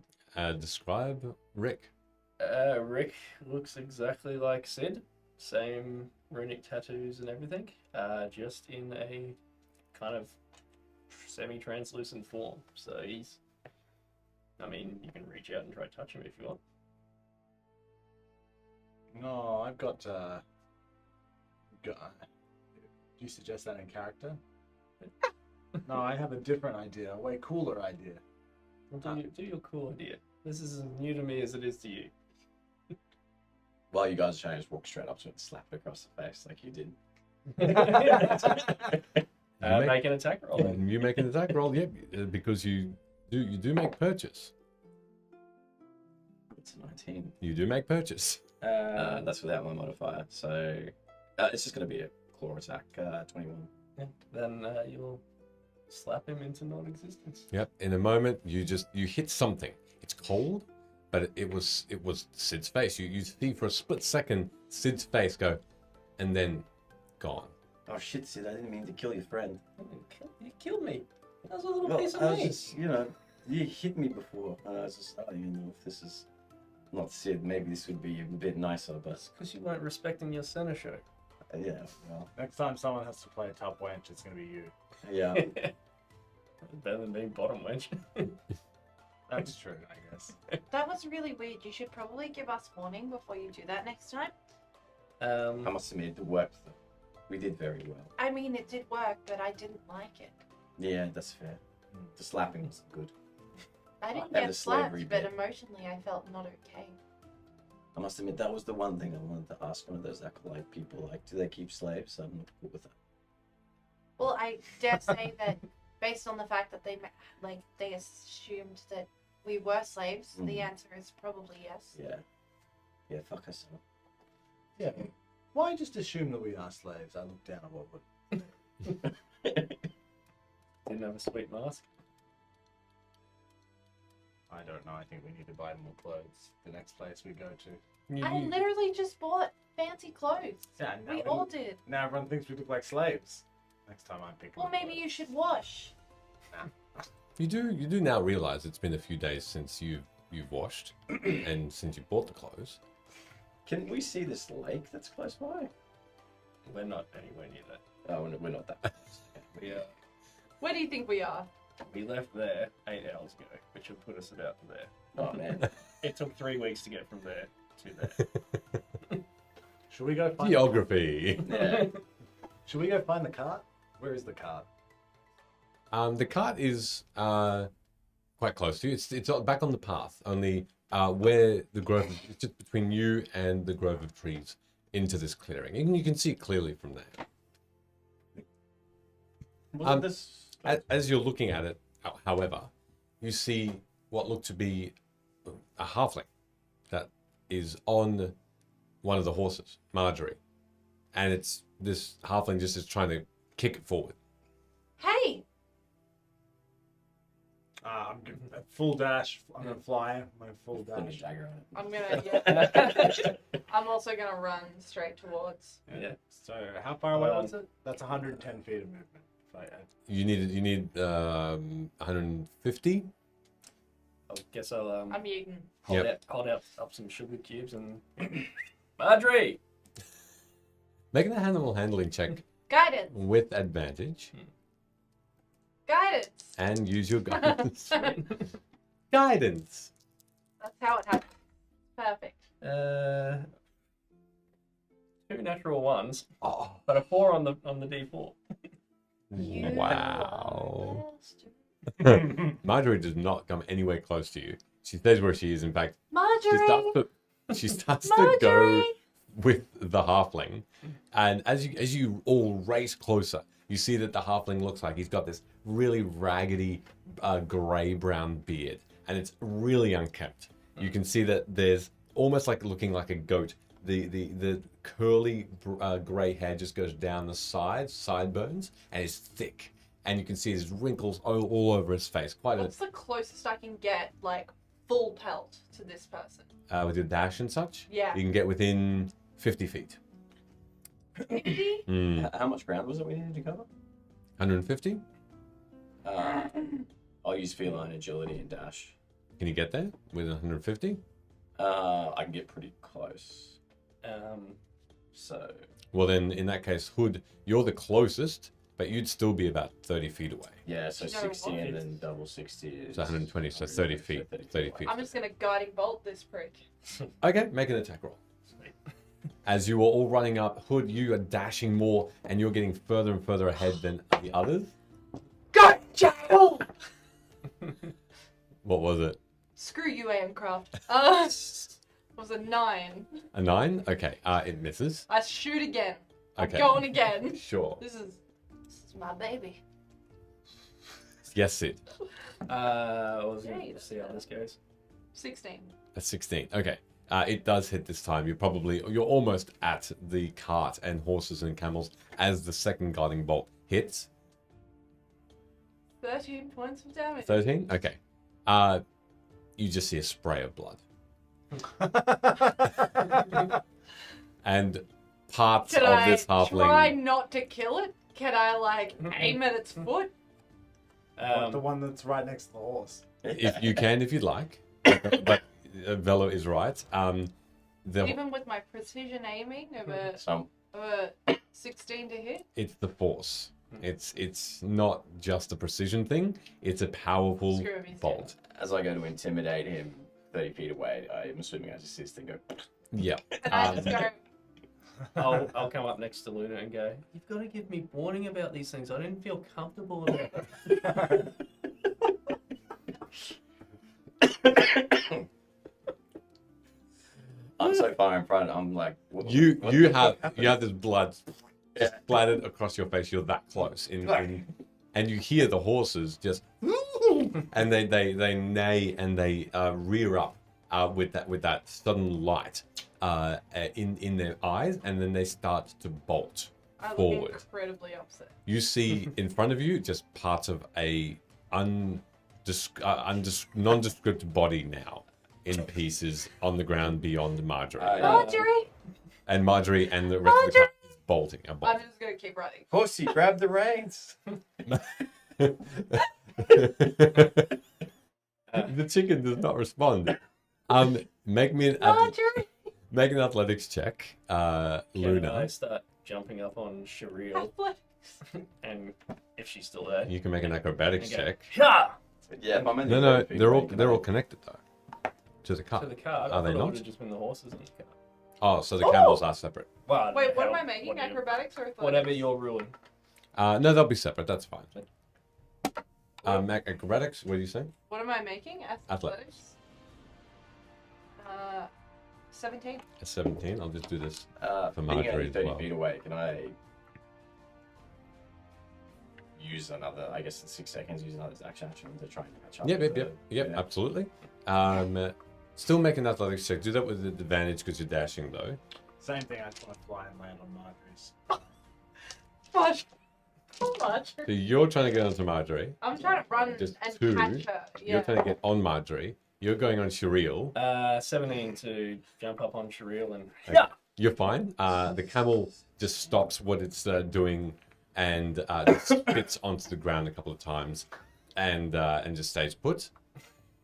Describe Rick. Rick looks exactly like Sid. Same runic tattoos and everything. Just in a kind of semi-translucent form. So he's... I mean, you can reach out and try to touch him if you want. No, I've got, do you suggest that in character? No, I have a different idea, a way cooler idea. Well, do your cool idea. This is as new to me as it is to you. While you guys are trying to just walk straight up to it and slap it across the face like you did. Make an attack roll. Then. You make an attack roll, yep, because you do make purchase. It's a 19. You do make purchase. That's without my modifier, so it's just going to be a claw attack, 21. Yeah. Then you'll slap him into non-existence. Yep. In a moment, you hit something. It's cold, but it was Sid's face. You see for a split second Sid's face go, and then gone. Oh shit, Sid! I didn't mean to kill your friend. You killed me. That was a little Well, piece of I was me. just, you hit me before. I was just, I don't even know if this is not Sid. Maybe this would be a bit nicer, but Because you weren't respecting your center show. yeah, well, Next time someone has to play a top wench, it's going to be you. yeah. Better than being bottom wench. That's true, I guess. That was really weird. You should probably give us warning before you do that next time. I must admit, it worked though. We did very well. I mean, it did work, but I didn't like it. Yeah, that's fair. The slapping was good. I didn't And get the slapped, slavery but bit. emotionally I felt not okay. I must admit, that was the one thing I wanted to ask one of those acolyte people. Like, do they keep slaves? I'm not cool with that. Well, I dare say that based on the fact that they assumed that we were slaves, the answer is probably yes. Yeah. Yeah, fuck us. Yeah. Why just assume that we are slaves? I look down at what would... Didn't have a sweet mask. I I don't know. I think we need to buy more clothes. The next place we go to. I literally just bought fancy clothes. Yeah, We all did. Now everyone thinks we look like slaves. Next time I'm picking. Well, maybe you should wash. You do now realize it's been a few days since you've washed and since you bought the clothes. Can we see this lake that's close by? We're not anywhere near that. Oh, we're not that. Where do you think we are? We left there 8 hours ago, which would put us about there. Oh man. It took 3 weeks to get from there to there. Should we go find? Geography. Yeah. Should we go find the cart? Where is the cart? The cart is quite close to you. It's back on the path, only where the grove it's just between you and the grove of trees into this clearing. And you can see it clearly from there. Wasn't this... As you're looking at it, however, you see what looked to be a halfling that is on one of the horses, Marjorie. And it's this halfling just is trying to kick it forward. Hey! I'm good. Full dash. I'm gonna fly. My full Put a dash. dagger on it. I'm gonna, I'm also gonna run straight towards. Yeah. So how far away was it? That's 110 feet of movement. If I add. You need 150. I guess I'll I'm eating. hold out up some sugar cubes and... Marjorie! Make an animal handling check Guidance! with advantage Guidance! and use your guidance. Guidance. That's how it happens. Perfect. 2 natural ones, Oh, but a 4 on the D4. You wow. bastard. Marjorie does not come anywhere close to you. She stays where she is. In fact, Marjorie! she starts to go Marjorie! with the halfling, and as you all race closer, you see that the halfling looks like he's got this really raggedy grey-brown beard, and it's really unkempt. You can see that there's almost like looking like a goat. The curly grey hair just goes down the sideburns, and is thick. And you can see his wrinkles all over his face. What's the closest I can get, like, full pelt to this person? With your dash and such. Yeah. You can get within 50 feet. 50? Mm. How much ground was it we needed to cover? 150. I'll use feline agility and dash. Can you get there with 150? I can get pretty close. So Well, then in that case, Hood, you're the closest, but you'd still be about 30 feet away. yeah, so No, 60 what? and then double 60 is So 120, so 30 feet. 30 feet. I'm just gonna guiding bolt this prick. Okay, make an attack roll. As you are all running up, Hood, you are dashing more, and you're getting further and further ahead than the others. Go jail! What was it? Screw you, Aimcraft. Was a 9. A 9? Okay, it misses. I shoot again. I'm Okay. going again. Sure. This is my baby. Yes, Sid. I was going Jade. to see how this goes. 16. A 16. Okay. It does hit this time. You're almost at the cart and horses and camels as the second guiding bolt hits. 13 points of damage. 13? Okay. You just see a spray of blood. And parts Can of I this halfling. try not to kill it? Can I, like, aim at its foot? The one that's right next to the horse. If you can, if you'd like. But Velo is right. Even with my precision aiming of a 16 to hit? It's the force. It's not just a precision thing. It's a powerful Screw him, he's bolt. as I go to intimidate him 30 feet away, I'm assuming I just assist and go. Yeah. And I just go, I'll come up next to Luna and go, you've got to give me warning about these things. I didn't feel comfortable about it. I'm so far in front. I'm like, what, You what- have this blood splattered across your face. You're that close, and you hear the horses just, and they neigh and they rear up with that sudden light in their eyes, and then they start to bolt I look forward. incredibly upset. You see in front of you just parts of a nondescript body now in pieces on the ground beyond Marjorie. Marjorie! And Marjorie and the rest of the cart is bolting. Are I'm bolting. just gonna keep running. Pussy, grab the reins. The chicken does not respond. Make me Marjorie! make an athletics check, Can Luna. I start jumping up on Shireel? Athletics. And if she's still there. You can make an acrobatics Okay. check. Yeah! Yeah, if I'm only No, 30 feet they're away, all can they're I- all connected though to the To cart. the car. Are they It not? would have just been the horses in the car. Oh, so the Oh! camels are separate. Well, Wait, what am hell, I making? whatever- Acrobatics or athletics? Whatever you're ruling. No, they'll be separate. That's fine. Acrobatics. What are you saying? What am I making? Athletics. 17. A 17. I'll just do this. For Being Marjorie only as 30 well. feet away, can I use another, I guess in 6 seconds, use another action to try and catch up? Yep, with yep, the- yep. yeah. Absolutely. Still make an athletics check. Do that with the advantage because you're dashing though. Same thing. I just want to fly and land on Marjorie's. Gosh. So much. So you're trying to get onto Marjorie. I'm trying to run Just and two. catch her. You're Yeah. trying to get on Marjorie. You're going on Shireel. 17 to jump up on Shireel and. Okay. Yeah! You're fine. The camel just stops what it's doing and just spits onto the ground a couple of times and just stays put.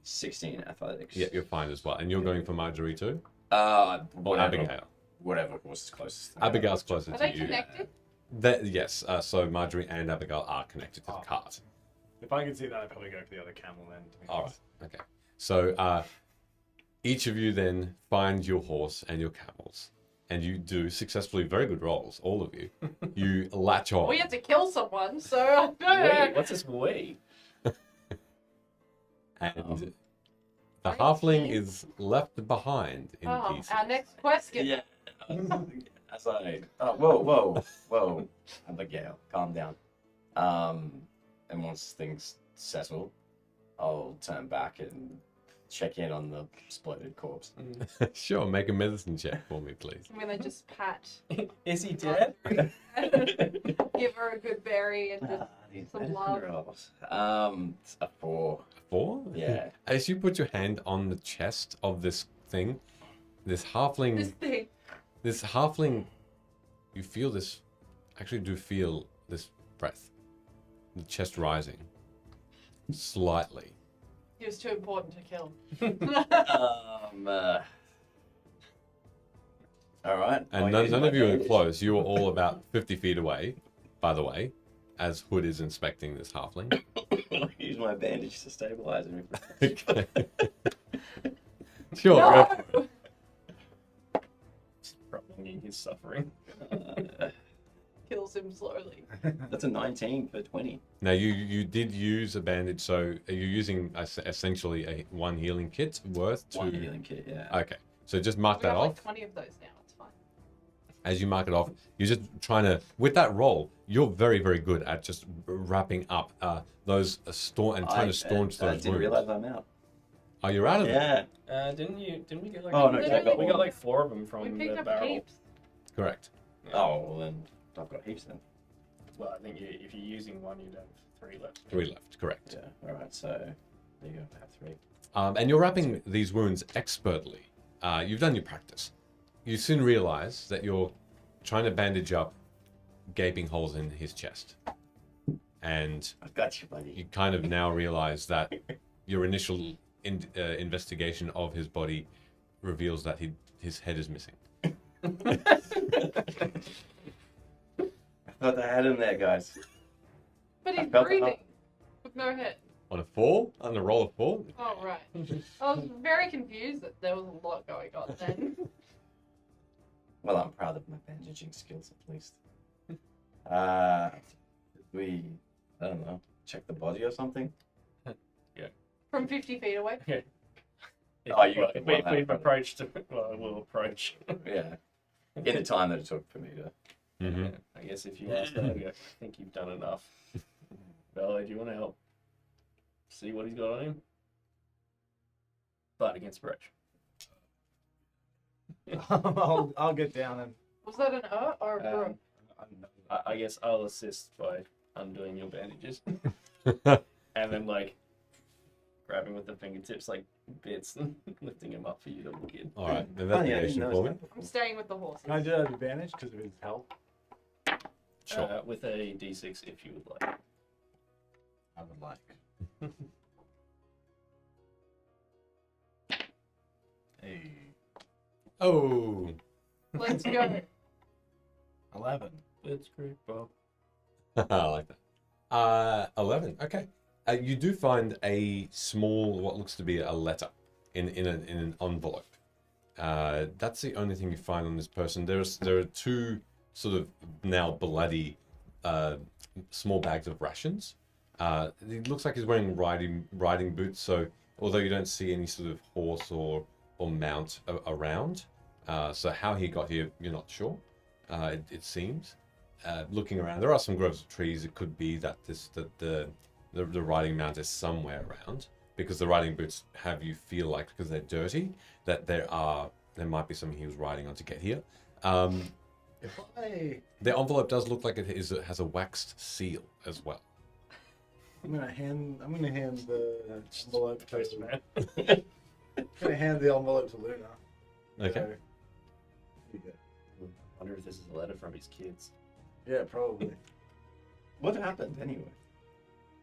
16 athletics. Yeah, you're fine as well. And you're going for Marjorie too? Or Whatever, Abigail? whatever was closest. to me. Abigail's closer Are to they you. connected? Yes, so Marjorie and Abigail are connected to the cart. If I can see that, I'd probably go for the other camel then. to be All right, honest. okay. So each of you then find your horse and your camels. And you do successfully very good rolls, all of you. You latch on. We have to kill someone, so I don't know. Wait, what's this we? And the halfling is left behind in Oh, pieces. our next question. Yeah. As I. Whoa. Abigail, calm down. And once things settle, I'll turn back and check in on the exploded corpse. Sure, make a medicine check for me, please. I'm gonna just pat, Is he dead? give her a good berry, and just These some medicine love. rolls. It's a 4. 4? Yeah. As you put your hand on the chest of this thing, this halfling, this thing. you feel this, actually do feel this breath, the chest rising slightly. He was too important to kill. All right. And none of you are close. You are all about 50 feet away, by the way, as Hood is inspecting this halfling. Use my bandage to stabilize him. Okay. Sure. go for it. No! Prolonging his suffering. Kills him slowly. That's a 19 for 20. Now you did use a bandage, so are you using essentially a one healing kit worth to? One healing kit, yeah. Okay, so just mark We that have like off. 20 of those now. It's fine. As you mark it off, you're just trying to, with that roll, you're very, very good at just wrapping up those and trying to staunch I those didn't wounds. realize I'm out. Oh, you're out of it. Yeah. Didn't we get like? Oh, no, Literally, we got like 4 of them from We the picked up barrel. heaps. Correct. Oh, well then I've got heaps then. Well, I think if you're using one, you'd have 3 left. 3 left. Correct. Yeah. All right. So there you go. I have 3. And you're wrapping these wounds expertly. You've done your practice. You soon realize that you're trying to bandage up gaping holes in his chest. And I've got you, buddy. you kind of now realize that your initial investigation of his body reveals that his head is missing. I thought I had him there, guys. But I he's felt breathing. it. With no head. On a 4? On a roll of 4? Oh, right. I was very confused that there was a lot going on then. Well, I'm proud of my bandaging skills at least. We, I don't know, check the body or something? From 50 feet away. Oh, you got We've one out. approached. Well, we'll approach. Yeah. In the time that it took for me to. Mm-hmm. I guess if you want to start, I think you've done enough. Bella, do you want to help see what he's got on him? But against Breach. I'll get down and. Was that an or a broom? I guess I'll assist by undoing your bandages. And then, like, grabbing with the fingertips like bits and lifting him up for you to look in. All right, Oh, yeah, I didn't investigation notice for me. that. I'm staying with the horses. Can I do that advantage because of his health? Sure. With a d6 if you would like. I would like. Hey, Oh, Let's go. 11. That's great, Bob. I like that. 11. Okay. You do find a small, what looks to be a letter in an envelope. That's the only thing you find on this person. There are two sort of now bloody small bags of rations. It looks like he's wearing riding boots. So although you don't see any sort of horse or mount around, so how he got here, you're not sure. It seems. Looking around, there are some groves of trees. It could be that the riding mount is somewhere around, because the riding boots have you feel like, because they're dirty, that there might be something he was riding on to get here. If I, The envelope does look like it has a waxed seal as well. I'm gonna hand the envelope to Postman. I'm gonna hand the envelope to Luna. Okay. So, here you go. I wonder if this is a letter from his kids. Yeah, probably. What happened anyway?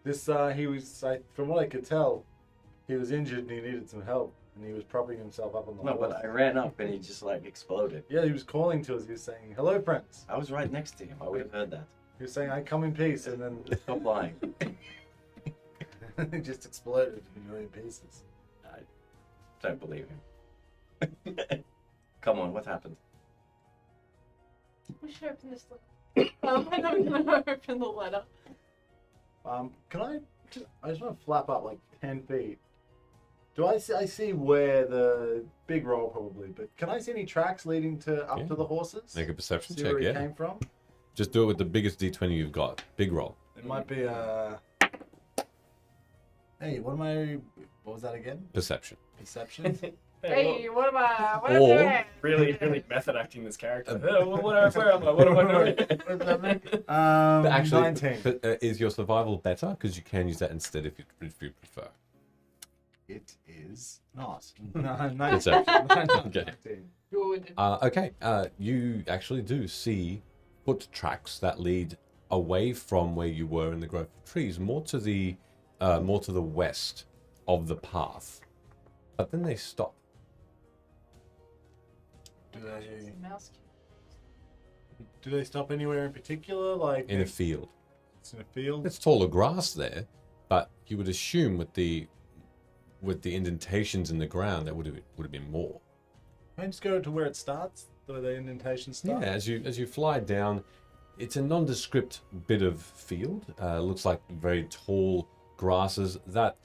This he was from what I could tell, he was injured and he needed some help, and he was propping himself up on the No, horse. but I ran up and he just like exploded. Yeah, he was calling to us. He was saying, "Hello, Prince." I was right next to him. I would have heard that. He was saying, "I come in peace," and then Stop lying. he just exploded in a million pieces. I don't believe him. Come on, what happened? We should open this letter. And I'm gonna open the letter. Can I just want to flap up like 10 feet. Do I see where the big roll probably, but can I see any tracks leading up Yeah. to the horses? Make a perception See check, where he yeah. came from? Just do it with the biggest d20 you've got. Big roll. It might be Hey, what was that again? Perception. Perception? Hey, what am I Or- doing? Really method acting this character. Where am I? What am I doing? Actually, 19. but, is your survival better? Because you can use that instead if you prefer. It is not. No, 19. Perception. Okay. 19. Good. Okay. You actually do see foot tracks that lead away from where you were in the grove of trees, more to the west of the path. But then they stop. Do they stop anywhere in particular? Like In a field. it's in a field? It's taller grass there, but you would assume with the indentations in the ground that would have been more. Can I just go to where it starts? Where the indentations start? Yeah, as you fly down, it's a nondescript bit of field. Looks like very tall grasses. That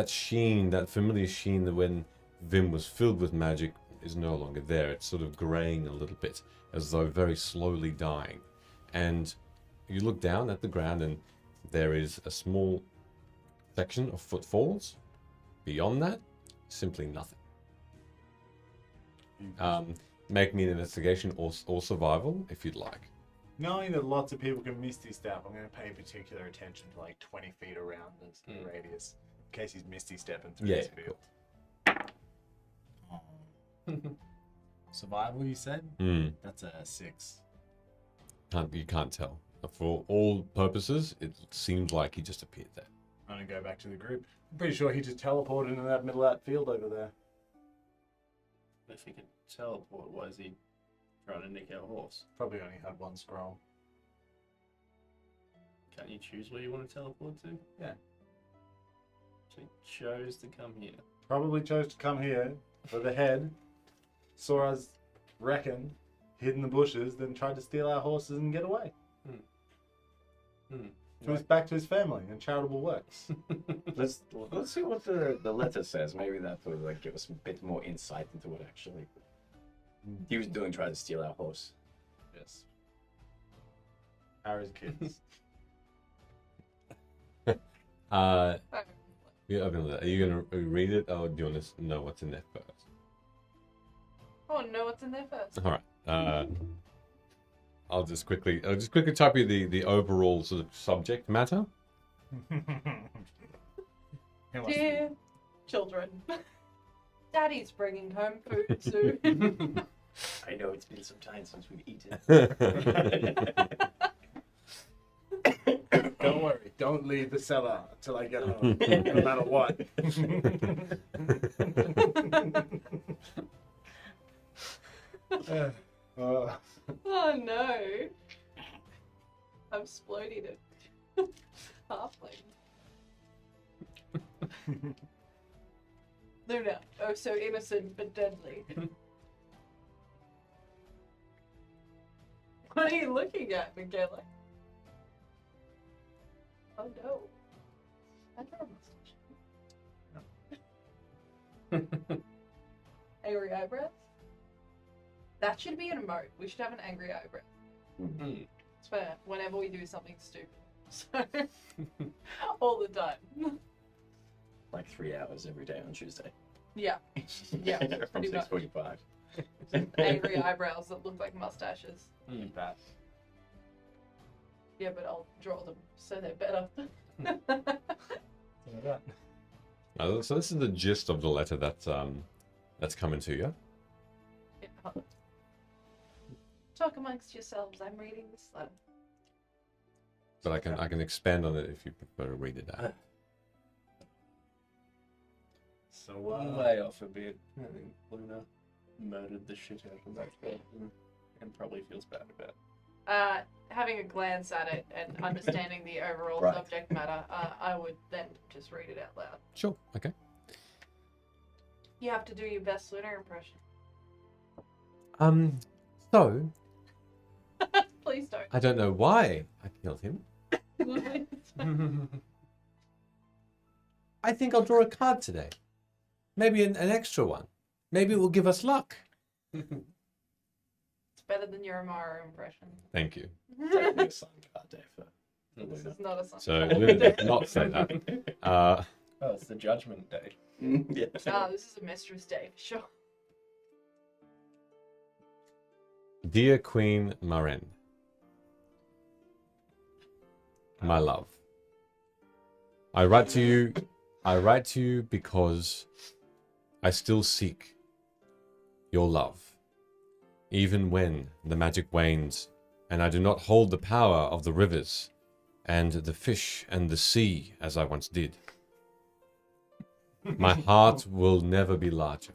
sheen, that familiar sheen that when Vimm was filled with magic is no longer there. It's sort of graying a little bit, as though very slowly dying. And you look down at the ground and there is a small section of footfalls. Beyond that, simply nothing. Make me an investigation or survival if you'd like. Knowing that lots of people can misty step, I'm going to pay particular attention to like 20 feet around this radius, in case he's misty stepping through Yeah, this field. Survival, you said? That's a 6. You can't tell. For all purposes, it seems like he just appeared there. I'm going to go back to the group. I'm pretty sure he just teleported into that middle of that field over there. If he could teleport, why is he trying to nick our horse? Probably only had one scroll. Can't you choose where you want to teleport to? Yeah. So he chose to come here. Probably chose to come here for the head, saw us reckon, hid in the bushes, then tried to steal our horses and get away. So he's back to his family and charitable works. Let's see what the letter says. Maybe that will like give us a bit more insight into what actually he was doing, trying to steal our horse. Yes. Harry's kids. Yeah, are you going to read it, or do you want to know what's in there first? I want to know what's in there first. All right. I'll just quickly type you the overall sort of subject matter. Dear children. Daddy's bringing home food soon. I know it's been some time since we've eaten. Don't worry. Don't leave the cellar until I get home, no matter what. Oh no. I'm exploding it. Halfling. Luna. Oh, so innocent but deadly. What are you looking at, Michaela? Oh no. I got a mustache. Angry eyebrows? That should be an emote. We should have an angry eyebrow. Mm. It's for whenever we do something stupid. So, all the time. Like 3 hours every day on Tuesday. Yeah. Yeah, From pretty much. 6:45. Angry eyebrows that look like mustaches. Mm. That. Yeah, but I'll draw them so they're better. So this is the gist of the letter that's coming to you. Yeah, hold on. Talk amongst yourselves. I'm reading this letter. But I can expand on it if you prefer to read it out. So, One way off a bit. I think Luna murdered the shit out of that person and probably feels bad about it. Having a glance at it and understanding the overall Right. subject matter, I would then just read it out loud. Sure. Okay. You have to do your best Luna impression. So Please don't. I don't know why I killed him. I think I'll draw a card today. Maybe an extra one. Maybe it will give us luck. It's better than your Amara impression. Thank you. Definitely a sun card day for This Luna. is not a sign. So Luna did not say that. Oh, it's the Judgment Day. Yeah. This is a mistress day for sure. Dear Queen Maren, my love, I write to you because I still seek your love, even when the magic wanes and I do not hold the power of the rivers and the fish and the sea as I once did. My heart will never be larger.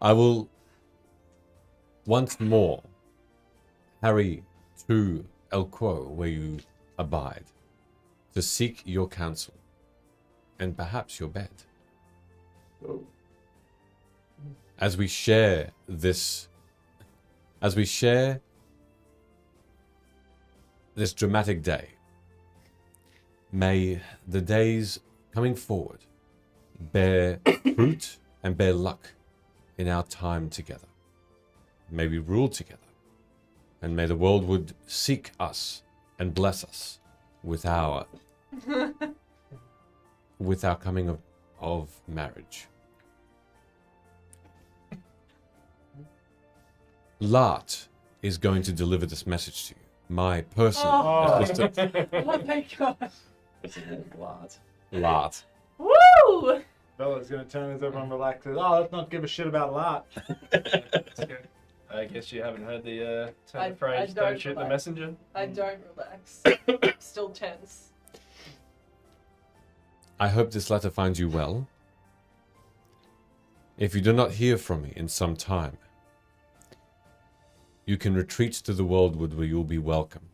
I will once more harry to El Quo, where you abide, to seek your counsel and perhaps your bed. Oh. As we share this dramatic day, may the days coming forward bear fruit and bear luck in our time together. May we rule together, and may the world would seek us and bless us with our coming of marriage. Lart is going to deliver this message to you. My personal Oh. assistant, Oh my god. It's a lot. Lart. Woo! Bella's gonna turn as everyone relaxes. Oh, let's not give a shit about Lart. I guess you haven't heard the turn I of phrase, don't don't shoot the relax. messenger. I don't relax. Still tense. I hope this letter finds you well. If you do not hear from me in some time, you can retreat to the worldwood where you'll be welcome.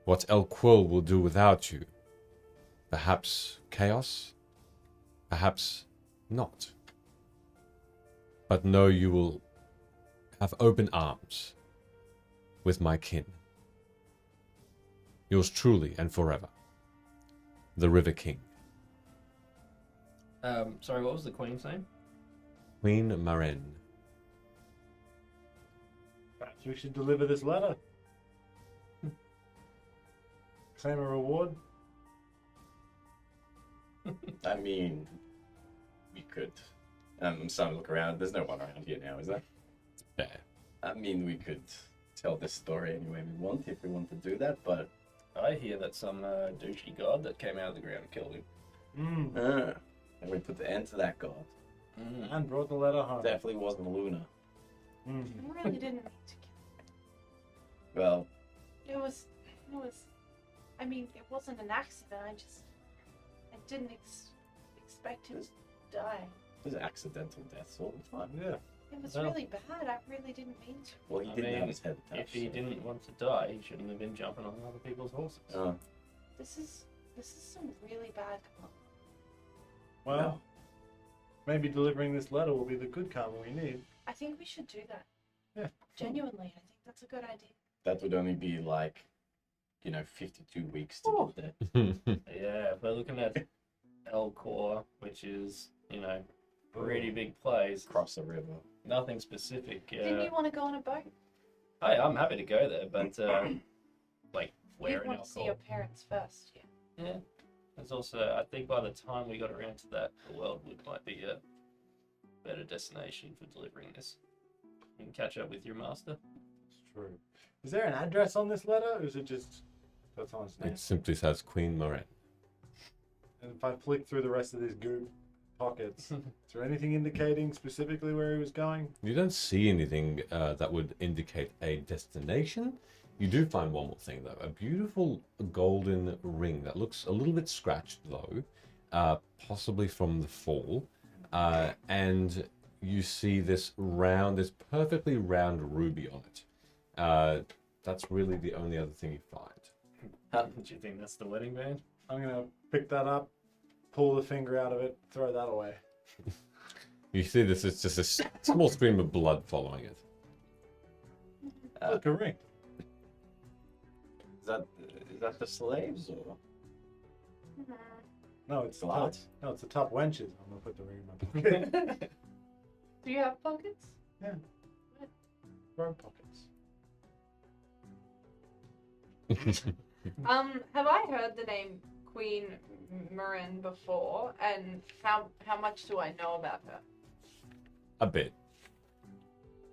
What El Quo will do without you, perhaps chaos, perhaps not. But know you will have open arms with my kin. Yours truly and forever, the River King. Sorry, what was the Queen's name? Queen Maren. Perhaps we should deliver this letter. Claim a reward. I mean, we could. I'm starting to look around. There's no one around here now, is there? Fair. I mean, we could tell this story any way we want if we want to do that, but I hear that some douchey god that came out of the ground killed him. and we put the end to that god. And brought the letter home. Definitely wasn't Luna. I really didn't mean to kill Well, him. It was. I mean, it wasn't an accident. I didn't expect him to die. there's accidental deaths all the time. Yeah. It was Well- really bad. I really didn't mean to. Well, he I didn't mean, have his head attached. If he so- didn't want to die, he shouldn't have been jumping on other people's horses. This is some really bad karma. Well, No. maybe delivering this letter will be the good karma we need. I think we should do that. Yeah. Genuinely, I think that's a good idea. That would only be like, 52 weeks to get there. Yeah, if we're looking at Elcor, which is, pretty big place. Cross the river. Nothing specific. Didn't you want to go on a boat? I'm happy to go there, but where You'd in want to see Elcor? your parents first. Yeah. Yeah. There's also, I think by the time we got around to that, the Worldwood might be a better destination for delivering this. You can catch up with your master. It's true. Is there an address on this letter, or is it just that's on its name? It simply says Queen Moran. And if I flick through the rest of these goop pockets, is there anything indicating specifically where he was going? You don't see anything that would indicate a destination. You do find one more thing, though. A beautiful golden ring that looks a little bit scratched, though, possibly from the fall. And you see this perfectly round ruby on it. That's really the only other thing you find. Do you think that's the wedding band? I'm gonna pick that up, pull the finger out of it, throw that away. You see this is just a small stream of blood following it. Look, a ring. Is that the slaves or? No, it's the What? top. No, it's the top wenches. I'm gonna put the ring in my pocket. Do you have pockets? Front pockets. Have I heard the name Queen Marin before? And how much do I know about her? A bit.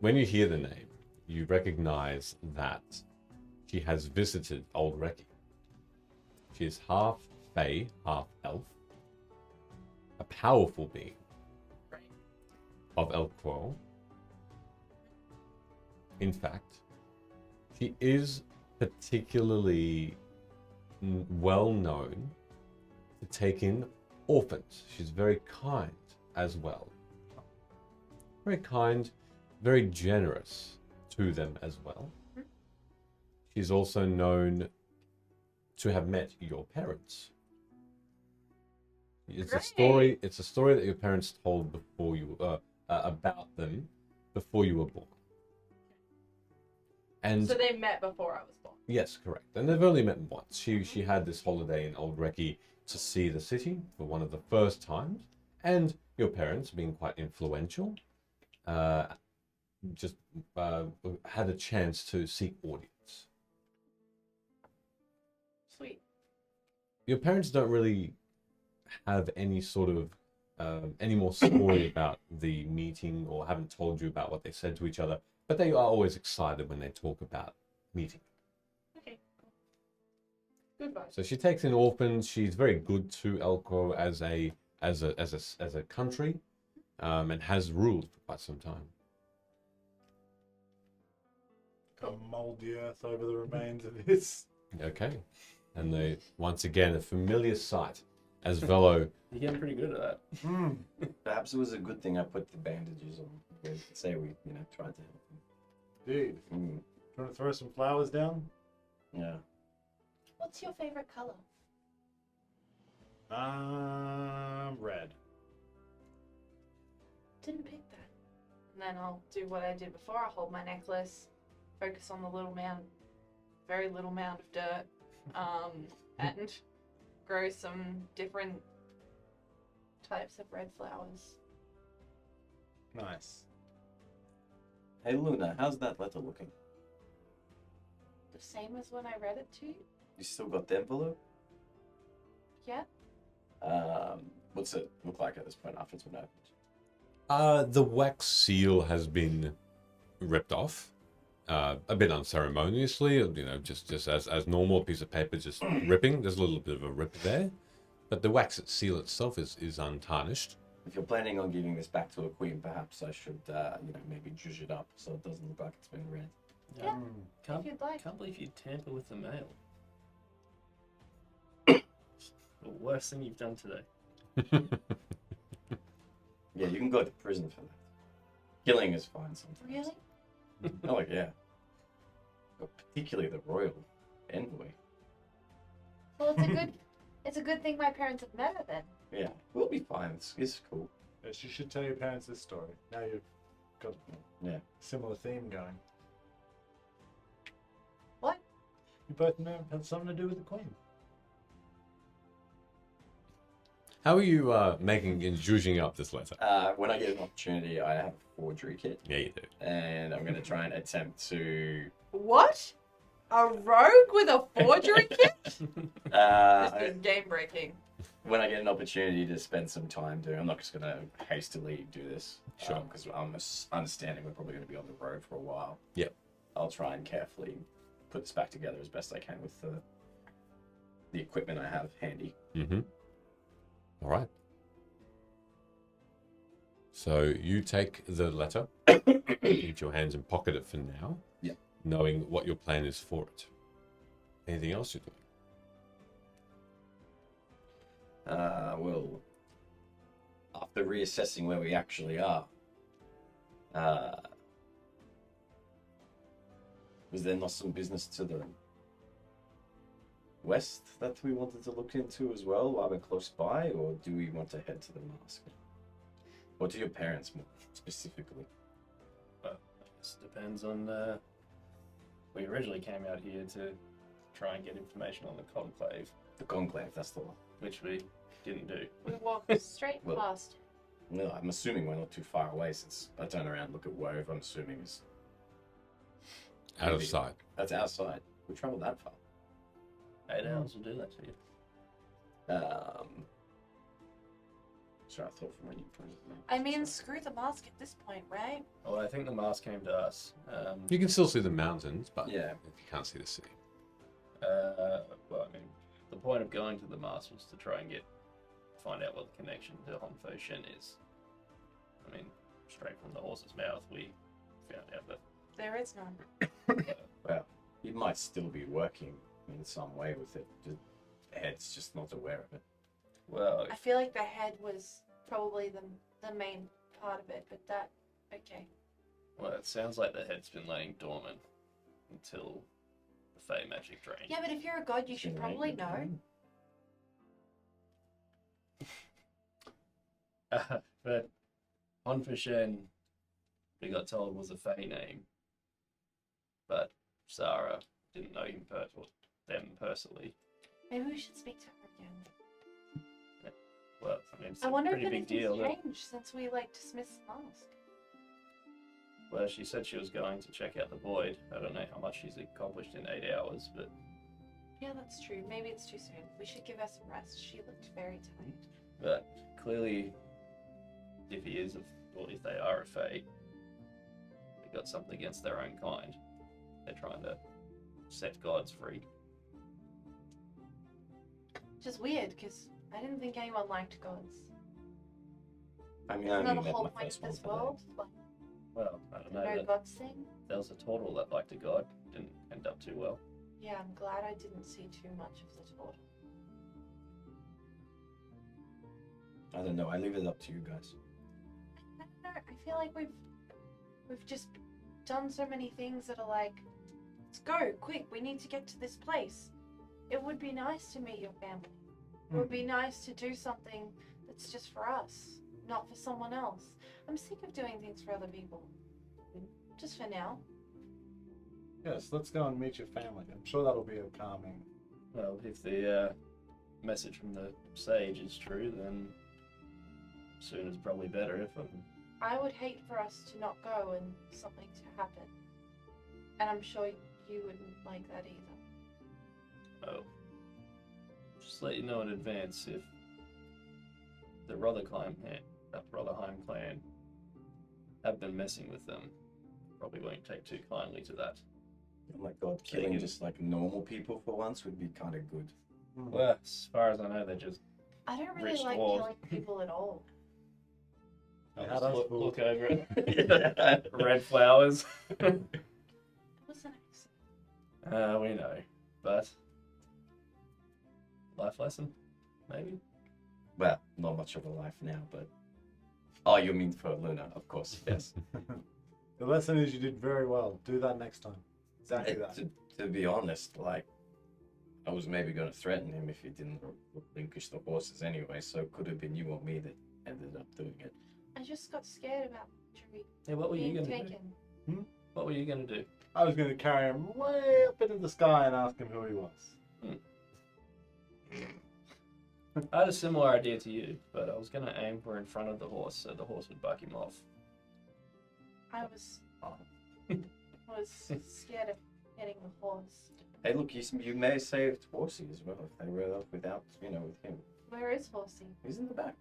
When you hear the name, you recognize that she has visited Old Reki. She is half Fae, half elf. A powerful being Right. of Elquo. In fact, she is particularly well known to take in orphans. She's very kind as well. Very kind, very generous to them as well. She's also known to have met your parents. It's a story. It's a story that your parents told before you about them before you were born. And So they met before I was born. yes, correct. And they've only met once. She had this holiday in Old Reki to see the city for one of the first times, and your parents, being quite influential, just had a chance to seek audience. Sweet. Your parents don't really have any sort of any more story about the meeting, or haven't told you about what they said to each other, but they are always excited when they talk about meeting. Okay. Goodbye. So she takes in orphans. She's very good to Elko as a country, and has ruled for quite some time. I'll mold the earth over the remains of his. Okay, and they once again a familiar sight as Velo. You're getting pretty good at that. Perhaps it was a good thing I put the bandages on. We could say we, tried to help him. Dude, Mm, want to throw some flowers down? yeah. What's your favorite color? Red. Didn't pick that. And then I'll do what I did before. I'll hold my necklace, focus on the very little mound of dirt, and grow some different types of red flowers. Nice. Hey Luna, how's that letter looking? The same as when I read it to you? You still got the envelope? Yeah? What's it look like at this point after it's been opened? The wax seal has been ripped off. a bit unceremoniously, just as normal, a piece of paper just ripping. There's a little bit of a rip there, but the wax seal itself is untarnished. If you're planning on giving this back to a queen, perhaps I should, maybe zhuzh it up so it doesn't look like it's been read. Yeah. Can't, If you'd like. can't believe you'd tamper with the mail. The worst thing you've done today. Yeah, you can go to prison for that. Killing is fine sometimes. Really? Oh, yeah. But particularly the royal envoy. Well, it's a good thing my parents have met her then. Yeah, we'll be fine. It's cool. Yes, you should tell your parents this story. Now you've got Yeah. a similar theme going. What? You both know had something to do with the queen. How are you making and zhuzhing up this letter? When I get an opportunity, I have a forgery kit, Yeah, you do. and I'm going to try and attempt to. What? A rogue with a forgery kit? This is game breaking. When I get an opportunity to spend some time doing, I'm not just going to hastily do this. Sure. Because I'm understanding we're probably going to be on the road for a while. Yep. I'll try and carefully put this back together as best I can with the equipment I have handy. Mm-hmm. All right. So you take the letter, keep your hands and pocket it for now. Yep. Knowing what your plan is for it. Anything else you're doing? Well, after reassessing where we actually are, was there not some business to the west that we wanted to look into as well while we're close by, or do we want to head to the mask? Or to your parents more specifically? This depends on. We originally came out here to try and get information on the conclave, The conclave, that's the one. which we didn't do. We walked straight Well- past. No, I'm assuming we're not too far away since I turn around and look at Wove, I'm assuming is Out of sight. that's outside. We traveled that far. 8 hours will do that to you. Sorry, I thought from when you pointed it out. I mean, screw the mask at this point, right? Well, I think the mask came to us. You can still see the mountains, but Yeah. you can't see the city. Well, I mean, the point of going to the mask was to try and find out what the connection to Hongfei Shen is. I mean, straight from the horse's mouth, we found out that. There is none. Well, he might still be working in some way with it. The head's just not aware of it. Well, I feel like the head was probably the main part of it, but okay. well, it sounds like the head's been laying dormant until the Fey magic drained. Yeah, but if you're a god, you should probably know. But Hongfei Shen, we got told was a Fey name, but Sarah didn't know them personally. Maybe we should speak to her again. Well, I mean, it's I a wonder if pretty big anything's deal. changed since we dismissed the mask. Well, she said she was going to check out the void. I don't know how much she's accomplished in 8 hours, but Yeah, that's true. Maybe it's too soon. We should give her some rest. She looked very tired. clearly, if he is, or if they are a Fey, they got something against their own kind. They're trying to set gods free. Which is weird, because I didn't think anyone liked gods. I mean, I Isn't only that the met whole my point first of one this today. world? Like, Well, I don't the know. no That gods thing? there was a turtle that liked a god. Didn't end up too well. Yeah, I'm glad I didn't see too much of the turtle. I don't know. I leave it up to you guys. I don't know. I feel like we've just done so many things that are like, let's go quick. We need to get to this place. It would be nice to meet your family. It would be nice to do something that's just for us, not for someone else. I'm sick of doing things for other people. Just for now. Yes, let's go and meet your family. I'm sure that'll be a calming. Well, if the message from the sage is true, then sooner's probably better. If I would hate for us to not go and something to happen. And I'm sure you wouldn't like that either. Oh, just let you know in advance if the Rotherheim clan have been messing with them. probably won't take too kindly to that. Oh my god, killing just like normal people for once would be kind of good. Well, as far as I know, they're just I don't really Rich like dwarves. killing people at all. I'll How just does look food- over it. Red flowers. It was nice. We know, but life lesson, maybe. Well, not much of a life now, but. Oh, you mean for Luna, of course, yes. The lesson is you did very well. Do that next time. Exactly that. To be honest, like, I was maybe going to threaten him if he didn't relinquish the horses anyway, so it could have been you or me that ended up doing it. I just got scared about Jerry Yeah, what were you being gonna taken. do? What were you gonna do? I was going to carry him way up into the sky and ask him who he was. I had a similar idea to you, but I was gonna aim for in front of the horse, so the horse would buck him off. I was scared of hitting the horse. Hey, look, you may have saved Horsey as well if they rode up without, with him. Where is Horsey? He's in the back.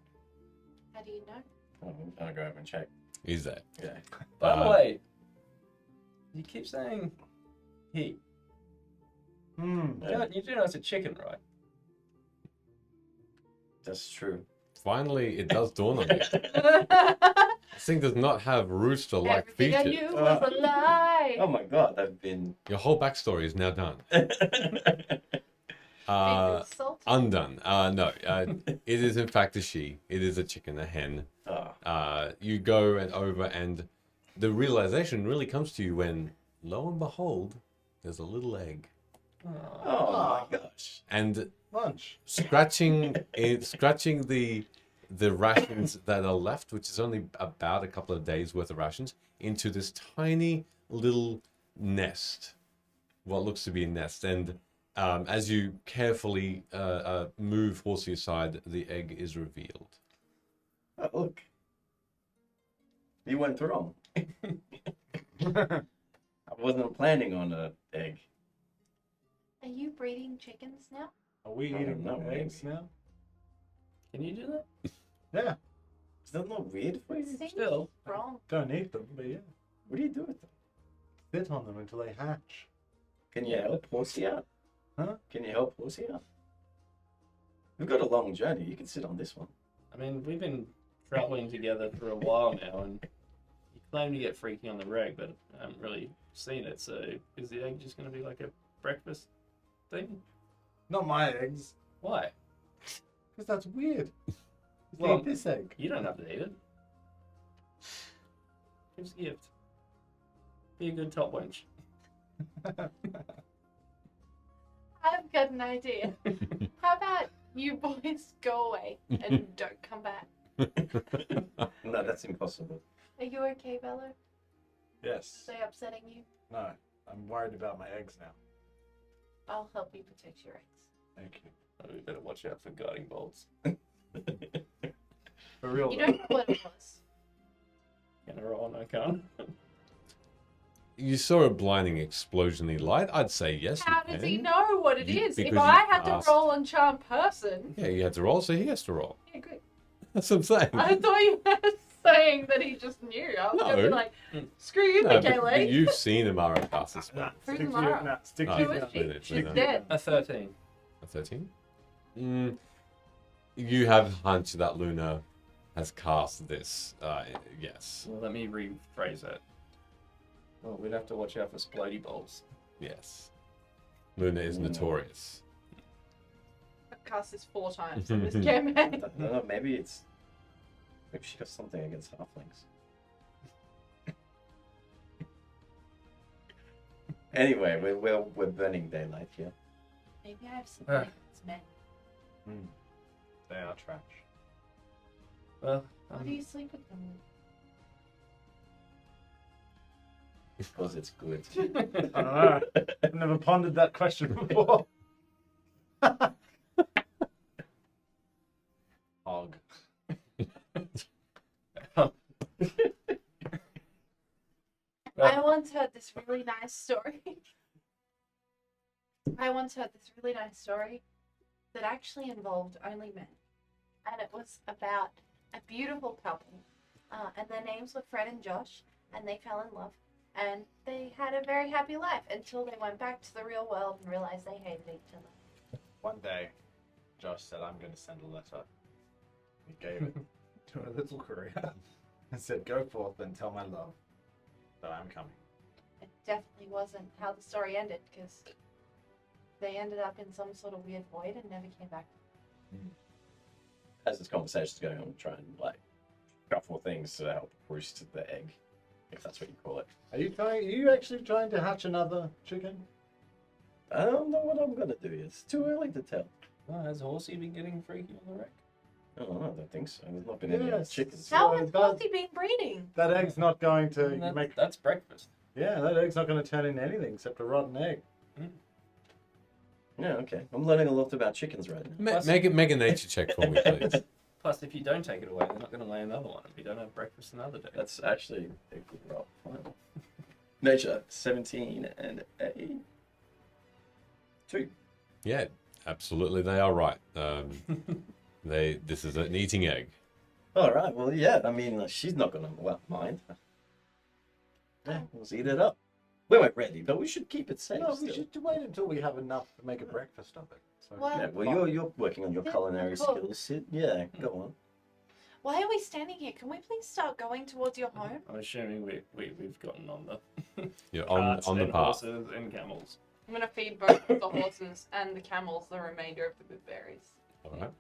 How do you know? I'm going to go over and check. Is that? Yeah. By the way, you keep saying he. Yeah. You do know it's a chicken, right? That's true. Finally, it does dawn on you. This thing does not have rooster-like Everything I features. knew was a lie. Oh my god, I've been. Your whole backstory is now done. Being insulted. Undone. No, it is in fact a she. It is a chicken, a hen. You go and over, and the realization really comes to you when, lo and behold, there's a little egg. Oh my gosh. And Lunch. scratching the rations that are left, which is only about a couple of days worth of rations, into this tiny little nest, what looks to be a nest. And as you carefully move Horsey aside, the egg is revealed. Oh, look. You went wrong. I wasn't planning on an egg. Are you breeding chickens now? Are we I don't eating know, eggs maybe. now? Can you do that? Yeah. Is that not weird for It you? seems Still. wrong. Don't eat them, but yeah. What do you do with them? Sit on them until they hatch. Can you help Horsey out? Huh? Can you help Horsey out? We've got a long journey. You can sit on this one. I mean, we've been traveling together for a while now, and you claim to get freaky on the reg, but I haven't really seen it. So, is the egg just going to be like a breakfast thing? Not my eggs. Why? Because that's weird. Well, Eat this egg. You don't have to eat it. It's a gift. Be a good top wench. I've got an idea. How about you boys go away and don't come back? No, that's impossible. Are you okay, Bella? Yes. Are they upsetting you? No. I'm worried about my eggs now. I'll help you protect your eggs. Thank you. Oh, we better watch out for guarding bolts. For real You though. don't know what it was. Can I roll? No, can't. You saw a blinding explosion-y light. I'd say yes. How you does can. he know what it is? If because I you had asked. to roll on charm person. Yeah, you had to roll, so he has to roll. Yeah, good. That's what I'm saying. I thought you were saying that he just knew. I was gonna be No. like, screw you, No, but Michele. you've seen Amara cast this Nah, spell. Who's stick to Mara? it. Nah, stick Oh, to Who it. is she? Luna, She's Luna. dead. A 13. A 13? You have hunch that Luna has cast this. Yes. Well, let me rephrase that. Well, we'd have to watch out for splody bolts. Yes. Luna is notorious. I've cast this 4 times in this campaign. No, maybe she got something against halflings. Anyway, we're burning daylight here. Maybe I have something against men. They are trash. Well, Why do you sleep with them? Because it's good. I don't know. I've never pondered that question before. Hog. I once heard this really nice story. That actually involved only men. And it was about a beautiful couple. And their names were Fred and Josh. And they fell in love. And they had a very happy life until they went back to the real world and realized they hated each other. One day, Josh said, I'm going to send a letter. He gave it to a little courier and said, go forth and tell my love that I'm coming. It definitely wasn't how the story ended, because they ended up in some sort of weird void and never came back. As this conversation's going on, try and like shuffle things to help roost the egg, if that's what you call it. Are you actually trying to hatch another chicken? I don't know what I'm gonna do yet. It's too early to tell. Oh, has Horsey been getting freaky on the wreck? I don't think so. There's not been any Yes. chickens. How So has that- Horsey been breeding? That egg's not going to That's breakfast. Yeah, that egg's not going to turn into anything except a rotten egg. Yeah, okay. I'm learning a lot about chickens right now. Make a nature check for me, please. Plus, if you don't take it away, they're not going to lay another one. If you don't have breakfast another day. That's actually a good roll. Fine. Nature 17 and a 2. Yeah, absolutely, they are right. This is an eating egg. All right. Well, yeah. I mean, she's not gonna mind. Yeah, let's eat it up. We weren't ready, but we should keep it safe. No, we still. should wait until we have enough to make a breakfast of it. So, Well- Yeah. Well, you're working on your Yeah, culinary cool. skills. Yeah. Go on. Why are we standing here? Can we please start going towards your home? I'm assuming we've gotten on the You're carts on the and path. horses and camels. I'm gonna feed both the horses and the camels the remainder of the good berries, All right.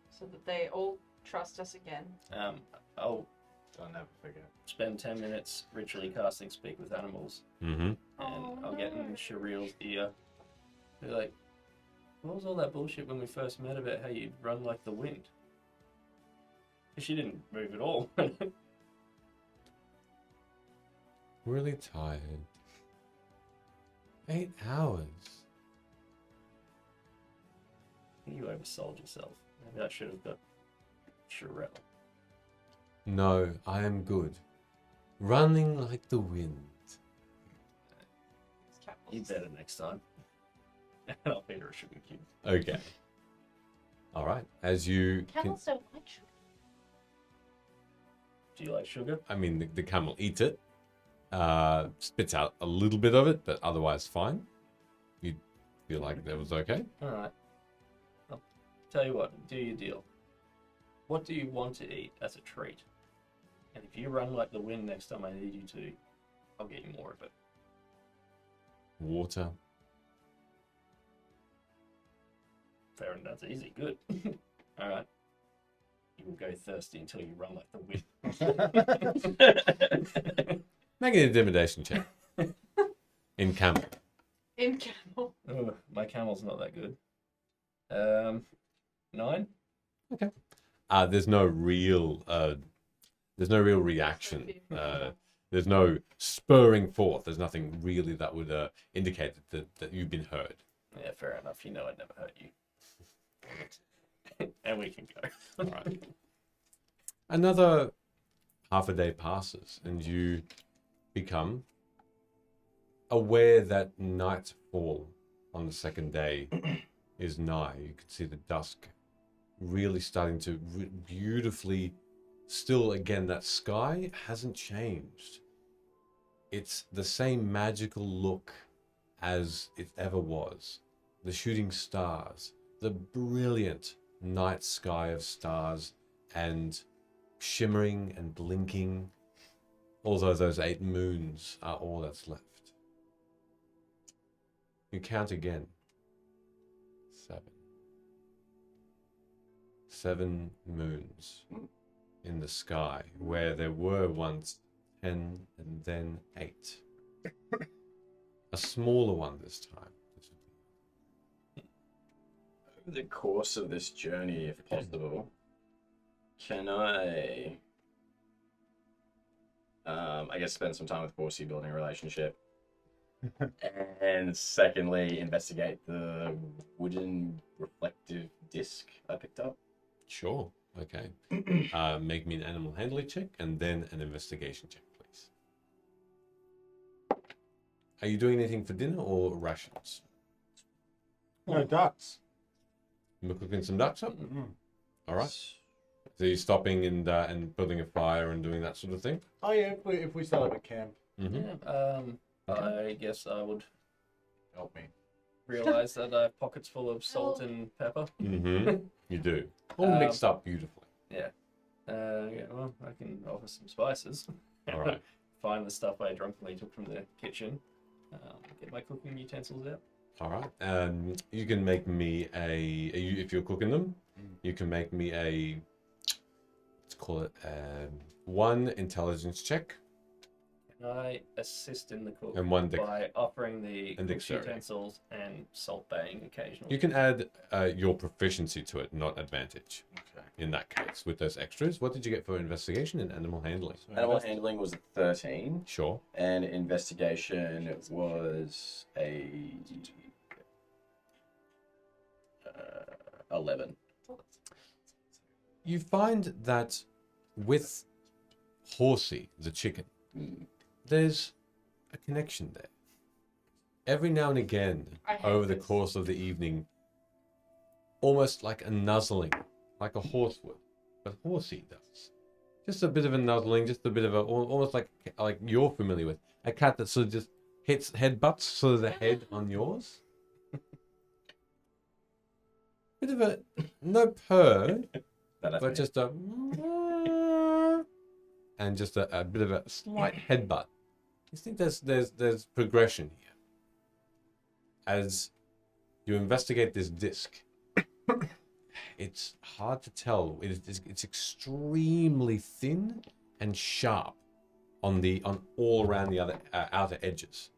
so that they all trust us again. I'll I'll never forget. spend 10 minutes ritually casting Speak with Animals, Mm-hmm. and Oh, I'll get in no. Sharil's ear. Be like, what was all that bullshit when we first met about how you'd run like the wind? 'Cause she didn't move at all. Really tired. 8 hours. You oversold yourself. Maybe I should have got Sharel. No, I am good. Running like the wind. These camels. You better next time. And I'll feed her a sugar cube. Okay. All right. As you can, Camels don't like sugar. Do you like sugar? I mean, the camel eats it, spits out a little bit of it, but otherwise fine. You feel like that was okay? Alright. I'll tell you what, do your deal. What do you want to eat as a treat? And if you run like the wind next time I need you to, I'll get you more of it. Water. Fair and that's easy. Good. Alright. You will go thirsty until you run like the wind. Make an intimidation check. In camel. In camel. Ugh, my camel's not that good. 9? There's no real reaction. There's no spurring forth. There's nothing really that would indicate that you've been heard. Yeah, fair enough. You know I'd never hurt you. And we can go. All right. Another half a day passes, and you become aware that nightfall on the second day is nigh. You can see the dusk really starting to beautifully. Still, again, that sky hasn't changed. It's the same magical look as it ever was. The shooting stars, the brilliant night sky of stars and shimmering and blinking, although those 8 moons are all that's left. You count again. 7. 7 moons in the sky, where there were once 10 and then 8. A smaller one this time. Over the course of this journey, if possible, can I guess spend some time with Horsey building a relationship? And secondly, investigate the wooden reflective disc I picked up. Sure. Okay. Make me an animal handling check and then an investigation check, please. Are you doing anything for dinner or rations? No, ducks. You're cooking some ducks up? Mm-hmm. All right. So you're stopping and building a fire and doing that sort of thing? Oh yeah, if we set up a camp, Mm-hmm. Yeah. Okay. I guess I would Help me. realize that I have pockets full of salt and pepper. Mm-hmm. You do. All mixed up beautifully. Yeah, well, I can offer some spices. All right. Find the stuff I drunkenly took from the kitchen. Get my cooking utensils out. All right. You can make me if you're cooking them, you can make me let's call it, 1 intelligence check Can I assist in the cook and 1 by offering the and cook's dexterity. utensils and salt baying occasionally? You can add your proficiency to it, not advantage. Okay. In that case, with those extras, what did you get for investigation and animal handling? So Animal handling was a 13, Sure. and investigation was a 11. You find that with Horsey, the chicken, Mm. there's a connection there. Every now and again, I hate over the this. course of the evening, almost like a nuzzling, like a horse would, but Horsey does. Just a bit of a nuzzling, just a bit of almost like you're familiar with, a cat that sort of just hits headbutts sort of the head on yours. Bit of a no purr, but just a and just a bit of a slight headbutt. You think there's progression here as you investigate this disc. It's hard to tell. It's extremely thin and sharp on all around the other outer edges.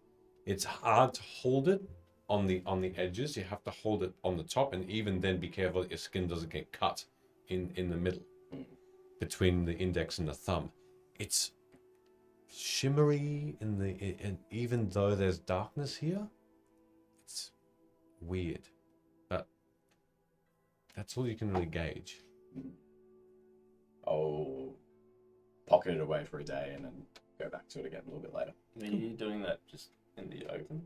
It's hard to hold it on the edges. You have to hold it on the top, and even then, be careful that your skin doesn't get cut in the middle between the index and the thumb. It's shimmery and even though there's darkness here, it's weird. But that's all you can really gauge. I'll pocket it away for a day and then go back to it again a little bit later. Are you doing that just in the open?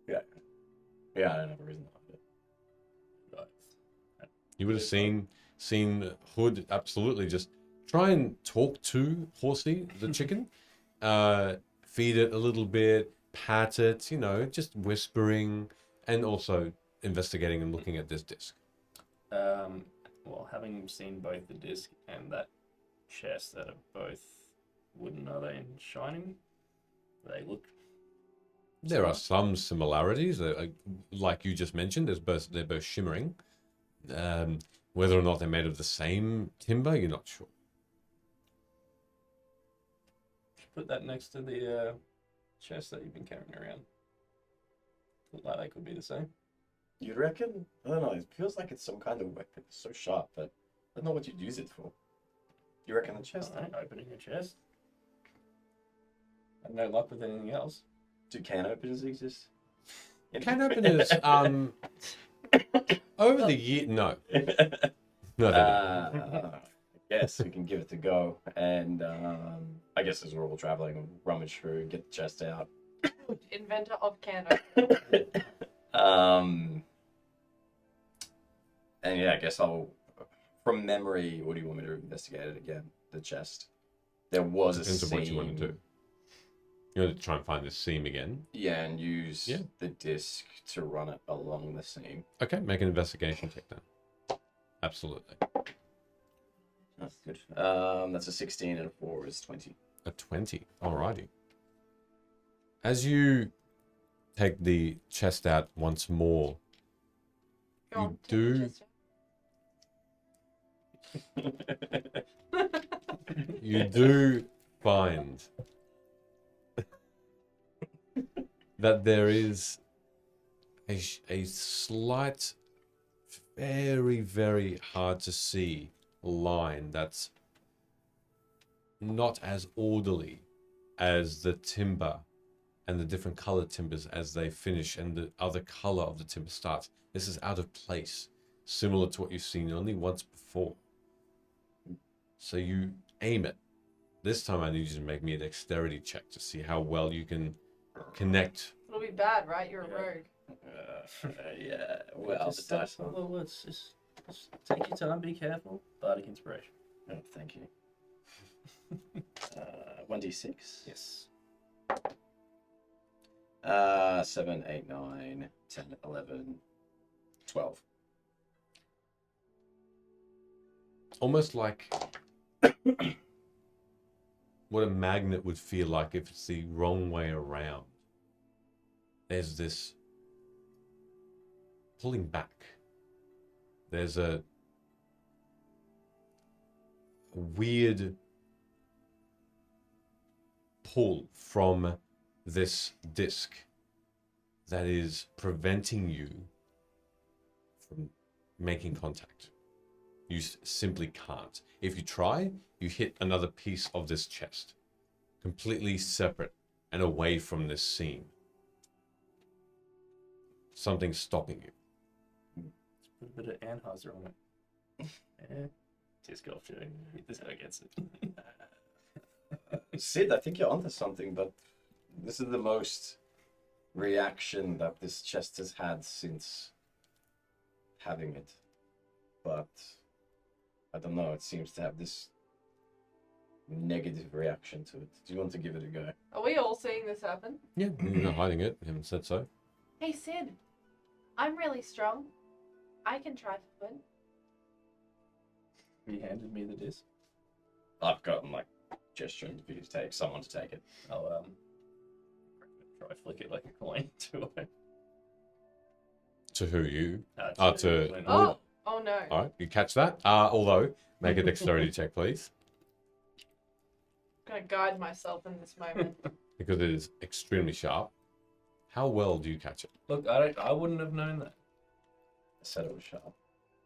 Yeah, I don't have a reason to hide it. Right. You would have seen Hood absolutely just try and talk to Horsey, the chicken, feed it a little bit, pat it, just whispering, and also investigating and looking at this disc. Well, having seen both the disc and that chest that are both wooden, are they shining? They look. There are some similarities, like you just mentioned. They're both shimmering. Whether or not they're made of the same timber, you're not sure. Put that next to the chest that you've been carrying around. Look like they could be the same. You'd reckon? I don't know. It feels like it's some kind of weapon. It's so sharp, but I don't know what you'd use it for. You reckon the chest? Alright, opening a chest. I've no luck with anything else. Do can openers exist? Can openers, over the year, no. No, they don't. I guess we can give it a go. And I guess as we're all traveling, we'll rummage through, get the chest out. Inventor of can And yeah, I guess from memory, what do you want me to investigate it again? The chest. There was Depends a on seam. what you want to do. You want to try and find this seam again. Yeah, and use Yeah. the disc to run it along the seam. Okay, make an investigation check then. Absolutely. That's good. That's a 16 and a 4 is 20. A 20. Alrighty. As you take the chest out once more, Go on, You take the chest out. you do find that there is a slight, very, very hard to see line that's not as orderly as the timber and the different colored timbers as they finish and the other color of the timber starts. This is out of place, similar to what you've seen only once before. So you aim it. This time I need you to make me a dexterity check to see how well you can connect. It'll be bad, right? You're a Yeah. rogue. Yeah, well, just, the dice. let's just take your time, be careful. Bardic inspiration. Oh, thank you. 1d6. Yes. 7, 8, 9, 10, 11, 12. Almost like what a magnet would feel like if it's the wrong way around. There's this pulling back. There's a weird pull from this disc that is preventing you from making contact. You simply can't. If you try, you hit another piece of this chest, completely separate and away from this scene. Something's stopping you. Let's put a bit of Anheuser on it. Yeah. Disc golf shooting. This guy gets it. Sid, I think you're onto something, but this is the most reaction that this chest has had since having it. But I don't know, it seems to have this negative reaction to it. Do you want to give it a go? Are we all seeing this happen? Yeah, you're not hiding it. You haven't said so. Hey Sid, I'm really strong. I can try for fun. He handed me the disc. I've gotten like gesturing for you to take, someone to take it. I'll try flick it like a coin to it. To who? You? To to- Glenn. Oh no. All right, you catch that. Although, make a dexterity check, please, I'm gonna guide myself in this moment. because it is extremely sharp. How well do you catch Look, I wouldn't have known that. I said it was sharp.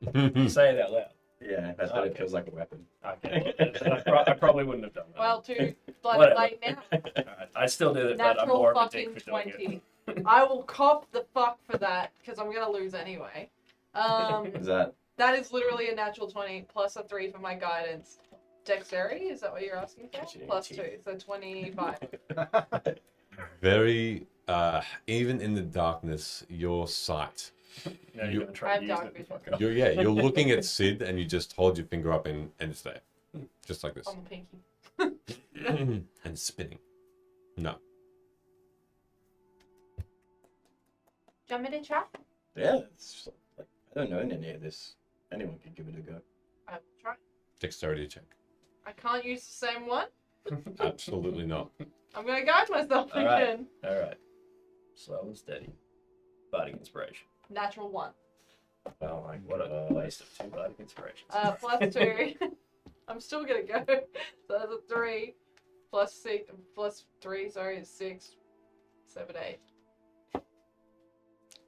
it? Say it out loud. Yeah, that's what it Okay. feels like a weapon. Okay. Well, I probably wouldn't have done that. Well, too bloody Whatever. late now. Alright, I still did it, but I'm Natural more of a fucking dick for doing 20. it. I will cop the fuck for that because I'm gonna lose anyway. Is that That is literally a natural 20 plus a 3 for my guidance. Dexterity, is that what you're asking for? Catching Plus teeth. 2, so 25. Very, even in the darkness, your sight. Now You- you're gonna try I and have use dark it. vision. Fuck off. You're looking at Sid, and you just hold your finger up, and it's there, just like this, On the pinky. and spinning. No, Do you want me to try? yeah? It's like I don't know any of this. Anyone can give it a go. I will try. dexterity check. I can't use the same one. Absolutely not. I'm gonna guide myself All right. again. Alright. Slow and steady. Bardic inspiration. Natural 1. Oh my What a waste of 2 bardic inspirations. Plus 2. I'm still gonna go. So that's a 3. Plus 6. Plus 3, sorry, is 6. 7, 8.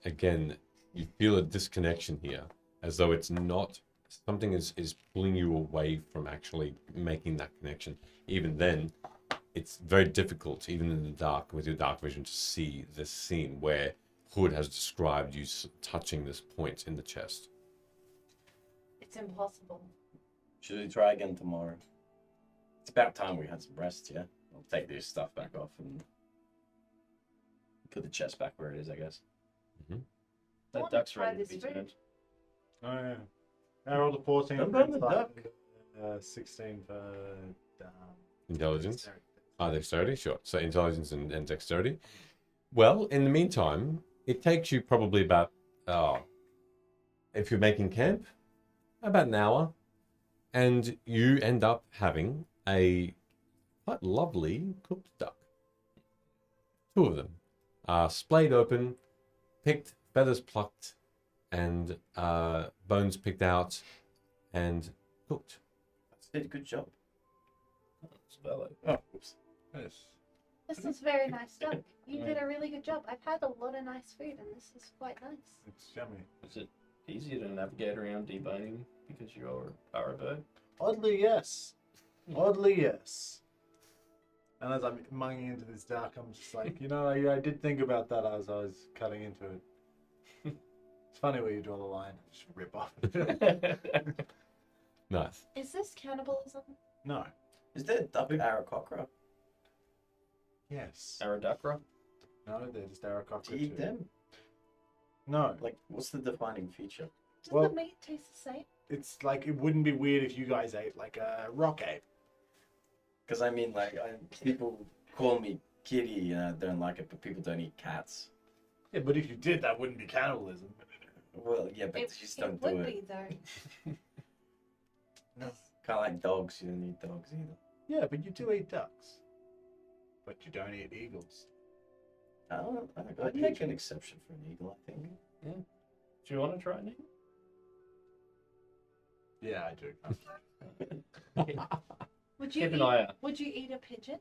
Again, you feel a disconnection here, as though it's not something is pulling you away from actually making that connection. Even then, it's very difficult, even in the dark, with your dark vision, to see this scene where Hood has described you touching this point in the chest. It's impossible. Should we try again tomorrow? It's about time we had some rest, yeah? I'll take this stuff back off and put the chest back where it is, I guess. I That wanna duck's try ready to this be food. turned. Oh yeah. I rolled a 14. Don't for burn the insight, duck. 16 for Intelligence? dexterity. Dexterity, sure. So intelligence and dexterity. Well, in the meantime, it takes you probably about, if you're making camp, about an hour. And you end up having a quite lovely cooked duck. 2 of them. Splayed open, picked, feathers plucked, and bones picked out and cooked. That's it, good job. Spell it. Oh, oops. Yes. This is very nice duck. You did a really good job. I've had a lot of nice food, and this is quite nice. It's yummy. Is it easier to navigate around deboning because you are a bird? Oddly, yes. Oddly, yes. And as I'm munging into this duck, I'm just like, I did think about that as I was cutting into it. It's funny where you draw the line. Just rip off. Nice. Is this cannibalism? No. Is there duck Aarakocra? Yes. Aradacra? No, they're just Aarakocra Do you eat too. them? No. Like, what's the defining feature? Does Well- the meat taste the same? It's like, it wouldn't be weird if you guys ate like a rock ape. Because I mean, like, people call me kitty and I don't like it, but people don't eat cats. Yeah, but if you did, that wouldn't be cannibalism. Well, yeah, but you just don't do would it. be though. No. Kind of like dogs. You don't eat dogs either. Yeah, but you do eat ducks. But you don't eat eagles. I'd make an exception for an eagle, I think. Do you want to try it? Yeah, I do. Would you Keep an eat, eye out. Would you eat a pigeon?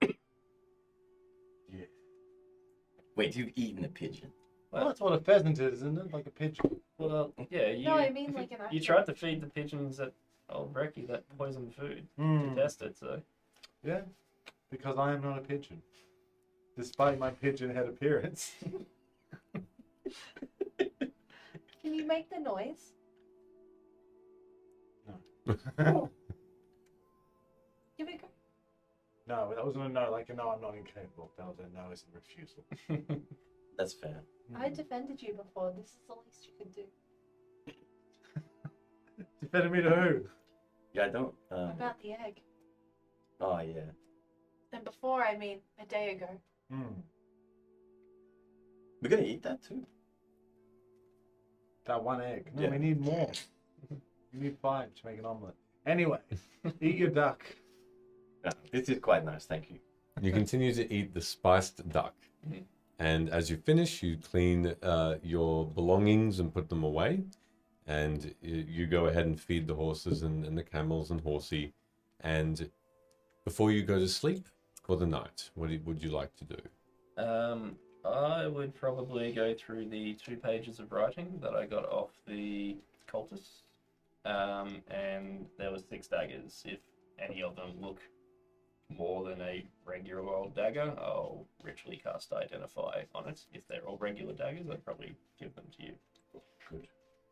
Yeah. Wait, you've eaten a pigeon? Well, that's what a pheasant is, isn't it? Like a pigeon. Well, yeah, you. No, I mean like an You actual. tried to feed the pigeons that old Brekkie that poisoned food Mm. to test it, so. Yeah, because I am not a pigeon. Despite my pigeon head appearance. Can you make the noise? Give it a go. No, that wasn't a no, like a no, I'm not incapable. That was a no, it's a refusal. That's fair. I defended you before. This is the least you could do. Defended me to who? Yeah, I don't. About the egg. Oh, yeah. And before, I mean, a day ago. We're gonna eat that too. That one egg. No, Yeah. we need more. We need 5 to make an omelette. Anyway, eat your duck. Yeah, this is quite nice, thank you. You continue to eat the spiced duck. Mhm. And as you finish, you clean your belongings and put them away. And you go ahead and feed the horses and the camels and horsey. And before you go to sleep for the night, what would you like to do? I would probably go through the 2 pages of writing that I got off the cultists. And there was 6 daggers. If any of them look more than a regular old dagger, I'll ritually cast Identify on it. If they're all regular daggers, I'd probably give them to you. Good.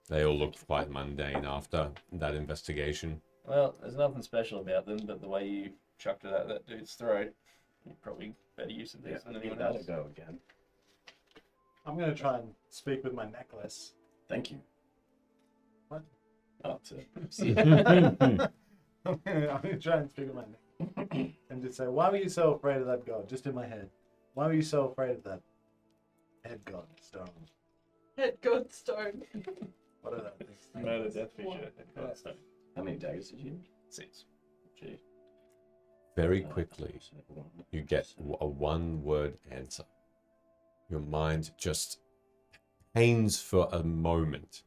They all look quite mundane after that investigation. Well, there's nothing special about them, but the way you chucked it at that dude's throat, you're probably better use of Yeah, this than give anyone that a else. go again. I'm going to try and speak with my necklace. Thank you. What? Oh, to see. I'm going to try and speak with my necklace. And just say, why were you so afraid of that god? Just in my head. Why were you so afraid of that head god stone? Head godstone. Whatever that thing. No, the death feature. How many daggers did you use? 6. Gee. Very quickly, you get a one-word answer. Your mind just pains for a moment.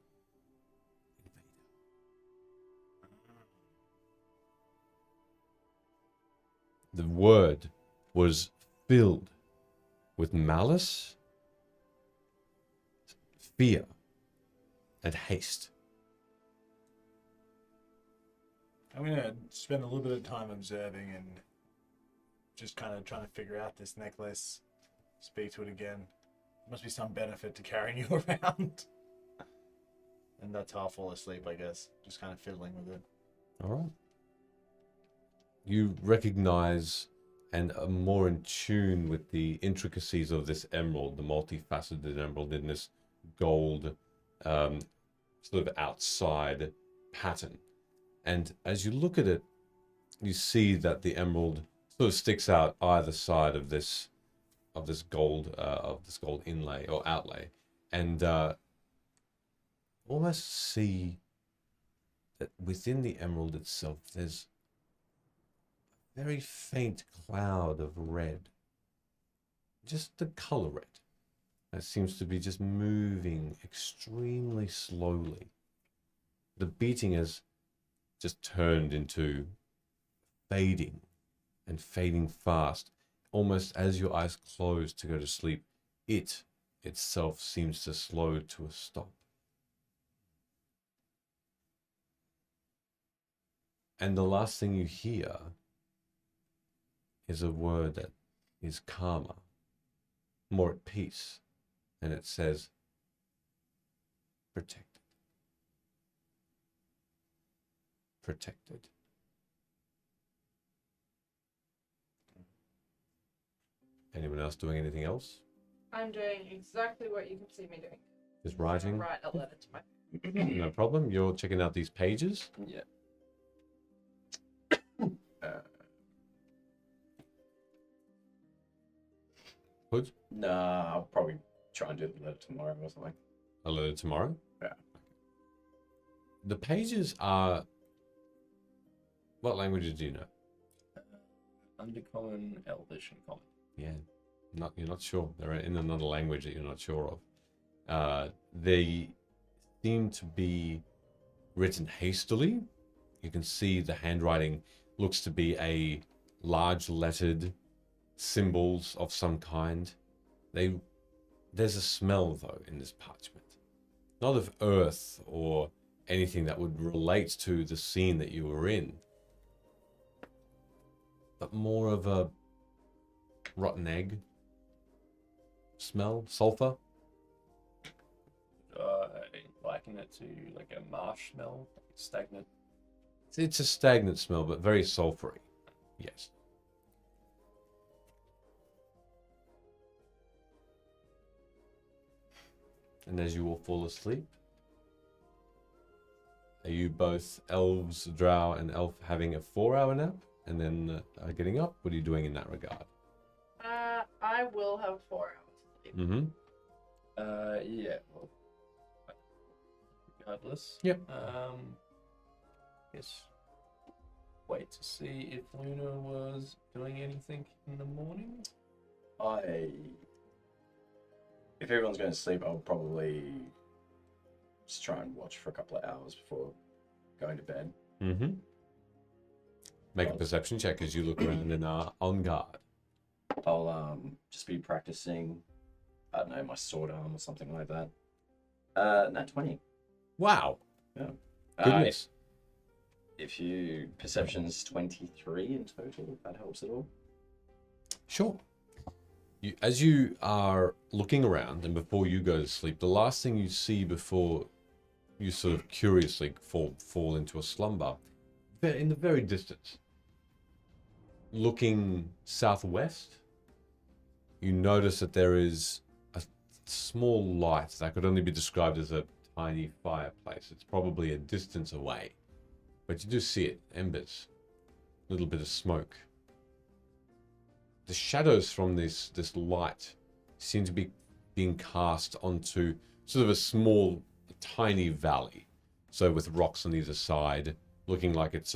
The word was filled with malice, fear, and haste. I'm going to spend a little bit of time observing and just kind of trying to figure out this necklace. Speak to it again. Must be some benefit to carrying you around. And that's how I'll fall asleep, I guess. Just kind of fiddling with it. All right. You recognize and are more in tune with the intricacies of this emerald, the multifaceted emerald in this gold sort of outside pattern. And as you look at it, you see that the emerald sort of sticks out either side of this gold inlay or outlay, and almost see that within the emerald itself there's a very faint cloud of red, just the color red, that seems to be just moving extremely slowly. The beating has just turned into fading and fading fast. Almost as your eyes close to go to sleep, it itself seems to slow to a stop. And the last thing you hear is a word that is calmer, more at peace, and it says, protected. Protected. Anyone else doing anything else? I'm doing exactly what you can see me doing. Just writing? Write a letter to my. No problem. You're checking out these pages. Yeah. Hood? Nah, I'll probably try and do the letter tomorrow or something. A letter tomorrow? Yeah. The pages are... What languages do you know? Undercommon, Elvish, and Common. Yeah, you're not sure. They're in another language that you're not sure of. They seem to be written hastily. You can see the handwriting looks to be a large lettered symbols of some kind. There's a smell though in this parchment, not of earth or anything that would relate to the scene that you were in, but more of a rotten egg smell, sulfur. I liken it to like a marsh smell, stagnant. It's a stagnant smell, but very sulfury. Yes. And as you all fall asleep, are you both elves, drow, and elf having a 4-hour nap and then getting up? What are you doing in that regard? I will have 4 hours sleep. Mm-hmm. Yeah. Well, regardless. Yep. Yes. Wait to see if Luna was doing anything in the morning. If everyone's going to sleep, I'll probably just try and watch for a couple of hours before going to bed. Mm-hmm. Make a perception check as you look around and are on guard. I'll just be practicing, I don't know, my sword arm or something like that. Nat 20. Wow. Yeah. Goodness. If you perception's 23 in total, if that helps at all. Sure. As you are looking around and before you go to sleep, the last thing you see before you sort of curiously fall into a slumber, in the very distance, looking southwest, you notice that there is a small light that could only be described as a tiny fireplace. It's probably a distance away, but you do see it, embers, a little bit of smoke. The shadows from this light seem to be being cast onto sort of a small, tiny valley. So with rocks on either side, looking like it's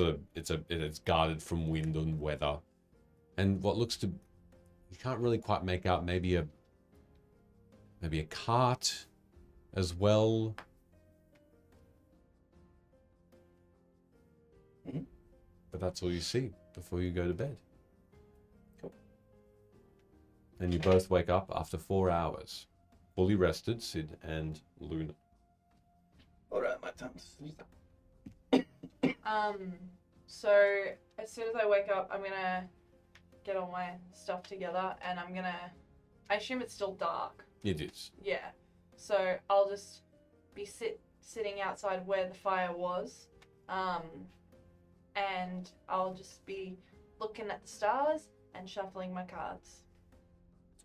guarded from wind and weather. And what looks to, you can't really quite make out, maybe a cart as well. Mm-hmm. But that's all you see before you go to bed. And you both wake up after 4 hours. Fully rested, Sid and Luna. Alright, my time. So as soon as I wake up, I'm gonna get all my stuff together and I assume it's still dark. It is. Yeah. So I'll just be sitting outside where the fire was. And I'll just be looking at the stars and shuffling my cards.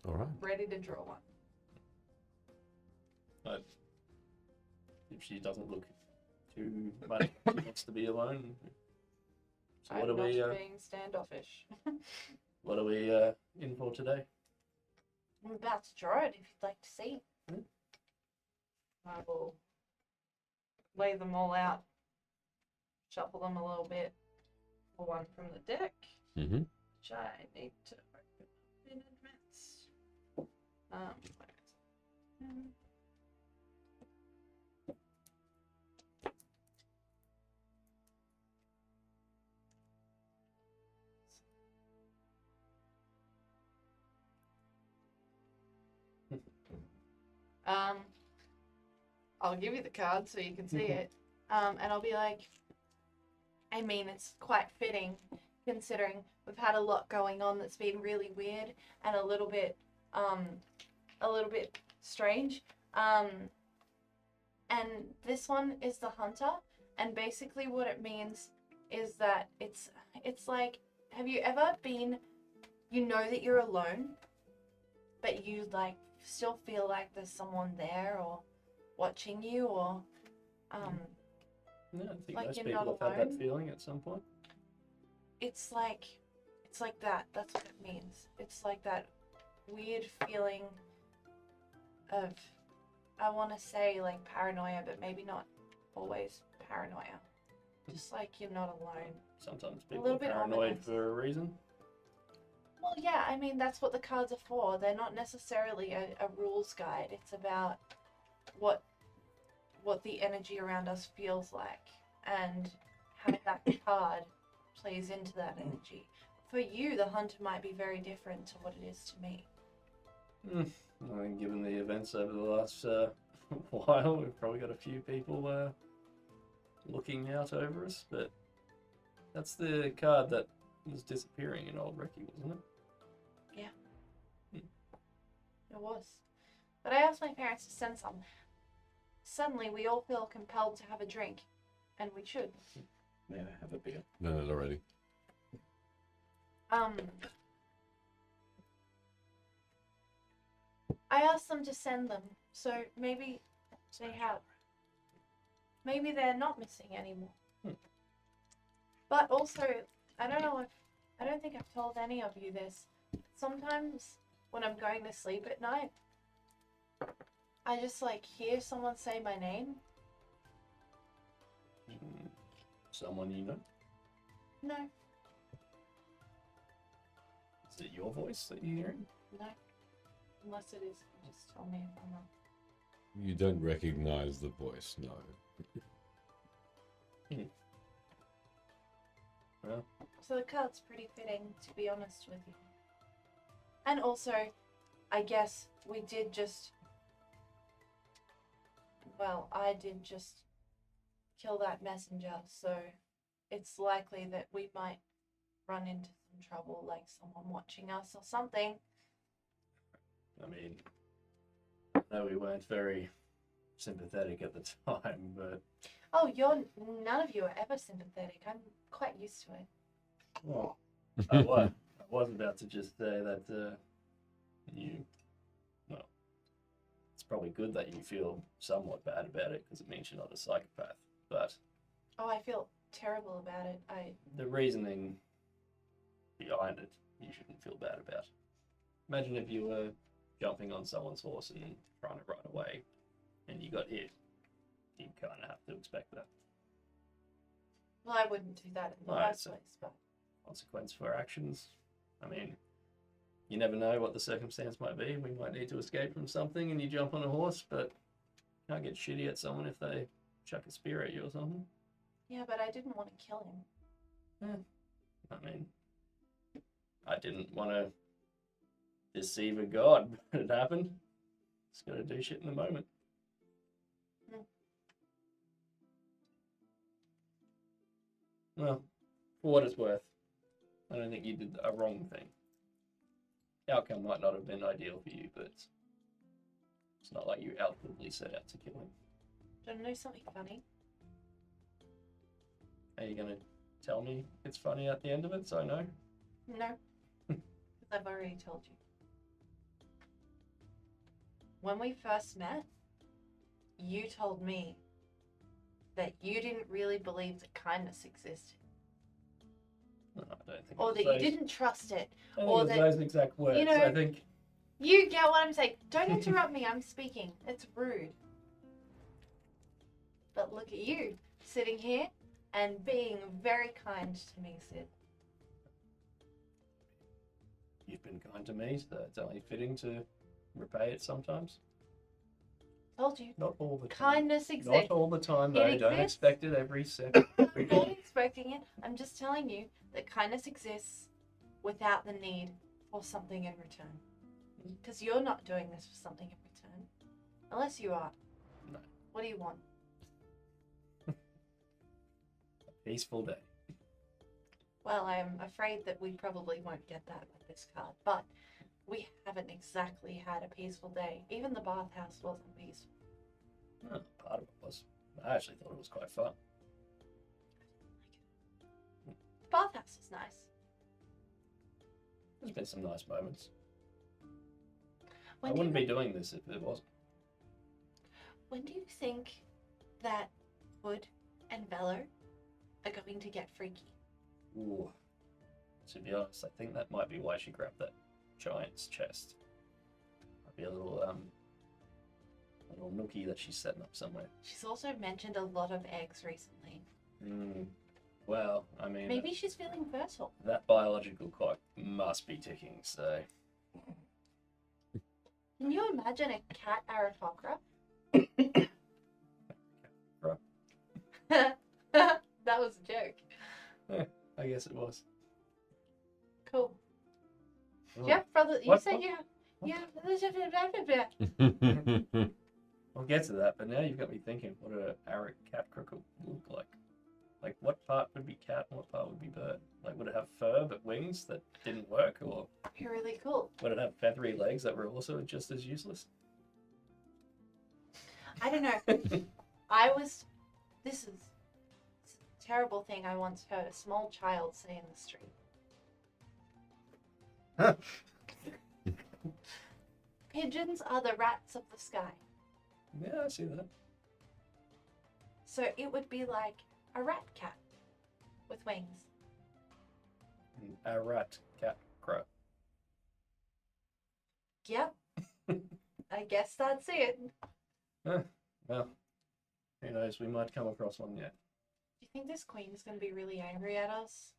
All right. Ready to draw one. But if she doesn't look too much, she wants to be alone. So what I'm are not we? being standoffish. What are we in for today? I'm about to draw it if you'd like to see. I will lay them all out, shuffle them a little bit, pull one from the deck, Mm-hmm. which I need to open up in advance. Where is it? I'll give you the card so you can see it. And I'll be like, I mean, it's quite fitting considering we've had a lot going on that's been really weird and a little bit strange. And this one is the hunter, and basically what it means is that it's like, have you ever been, you know that you're alone, but you like still feel like there's someone there or watching you, or No, I think Like most you're people not have had that alone? feeling at some point. it's like that. That's what it means. It's like that weird feeling of, I want to say like paranoia, but maybe not always paranoia. Just like you're not alone. Sometimes people little are bit paranoid ominous. for a reason. Well, yeah, I mean, that's what the cards are for. They're not necessarily a rules guide. It's about what the energy around us feels like and how that card plays into that energy. For you, the hunter might be very different to what it is to me. I mean, given the events over the last while, we've probably got a few people looking out over us, but that's the card that was disappearing in Old Ricky, wasn't it? It was. But I asked my parents to send some. Suddenly, we all feel compelled to have a drink, and we should. May I have a beer? No, not already. I asked them to send them, so maybe they have. Maybe they're not missing anymore. But also, I don't think I've told any of you this. Sometimes when I'm going to sleep at night, I just like hear someone say my name. Someone you know? No, Is it your voice that you're hearing? no. Unless it is, just tell me if I'm wrong. You don't recognize the voice, no. Well, So the card's pretty fitting, to be honest with you. And also, I guess we did just... Well, I did just kill that messenger, so it's likely that we might run into some trouble, like someone watching us or something. I mean, no, we weren't very sympathetic at the time, but Oh, none of you are ever sympathetic. I'm quite used to it. well, I was about to just say that well, it's probably good that you feel somewhat bad about it because it means you're not a psychopath. But Oh, I feel terrible about it. the reasoning behind it, you shouldn't feel bad about. Imagine if you were jumping on someone's horse and trying to run away, and you got hit. You kind of have to expect that. Well, I wouldn't do that in the Right, first so- place, but... Consequence for actions. I mean, you never know what the circumstance might be. We might need to escape from something and you jump on a horse, but you can't get shitty at someone if they chuck a spear at you or something. Yeah, but I didn't want to kill him. I mean, I didn't want to deceive a god, but it happened. Just gotta do shit in the moment. Well, for what it's worth, I don't think you did a wrong thing. The outcome might not have been ideal for you, but it's not like you outwardly set out to kill him. Do you want to know something funny? Are you gonna tell me it's funny at the end of it so I know? No. Because I've already told you. When we first met, you told me that you didn't really believe that kindness existed. No, I don't think Or it was that you those- didn't trust it. I don't or think it that- was those exact words. know- I think You get what I'm saying. Don't interrupt me, I'm speaking. It's rude. But look at you, sitting here and being very kind to me, Sid. you've been kind to me, so it's only fitting to repay it sometimes. Told you. Not all the time. Kindness Not exists. all the time, It though. Don't exists. expect it every second. I'm not expecting it. I'm just telling you that kindness exists without the need for something in return. Because you're not doing this for something in return. Unless you are. No. What do you want? Peaceful day. Well, I'm afraid that we probably won't get that with this card. But we haven't exactly had a peaceful day. Even the bathhouse wasn't peaceful. Oh, part of it was. I actually thought it was quite fun. The bathhouse is nice. There's been some nice moments. When I do wouldn't you, be doing this if it wasn't. When do you think that Hood and Velo are going to get freaky? Ooh. To be honest, I think that might be why she grabbed that giant's chest. be a little nookie that she's setting up somewhere. She's also mentioned a lot of eggs recently. Well, I mean, Maybe she's feeling fertile. that biological clock must be ticking. So Can you imagine a cat aristocrat? That was a joke. I guess it was. Cool. Oh. Jeff, brother, you What? said What? yeah. We'll get to that, but now you've got me thinking, what a Arik cat crook look like? Like, what part would be cat and what part would be bird? Like, would it have fur but wings that didn't work, or You're really cool. would it have feathery legs that were also just as useless? I don't know. This is a terrible thing I once heard a small child say in the street. Pigeons are the rats of the sky. Yeah, I see that. So it would be like a rat cat with wings. A rat cat crow. Yep. I guess that's it. Well, who knows? We might come across one yet. Do you think this queen is going to be really angry at us?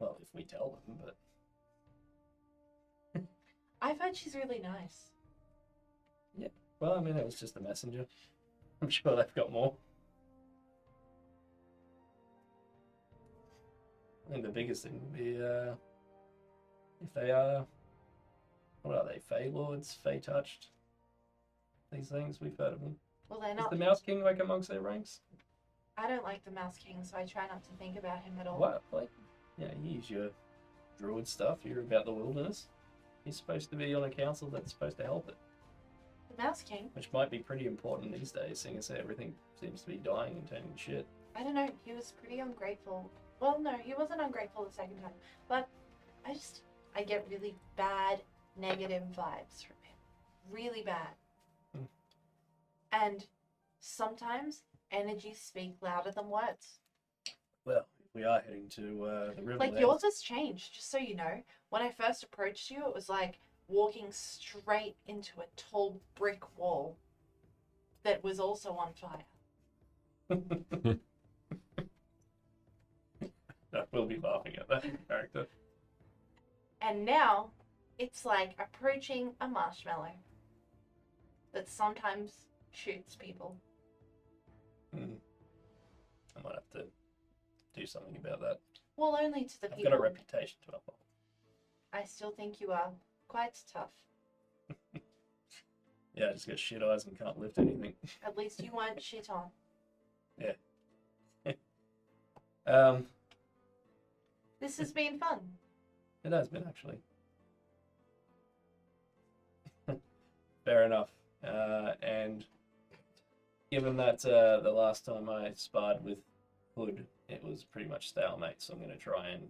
Well, if we tell them, but I've heard she's really nice. well, I mean, it was just a messenger. I'm sure they've got more. I think the biggest thing would be if they are, what are they, Fey Lords, Fey Touched? These things, we've heard of them. Well, they're Is not. the Mouse King like amongst their ranks? I don't like the Mouse King, so I try not to think about him at all. What? Like, yeah, you use your druid stuff, you're about the wilderness. He's supposed to be on a council that's supposed to help it, The Mouse King? which might be pretty important these days, seeing as everything seems to be dying and turning to shit. I don't know. He was pretty ungrateful. Well, no, he wasn't ungrateful the second time. But I get really bad, negative vibes from him. Really bad. And sometimes energies speak louder than words. Well, we are heading to the river. Like then. yours has changed, just so you know. When I first approached you, it was like walking straight into a tall brick wall that was also on fire. We'll be laughing at that character. And now it's like approaching a marshmallow that sometimes shoots people. I might have to do something about that. Well, only to the I've people. got a reputation to uphold. I still think you are quite tough. Yeah, I just got shit eyes and can't lift anything. At least you weren't shit on. This has been fun. It has been, actually. Fair enough. And given that the last time I sparred with Hood, it was pretty much stalemate, so I'm going to try and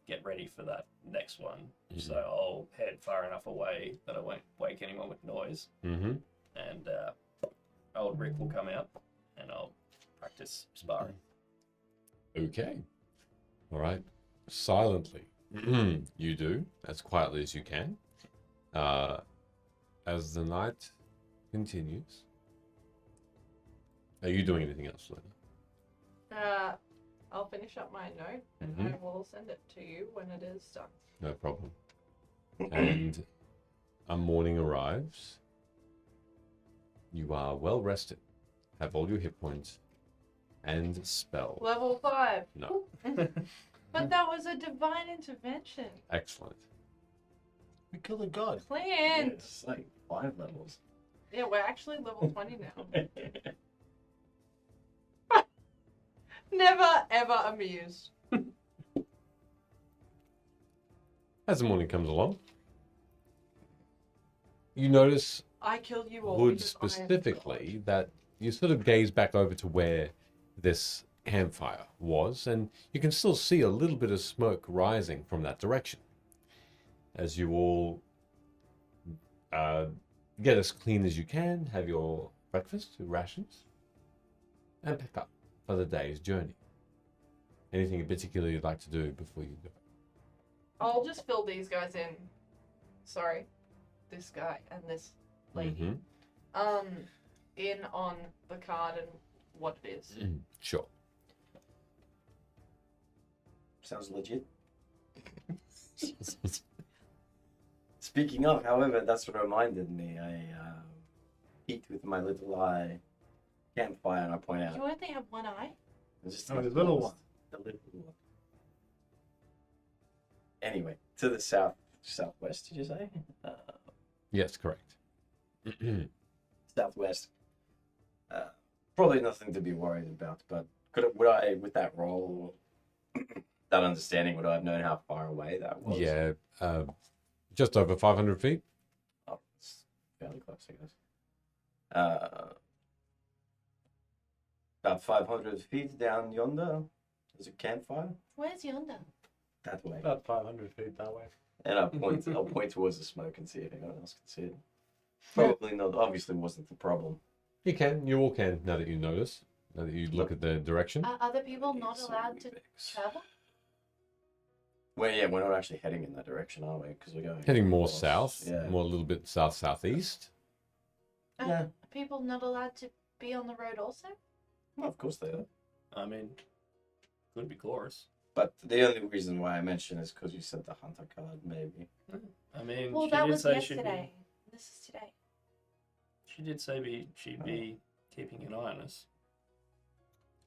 get ready for that next one. So I'll head far enough away that I won't wake anyone with noise. And old Rick will come out, and I'll practice sparring. Okay. All right. Silently, you do, as quietly as you can. As the night continues. Are you doing anything else, Lena? I'll finish up my note and I will send it to you when it is done. No problem. And a morning arrives. You are well rested, have all your hit points, and spell. Level 5. No. But that was a divine intervention. Excellent. We killed a god. Clint! It's like 5 levels. Yeah, we're actually level 20 now. Never ever amused. As the morning comes along, you notice I killed you all. Wood because I am specifically that you sort of gaze back over to where this campfire was, and you can still see a little bit of smoke rising from that direction. As you all get as clean as you can, have your breakfast, your rations, and pack up for the day's journey. Anything in particular you'd like to do before you go? I'll just fill these guys in. Sorry. This guy and this lady, in on the card and what it is. Sure. Sounds legit. Speaking of, however, that's what reminded me. I peeked with my little eye campfire and I point out. You only have one eye? Just Oh, the little one. The little one. Anyway, to the southwest, did you say? Yes, correct. Southwest. Probably nothing to be worried about, but would I, with that roll, that understanding, would I have known how far away that was? Yeah, just over 500 feet. Oh, it's fairly close, I guess. About 500 feet down yonder, there's a campfire. Where's yonder? That way. About 500 feet that way. And I'll point towards the smoke and see if anyone else can see it. Probably not. Obviously, wasn't the problem. You all can, now that you notice, now that you look at the direction. Are other people not It's allowed to Rubik's. travel? Well, yeah, we're not actually heading in that direction, are we? Because we're going Heading more across. south, Yeah. more a little bit south-southeast. Yeah. Are people not allowed to be on the road also? Well, of course they are. I mean, could be chorus. But the only reason why I mentioned is because you said the hunter card, maybe. I mean, Well, she that did was say she'd yesterday. be. This is today. She did say she'd be keeping an eye on us.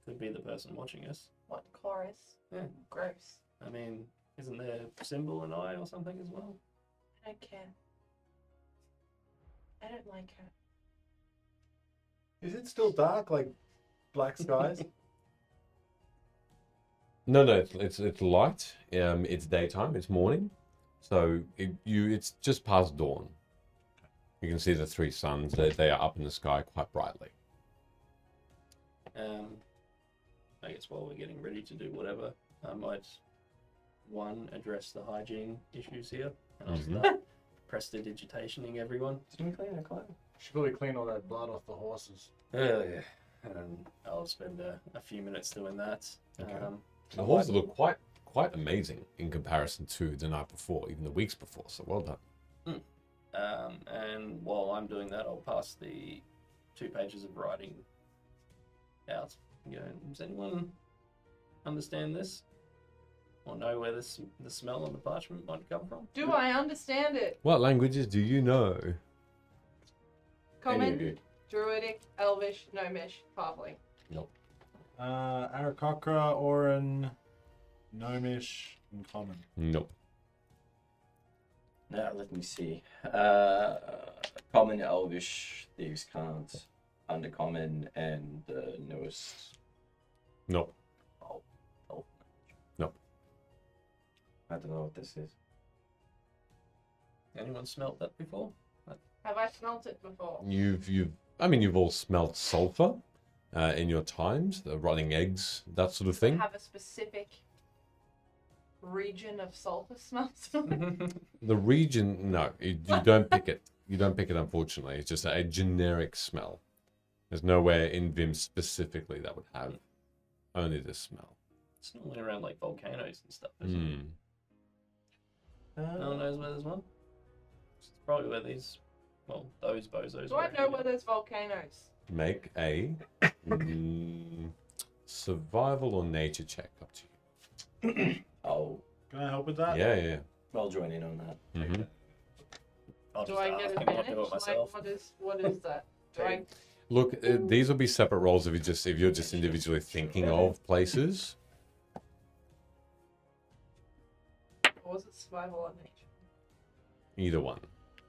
Could be the person watching us. What chorus? Yeah. Gross. I mean, isn't there a symbol an eye or something as well? I don't care. I don't like her. Is it still dark, like black skies? No, it's light. It's daytime. It's morning, so it's just past dawn. You can see the three suns. They are up in the sky quite brightly. I guess while we're getting ready to do whatever, I might address the hygiene issues here, and I'll start prestidigitationing everyone. Did we clean our clothes? Should probably clean all that blood off the horses. Yeah, and I'll spend a few minutes doing that. Okay. The horses look quite amazing in comparison to the night before, even the weeks before. So well done. And while I'm doing that, I'll pass the 2 pages of writing out. You know, does anyone understand this? Or know where the smell of the parchment might come from? Do I understand it? What languages do you know? Any of Common, you? Druidic, Elvish, Gnomish, Halfling. Arakocra, Orin, Gnomish, and Common. Nope. Now, let me see. Common, Elvish, Thieves' Cant, Undercommon, and newest. Nope. Oh. Nope. I don't know what this is. Anyone smelt that before? Have I smelt it before? You've all smelt sulfur in your times, the rotting eggs, that sort of thing. Have a specific region of sulfur smells? The region, no, you don't pick it. You don't pick it, unfortunately. It's just a generic smell. There's nowhere in Vimm specifically that would have only this smell. It's normally around like volcanoes and stuff, isn't it? No one knows where there's one? It's probably where those bozos Do I were know hanging where out. there's volcanoes? Make a survival or nature check, up to you. Oh, Can I help with that? Yeah. I'll join in on that. Mm-hmm. I'll Do just I ask get and not advantage? do it myself. Like, what is that? Do I? Look, these will be separate roles if you're just individually thinking of places. Or was it survival or nature? Either one.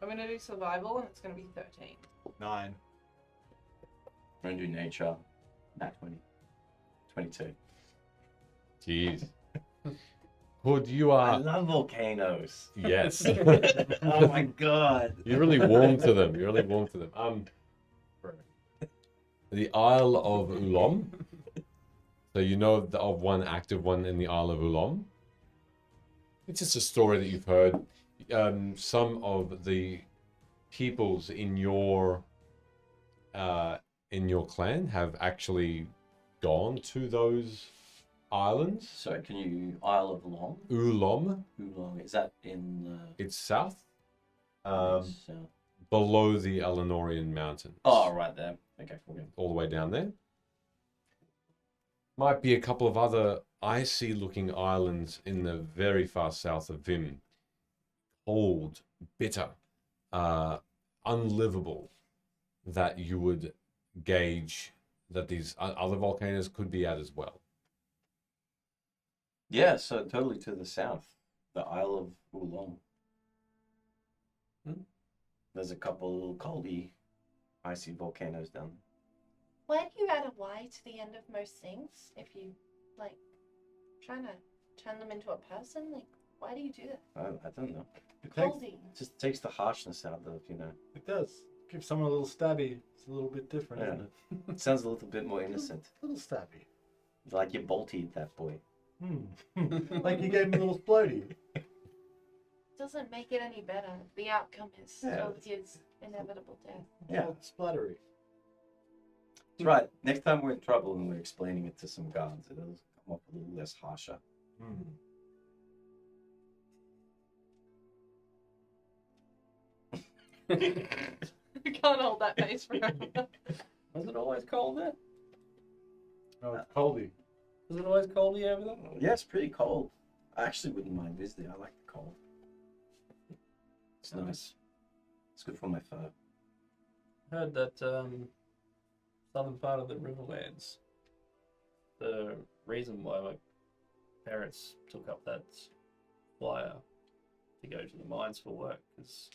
I'm gonna do survival and it's gonna be 13. 9. I'm going to do nature. Nat 20. 22. Jeez. Hood, you I are. love volcanoes. Yes. Oh my god. You're really warm to them. The Isle of Ulom. So you know of one active one in the Isle of Ulom. It's just a story that you've heard. Some of the peoples in your clan have actually gone to those islands. So can you Isle of Long? Ulom. Oolong. Is that in It's south. so, below the Eleanorian Mountains. Oh, right there. Okay, okay. All the way down there. Might be a couple of other icy-looking islands in the very far south of Vimm. Cold, bitter, unlivable, that you would gauge that these other volcanoes could be at as well. Yeah, so totally to the south, the Isle of Oolong. Hmm. There's a couple little coldy, icy volcanoes down there. Why do you add a Y to the end of most things? If you, like, trying to turn them into a person? Like, why do you do that? I don't know. It takes, Coldy. It just takes the harshness out of, you know. it does. Give someone a little stabby. It's a little bit different, Yeah. isn't it? It sounds a little bit more innocent. A little stabby. Like you bolted that boy. Like you gave him a little splody. Doesn't make it any better. The outcome is Yeah. still his inevitable death. Yeah. Oh, splattery. That's right. Next time we're in trouble and we're explaining it to some guards, it'll come off a little less harsher. We can't hold that pace forever. Was it always cold there? Oh, it's coldy. Was it always coldy over there? Yeah, it's pretty cold. I actually wouldn't mind visiting. I like the cold. It's nice. It's good for my fur. Heard that southern part of the Riverlands, the reason why my parents took up that flyer to go to the mines for work is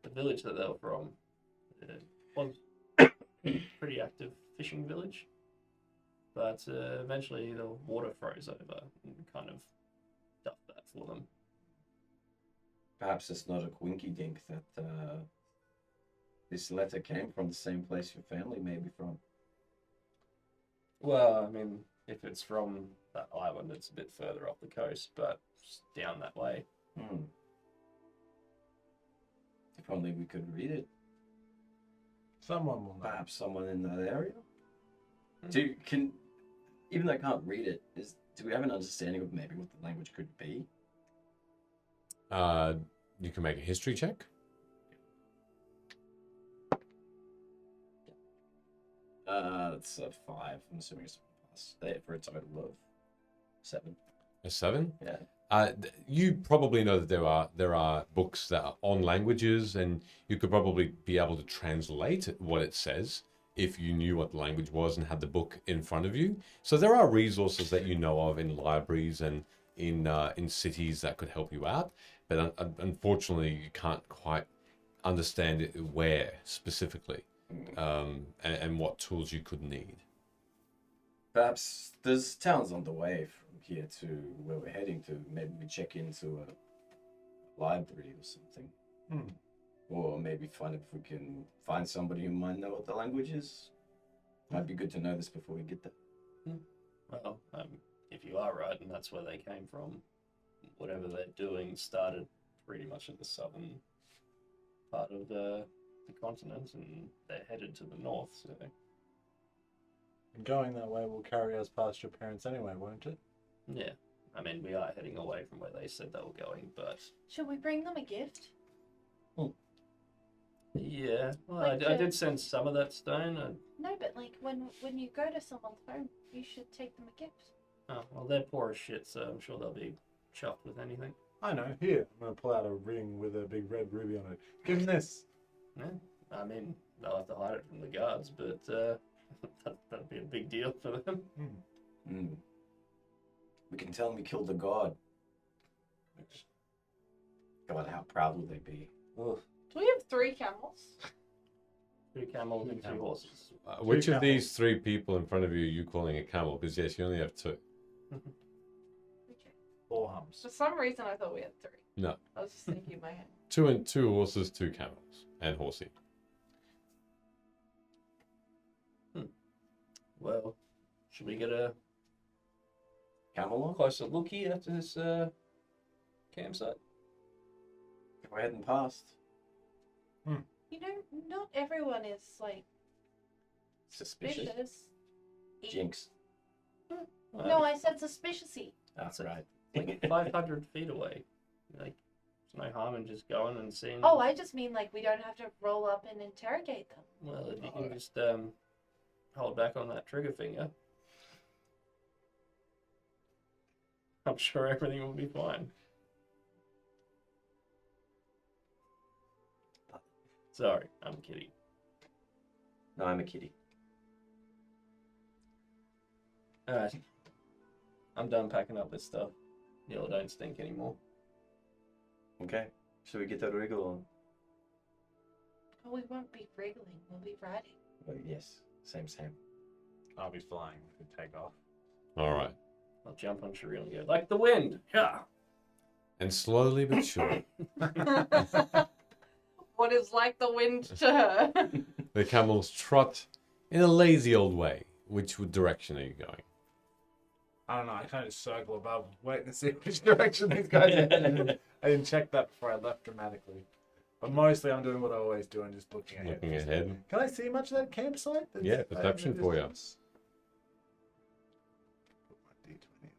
the village that they were from was a pretty active fishing village, but eventually the water froze over and kind of dumped that for them. Perhaps it's not a quinky dink that this letter came from the same place your family may be from. Well, I mean, if it's from that island, it's a bit further off the coast, but just down that way. If only we could read it. Someone will know. Perhaps someone in that area. Even though I can't read it, do we have an understanding of maybe what the language could be? You can make a history check. That's a 5. I'm assuming it's a pass. There for a total of 7. A 7. Yeah. You probably know that there are books that are on languages, and you could probably be able to translate what it says if you knew what the language was and had the book in front of you. So there are resources that you know of in libraries and in cities that could help you out, but unfortunately you can't quite understand it where specifically, and what tools you could need. Perhaps there's towns on the way from here to where we're heading to. Maybe we check into a library or something. Or maybe find if we can find somebody who might know what the language is. Might be good to know this before we get there. Well, if you are right, and that's where they came from, whatever they're doing started pretty much in the southern part of the continent, and they're headed to the north, so... And going that way will carry us past your parents anyway, won't it? Yeah. I mean, we are heading away from where they said they were going, but... Should we bring them a gift? Yeah, well, Like I did send some of that stone. No, but like when you go to someone's home, you should take them a gift. Oh, well, they're poor as shit, so I'm sure they'll be chuffed with anything. I know. Here, I'm going to pull out a ring with a big red ruby on it. Give him this. Yeah, I mean, they'll have to hide it from the guards, but that'd be a big deal for them. We can tell them we killed a god. God, how proud would they be? Ugh. Do we have 3 camels? 3 camels and 2 horses. Which of camels. these 3 people in front of you are you calling a camel? Because yes, you only have 2. Okay. 4 humps. For some reason, I thought we had 3. No. I was just thinking in my head. 2 and 2 horses, 2 camels, and horsey. Well, should we get a Camelot? closer looky at this campsite? We're heading past. You know, not everyone is like Suspicious. suspicious. Jinx. No, I said suspiciousy. That's right. Like 500 feet away. Like, no harm in just going and seeing. Oh, I just mean like we don't have to roll up and interrogate them. Well, if you can just hold back on that trigger finger, I'm sure everything will be fine. Sorry, I'm kidding. No, I'm a kitty. Alright. I'm done packing up this stuff. Y'all don't stink anymore. Okay. Shall we get that wriggle on? Oh, we won't be wriggling. We'll be riding. Oh, yes. Same. I'll be flying if we take off. All right. I'll jump on Shireen and go, like the wind! Yeah! And slowly but surely, What is like the wind to her? the camels trot in a lazy old way. Which direction are you going? I don't know. I kind of circle above, waiting to see which direction these guys are heading. I didn't check that before I left dramatically. But mostly I'm doing what I always do and just looking ahead. Looking ahead. Can I see much of that campsite? Yeah, perception for you. Put my D20 away.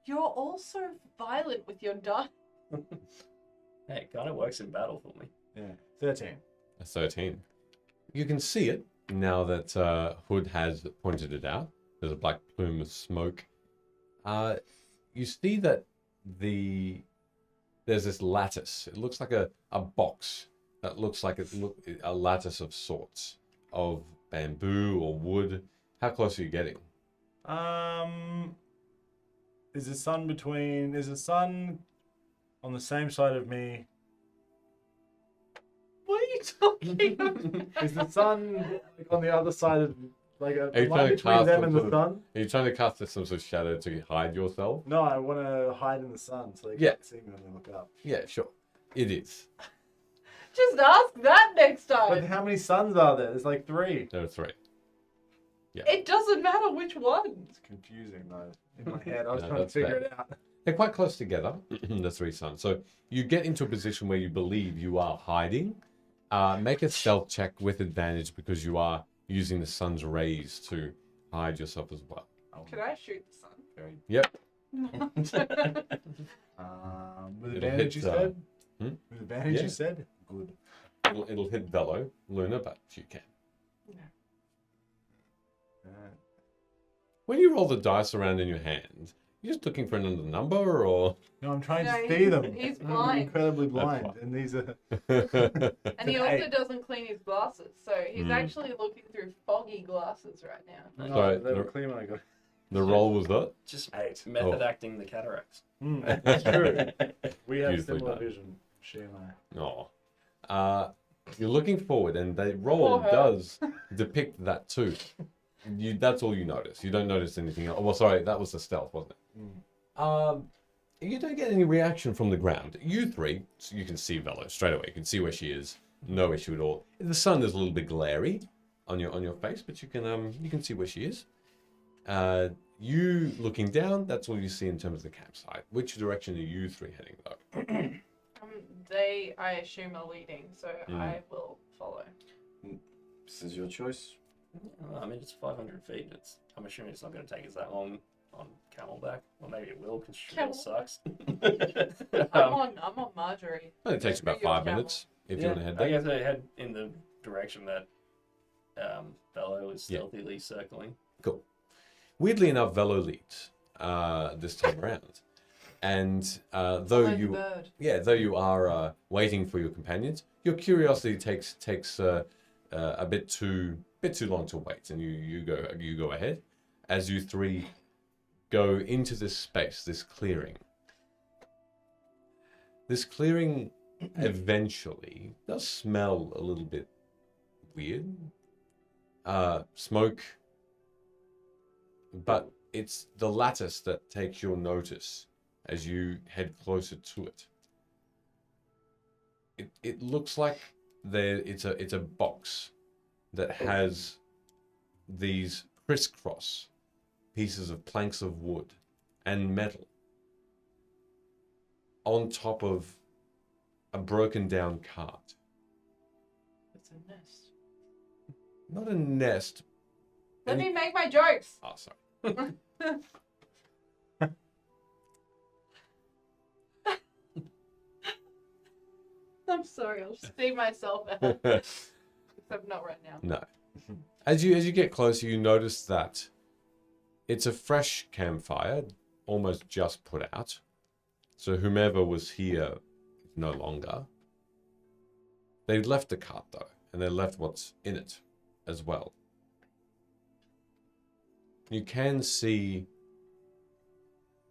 You're all so violent with your die. Hey, it kind of works in battle for me. Yeah, 13. A 13. You can see it now that Hood has pointed it out. There's a black plume of smoke. You see that there's this lattice. It looks like a box that looks like a lattice of sorts of bamboo or wood. How close are you getting? Is the sun on the same side of me? What are you talking about? Is the sun like on the other side of like a Are you line trying to between cast them some and the sort of- sun? Are you trying to cast some sort of shadow to hide yourself? No, I want to hide in the sun so they Yeah. can't see me when they look up. Yeah, sure. It is. Just ask that next But time. how many suns are there? There's like 3. There are 3. It doesn't matter which one. It's confusing though. In my head, I was No, trying to that's figure fair. it out. They're quite close together, the 3 suns. So you get into a position where you believe you are hiding. Make a stealth check with advantage because you are using the sun's rays to hide yourself as well. Can I shoot the sun? Very, Yep. with It'll advantage, hit, you said? hmm? With advantage, Yeah. you said? Good. It'll hit Velo, Luna, but you can. When you roll the dice around in your hand, you're just looking for another number, or No, I'm trying No, to see them. he's I'm blind. incredibly blind, fine. and these are. And he also Eight. doesn't clean his glasses, so he's Mm. actually looking through foggy glasses right now. No, Sorry, they were the- clear when I got. the roll was that? Just 8. method acting the cataracts. That's true. We have Beautifully similar done. vision, she and I. No. You're looking forward, and the roll Poor her. does depict that too. That's all you notice. You don't notice anything else. Well, sorry, that was the stealth, wasn't it? You don't get any reaction from the ground. You 3, so you can see Velo straight away. You can see where she is. No issue at all. The sun is a little bit glary on your face, but you can see where she is. You looking down, that's all you see in terms of the campsite. Which direction are you 3 heading though? They, I assume, are leading, so Mm. I will follow. This is your choice. I mean, it's 500 feet. I'm assuming it's not going to take us that long on camelback. Or maybe it will because Camel- Shrill sucks. I'm on Marjorie. It takes about You're 5 camel. minutes if you want to head I there. guess I head in the direction that Bello is Yeah. stealthily circling. Cool. Weirdly enough, Velo leads this time around, and though Follow the you bird. are waiting for your companions, your curiosity takes a bit too long to wait, and you go ahead as you 3 go into this space, this clearing. This clearing eventually does smell a little bit weird. Smoke. But it's the lattice that takes your notice as you head closer to it. It looks like it's a box that has these crisscross pieces of planks of wood and metal on top of a broken down cart. It's a nest. Not a nest. Let me make my jokes. Oh, sorry. I'm sorry, I'll see myself out. Except not right now. No. As you get closer, you notice that it's a fresh campfire, almost just put out. So whomever was here is no longer. They left the cart though, and they left what's in it as well. You can see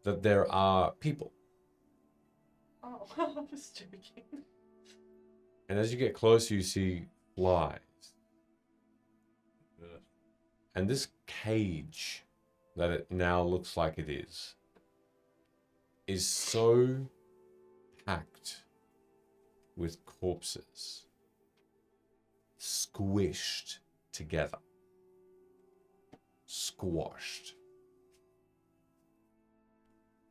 that there are people. Oh, I was joking. And as you get closer, you see flies. And this cage that it now looks like it is so packed with corpses, squished together, squashed.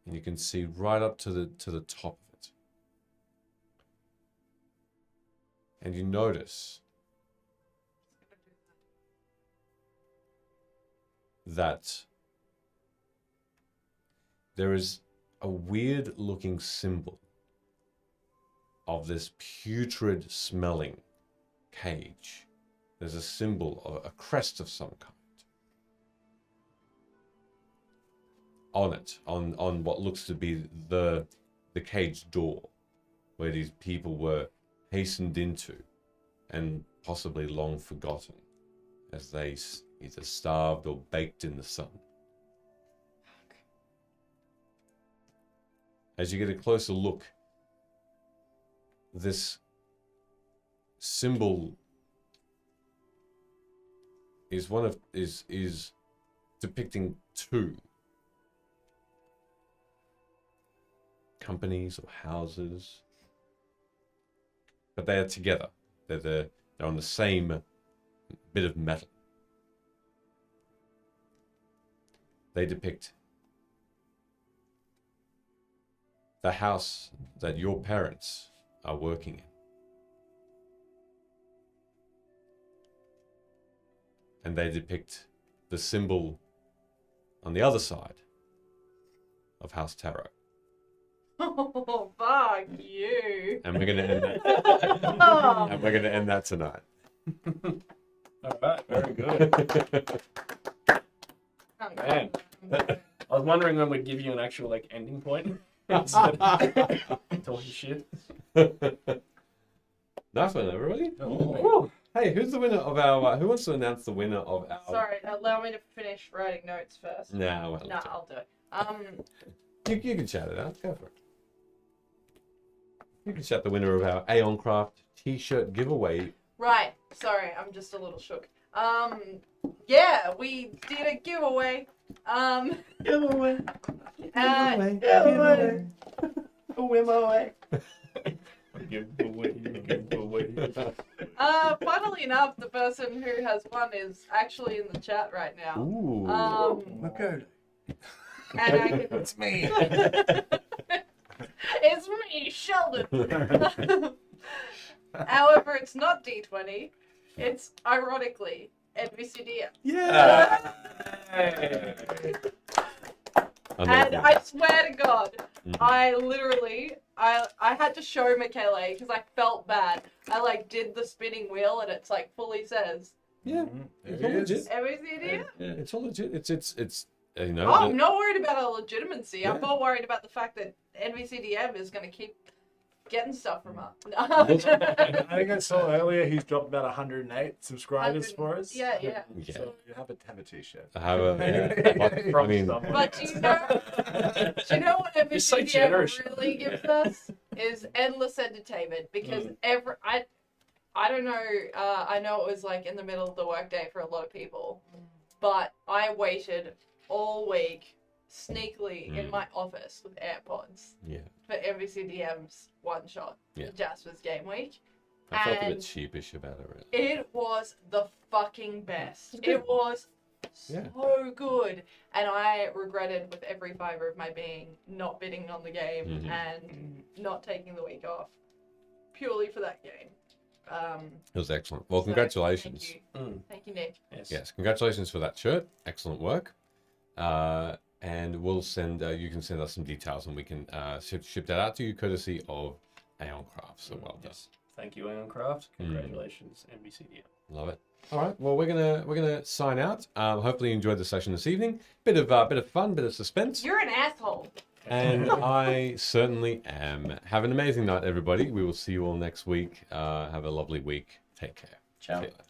And you can see right up to the top of it. And you notice that there is a weird looking symbol of this putrid smelling cage. There's a symbol of a crest of some kind on it, on what looks to be the cage door where these people were hastened into and possibly long forgotten as they either starved or baked in the sun. As you get a closer look, this symbol is is depicting two companies or houses, but they are together. They're on the same bit of metal. They depict the house that your parents are working in. And they depict the symbol on the other side of House Tarot. Oh, fuck you. And we're gonna end that. And we're gonna end that tonight. All right, very good. Man. I was wondering when we'd give you an actual like ending point instead of talking shit. Nice one, everybody. Oh. Hey, who's the winner of our? Who wants to announce the winner of our? Sorry, allow me to finish writing notes first. Nah, well, No, I'll do it. you can shout it out. Go for it. You can shout the winner of our Aeoncraft T-shirt giveaway. Right. Sorry, I'm just a little shook. Yeah, we did a giveaway. Giveaway. Giveaway. Giveaway. Giveaway. Funnily enough, the person who has won is actually in the chat right now. Ooh. Okay. And I can... It's me. It's me, Sheldon. However, it's not D20. It's ironically NVCDM. Yeah. And I swear to God, I literally, I had to show Michaela because I felt bad. I like did the spinning wheel and it's like fully says Yeah. It's all legit. NVCDM. It's all legit. It's you know. Oh, I'm not worried about our legitimacy. Yeah. I'm more worried about the fact that NVCDM is going to keep getting stuff from us. I think I saw earlier he's dropped about 108 subscribers for us. Yeah, yeah. Yeah. So you have a t-shirt. I have a. Yeah. I mean, But do you know what You're so NVCDM generous. really gives us is endless entertainment because I don't know. I know it was like in the middle of the workday for a lot of people, but I waited all week sneakily in my office with AirPods yeah. for MVCDM's one shot, Yeah. Jasper's game week. I felt a bit And sheepish about it. Really. it was the fucking best. It was Yeah. so good. And I regretted with every fiber of my being not bidding on the game Mhm. and not taking the week off purely for that game. It was excellent. Well, So, congratulations. Thank you. Thank you, Nick. Yes. Yes, congratulations for that shirt. Excellent work. And we'll send. You can send us some details, and we can ship that out to you, courtesy of Aeoncraft. So well done. Yes. Thank you, Aeoncraft. Congratulations, NBCDM. Love it. All right. Well, we're gonna sign out. Hopefully, you enjoyed the session this evening. Bit of fun, bit of suspense. You're an asshole. And I certainly am. Have an amazing night, everybody. We will see you all next week. Have a lovely week. Take care. Ciao. See you later.